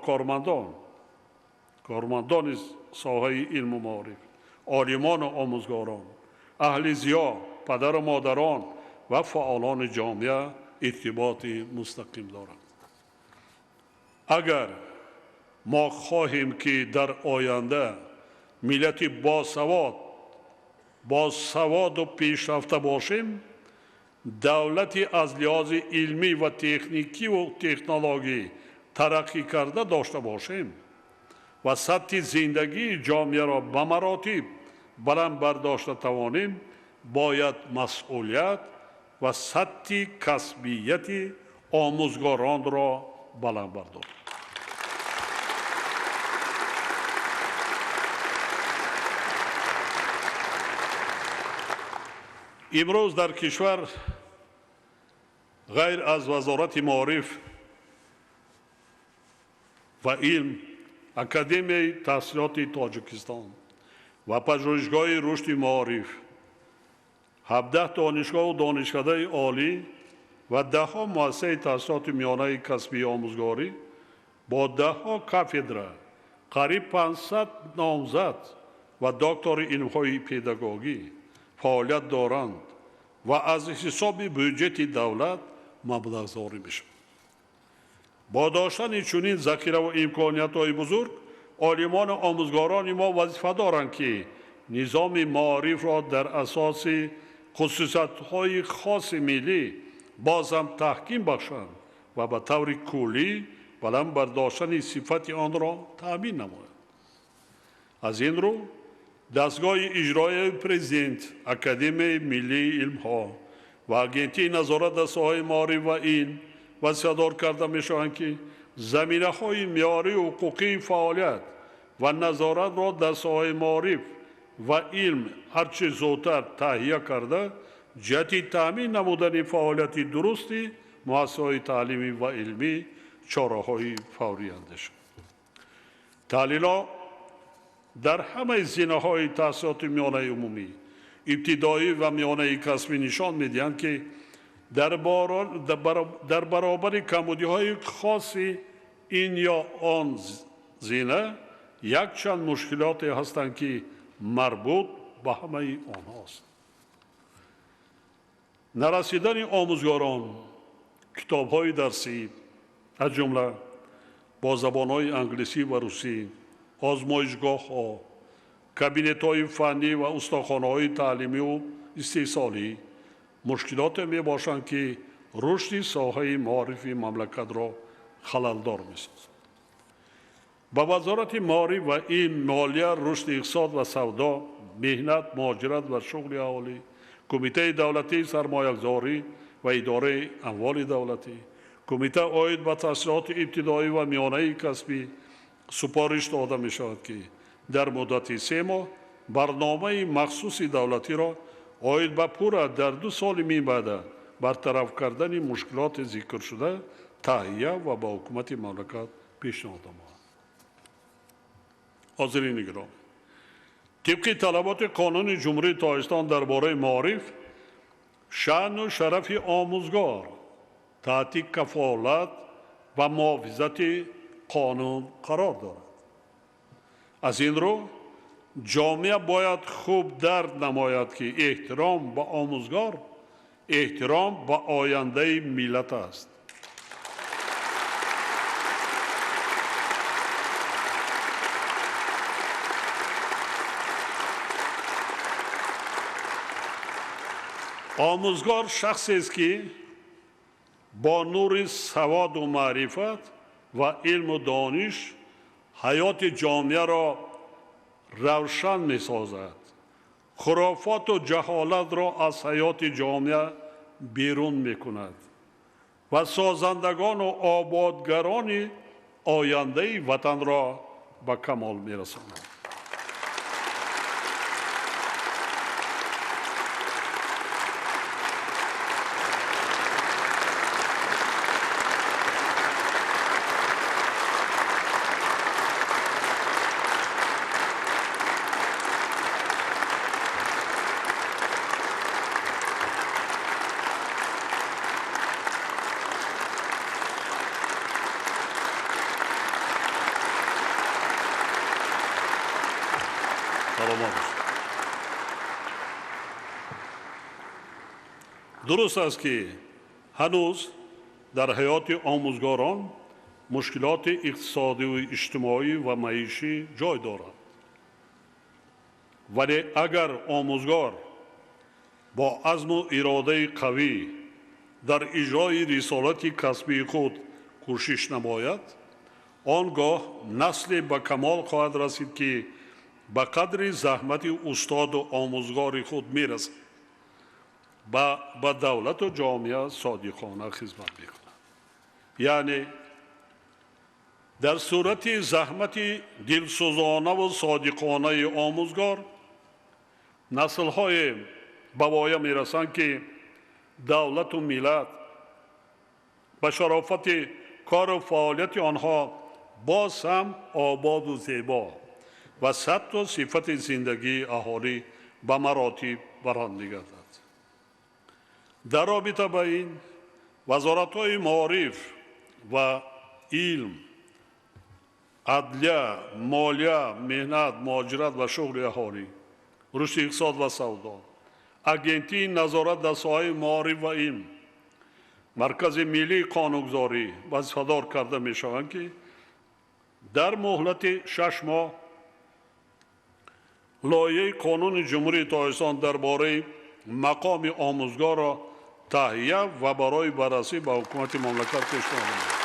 D: کارمندان ساحه علم و معارف، عالمان و آموزگاران، اهلیزیا، پدر و مادران و فعالان جامعه ارتباط مستقیم دارند. اگر ما خواهیم که در آینده ملت باسواد و پیشرفته باشیم، دولتی از لحاظ علمی و تکنیکی و تکنولوژی ترقی کرده داشته باشیم و سطح زندگی جامعه را به مراتب بلند برداشته توانیم، باید مسئولیت و سطح کسبیت آموزگاران را بلند برداریم. امروز در کشور غیر از وزارت معارف و علم، اکادمی تحصیلات تاجیکستان و پژوهشگاه رشد معارف، 17 دانشگاه و دانشکده عالی و 10 مؤسسه تحصیلات میانه کسبی آموزگاری با 10 کاتدرا، قریب 500 نامزد و دکتر علم‌های پداگوژی فعالیت دارند و از حساب بودجه دولت مبلغ‌زایی می‌شوند. با داشتن چنین ذخیره و امکانیت‌های بزرگ، عالمان و آموزگاران ما وظیفه دارند که نظام معارف را در اساس خصوصیت‌های خاص ملی باز هم تحکیم بخشند و به طور کلی بلند برداشتن صفت آن را تأمین نمایند. از این رو دستگاه اجرایی پرزیدنت اکادمی ملی علم‌ها و اگنتی نظارت در ساحه معارف و علم وسیع کرده می‌شوند که زمینه‌های معیاری و حقوقی فعالیت و نظارت را در ساحه معارف و علم هرچه زودتر تهیه کرده، جهت تأمین نمودن فعالیت درستی مؤسسه‌های تعلیمی و علمی چاره‌های فوری اندیش. تحلیل‌ها در همه زمینه‌های تحصیلات میانه عمومی، ابتدایی و میانه کسبی نشان می‌دهند که در برابر کمبودی‌های خاص این یا آن زمینه یک چند مشکلات هستند که مربوط به همه آنهاست. نرسیدن آموزگاران کتاب‌های درسی از جمله با زبان‌های انگلیسی و روسی، آزمایشگاه‌ها، کابینet‌های فنی و استخوان‌های تعلیمی و استحصالی مشکلات میباشند که رشد ساحه معارفی مملکت را خللدار می‌سازند. با وزارت معارف و علم، مالیه، رشد اقتصاد و سودا، مهنت، مهاجرت و شغل اهالی، کمیته دولتی سرمایه‌گذاری و اداره اموال دولتی، کمیته عاید به تحصیلات ابتدایی و میانه کسبی سپارش داده می شود که در مدت 3 ماه برنامه مخصوص دولتی را عاید به پورا در 2 سال می بعد برطرف کردن مشکلات ذکر شده تهیه و به حکومت مملکت پیشنهاد نماید. حاضرین گرامی، طبق طلبات قانون جمهوری تاجیکستان درباره معارف، شأن و شرف آموزگار تحت کفالت و محافظت قانون قرار دارد. از این رو جامعه باید خوب درک نماید که احترام به آموزگار احترام به آینده ملت است. آموزگار شخصی است که با نور سواد و معرفت و علم و دانش حیات جامعه را روشن می سازد. خرافات و جهالت را از حیات جامعه بیرون می کند و سازندگان و آبادگران آینده وطن را به کمال می رساند. дуруст аст ки ҳанӯз дар ҳаёти омӯзгорон мушкилоти иқтисодию иҷтимоӣ ва маишӣ ҷой дорад. вале агар омӯзгор бо азму иродаи қавӣ дар иҷрои рисолати касбии худ кӯшиш намояд, он гоҳ насле ба камол хоҳад расид ки ба қадри заҳмати устоду омӯзгори худ мерасад, ба давлату ҷомеа содиқона хизмат мекунад. яъне дар сурати заҳмати дилсӯзонаву содиқонаи омӯзгор наслҳое ба воя мерасанд ки давлату миллат ба шарофати кору фаъолияти онҳо боз ҳам ободу зебо ва сатву сифати зиндагии аҳолӣ ба маротиб баранд мегардад. дар робита ба ин вазоратҳои маориф ва илм, адлия, молия, меҳнат, муҳоҷират ва шуғли аҳолӣ, рушди иқтисод ва савдо, агентии назорат дар соҳаи маориф ва илм, маркази миллии қонунгузорӣ вазифадор карда мешаванд ки дар муҳлати 6 моҳ лоиҳаи қонуни ҷумҳурии тоҷикистон дар бораи мақоми омӯзгорро таҳия ва барои баррасӣ ба ҳукумати мамлакат пешниҳод намоянд.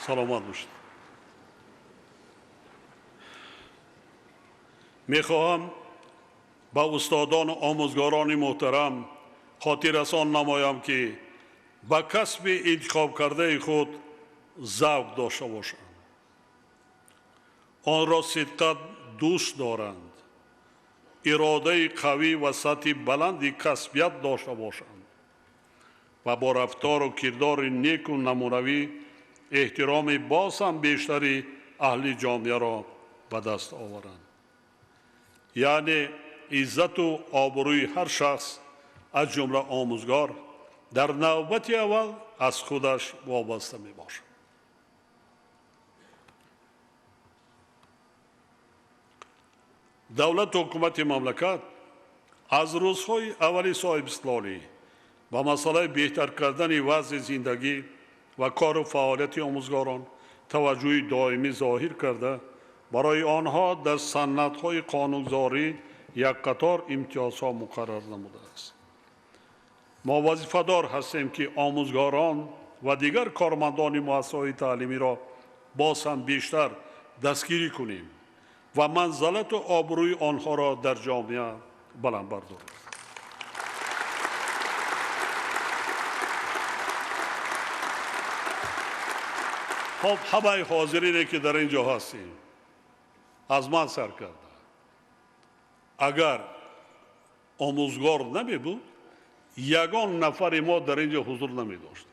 D: саломат бошед. мехоҳам ба устодону омӯзгорони муҳтарам хотиррасон намоям ки ба касби интихоб кардаи худ завқ дошта бошанд. онро сидқат дӯст доранд, иродаи қавӣ ва сатҳи баланди касбият дошта бошанд ва бо рафтору кирдори неку намунавӣ эҳтироми боз ҳам бештари аҳли ҷомеаро ба даст оваранд. яъне иззату обрӯи ҳар шахс аз ҷумла омӯзгор дар навбати аввал аз худаш вобаста мебошад. давлату ҳукумати мамлакат аз рӯзҳои аввали соҳибистиқлолӣ ба масъалаи беҳтар кардани вазъи зиндагӣ ва кору фаъолияти омӯзгорон таваҷҷӯҳи доимӣ зоҳир карда, барои онҳо дар санадҳои қонунгузорӣ якқатор имтиёзҳо муқаррар намудааст. мо вазифадор ҳастем ки омӯзгорон ва дигар кормандони муассисаҳои таълимиро боз ҳам бештар дастгирӣ кунем ва манзалату обрӯи онҳоро дар ҷомеа баланд бардорем. خب همه حاضرینه که در اینجا هستیم از من سر کرده. اگر آموزگار نمی بود یگان نفر ما در اینجا حضور نمی داشت.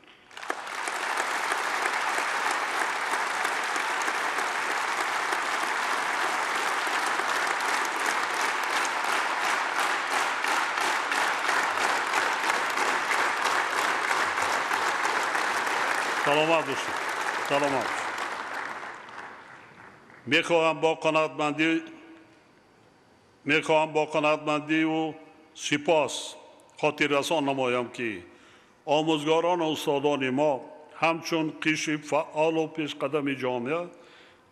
D: سلامت باشید. سلامت. میخواهم با قناعتمندی و سپاس خاطررسان نمایم که آموزگاران و استادان ما همچون قشر فعال و پیشقدم جامعه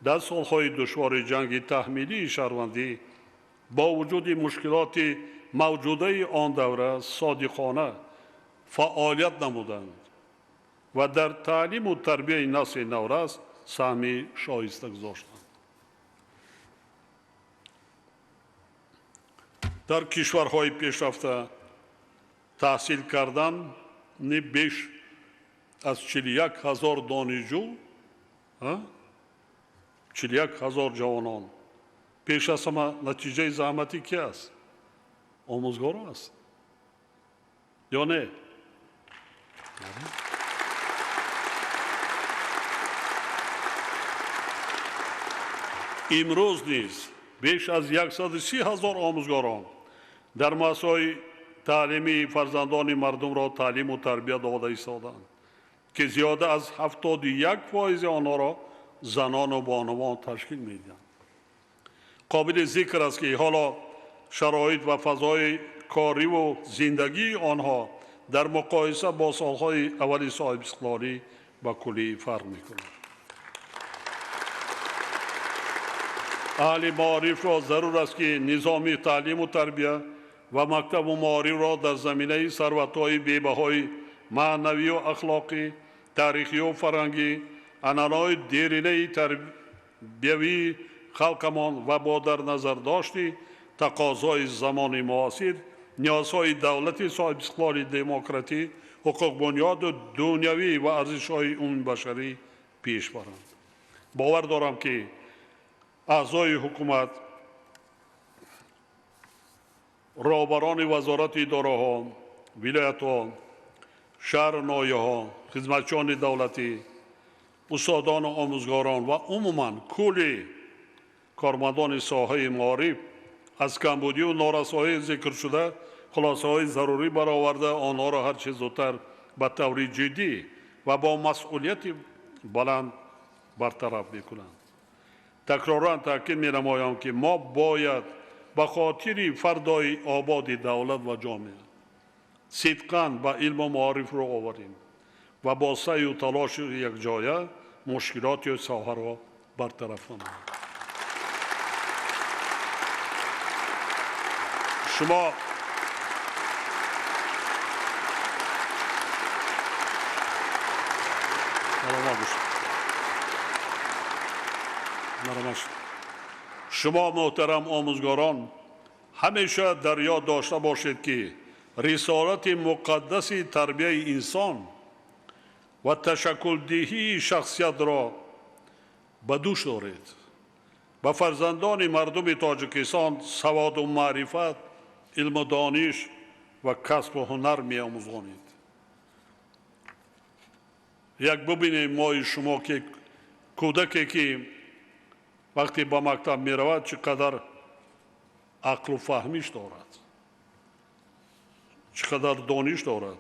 D: در سالهای دشوار جنگ تحمیلی شهروندی با وجود مشکلات موجوده آن دوره صادقانه فعالیت نمودند و در تعلیم و تربیت نسل نورست سهمی شایسته گذاشتند. در کشورهای پیشرفته تحصیل کردن بیش از 41,000 دانشجو 41,000 جوانان پیش از همه نتیجه زحمتی کی است؟ آموزگار است یا نه؟ امروز نیز بیش از 130,000 آموزگاران در مؤسسه‌های تعلیمی فرزندان مردم را تعلیم و تربیت داده ایستادند که زیاده از 71% آنها را زنان و بانوان تشکیل می‌دهند. قابل ذکر است که حالا شرایط و فضای کاری و زندگی آنها در مقایسه با سالهای اولی صاحب استقلالی با کلی فرق می‌کند. اهل معارف را ضرور است که نظام تعلیم و تربیت و مکتب و معارف را در زمینه ثروت‌های بی‌بهای معنوی و اخلاقی، تاریخی و فرهنگی، عنعنه‌های دیرینه تربیوی خلقمان و با در نظر داشتی تقاضای زمان معاصر، نیازهای دولت صاحب استقلال دموکراتی، حقوق بنیاد دنیوی و ارزش‌های عمومی بشری پیش برند. باور دارم که اعضای حکومت، رهبران وزارت اداره‌ها، ولایت‌ها، شهرنایه‌ها، خدمتچیان دولتی، استادان و آموزگاران و عموماً کل کارمندان ساحه معارف از کمبودی و نارسایی ذکر شده خلاصه‌های ضروری برآورده آنها را هر چه زودتر به طور جدی و با مسئولیت بلند برطرف می‌کنند. تکراراً تاکید می‌نمایم که ما باید به خاطر فردای آباد دولت و جامعه صدقاً به علم و معارف را آوریم و با سعی و تلاش یکجایه مشکلات ساحه را برطرف کنیم. شما محترم آموزگاران همیشه در یاد داشته باشید که رسالت مقدس تربیت انسان و تشکل دهی شخصیت را به دوش دارید. به فرزندان مردم تاجیکستان سواد و معرفت، علم و دانش و کسب و هنر می آموزانید. یک ببینید ما شما که کودکی که وقتی به مکتب می رود چقدر عقل و فهمیش دارد، چقدر دانش دارد،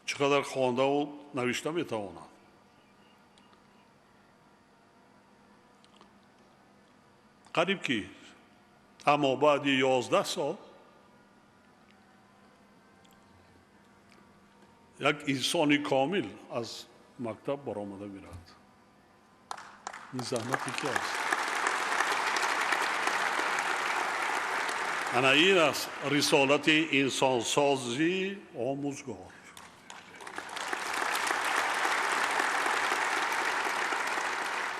D: چقدر خوانده و نوشته می تواند. قریب که اما بعد 11 سال یک انسانی کامل از مکتب برآمده می‌رود. این زحمتی که است. این است رسالت انسانسازی آموزگار.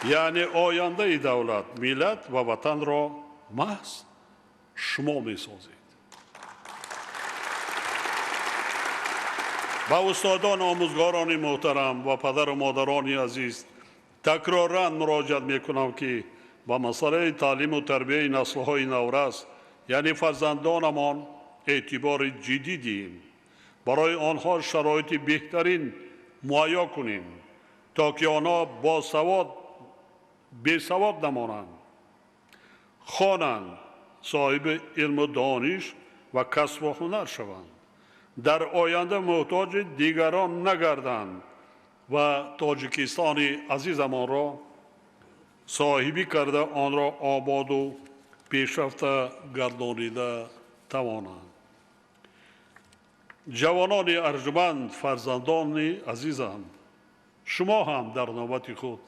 D: یعنی آینده دولت، ملت و وطن را محض شما می‌سازید. با استادان آموزگاران محترم و پدر و مادران عزیز تکراراً مراجعت می‌کنم که با مسئله تعلیم و تربیت نسل‌های نورس یعنی فرزندانمان اعتبار جدی دهیم. برای آنها شرایط بهترین مهیا کنیم تا که آنها با سواد بی‌سواد نمانند، خوانند، صاحب علم و دانش و کسب و هنر شوند، در آینده محتاج دیگران نگردند و تاجیکستان عزیزمان را صاحبی کرده آن را آباد و پیشرفته گردانیده توانند. جوانان ارجمند، فرزندان عزیزم، شما هم در نوبت خود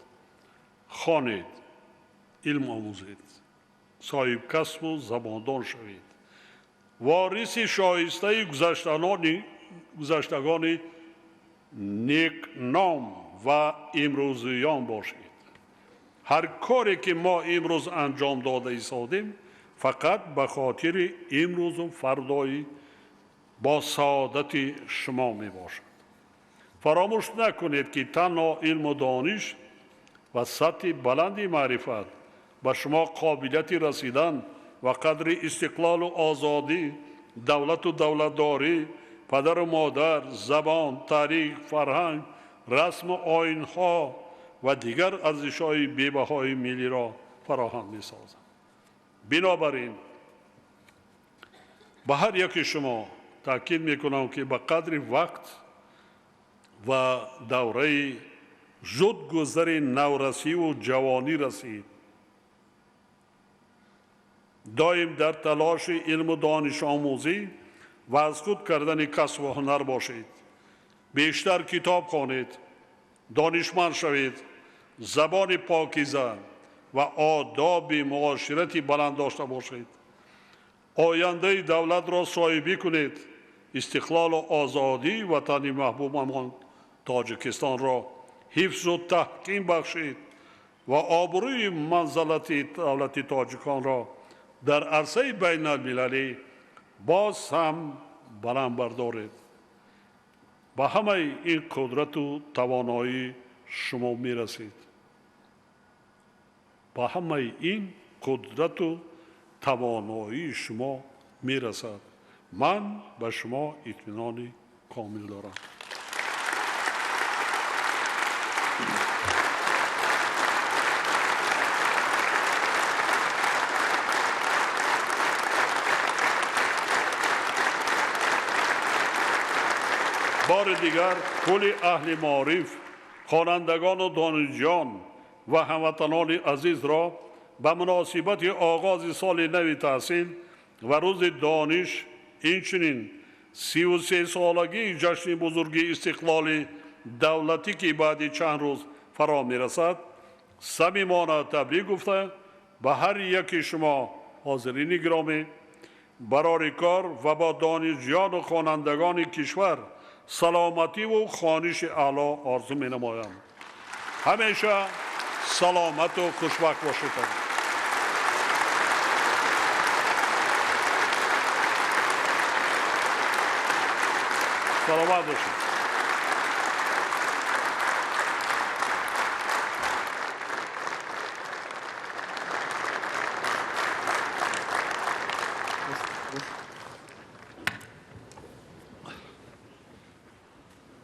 D: خوانید، علم آموزید، صاحب کسب و زباندان شوید، وارث شایسته گذشتگان نیک نام و امروزیان باشید. هر کاری که ما امروز انجام داده ایستادیم فقط به خاطر امروز و فردای با سعادت شما می باشد. فراموش نکنید که تنها علم و دانش و سطح بلندی معرفت به شما قابلیت رسیدن و قدر استقلال و آزادی، دولت و دولتداری، پدر و مادر، زبان، تاریخ، فرهنگ، رسم و آیین‌ها و دیگر ارزش‌های بی‌بهای ملی را فراهم می‌سازد. بنابراین به هر یک شما تاکید میکنم که به قدر وقت و دوره زود گذر نورسی و جوانی رسید دائم در تلاش علم و دانش آموزی و از خود کردن کسب و هنر باشید. بیشتر کتاب خوانید، دانشمند شوید، زبان پاکیزه و آداب معاشرتی بلند داشته باشید. آینده دولت را صاحبی کنید. استقلال و آزادی وطن محبوبمان تاجیکستان را حفظ و تحکیم بخشید و آبروی منزلت دولت تاجیکان را در عرصه بین المللی باز هم بلند بردارید. به همه این قدرت و توانایی شما می رسید. به همه این قدرت و توانایی شما می رسد. من به شما اطمینان کامل دارم. بار دیگر کل اهل معارف، خوانندگان و دانشجویان و هموطنان عزیز را به مناسبت آغاز سال نو تحصیل و روز دانش، اینچنین 33 سالگی جشن بزرگی استقلال دولتی که بعد چند روز فرا میرسد صمیمانه تبریک گفته به هر یک شما حاضرین گرامی برای کار و با دانشجویان و خوانندگان کشور سلامتی و خوانش اعلی آرزو می نمایم. همیشه سلامت و خوشبخت باشید. سلامت باشید.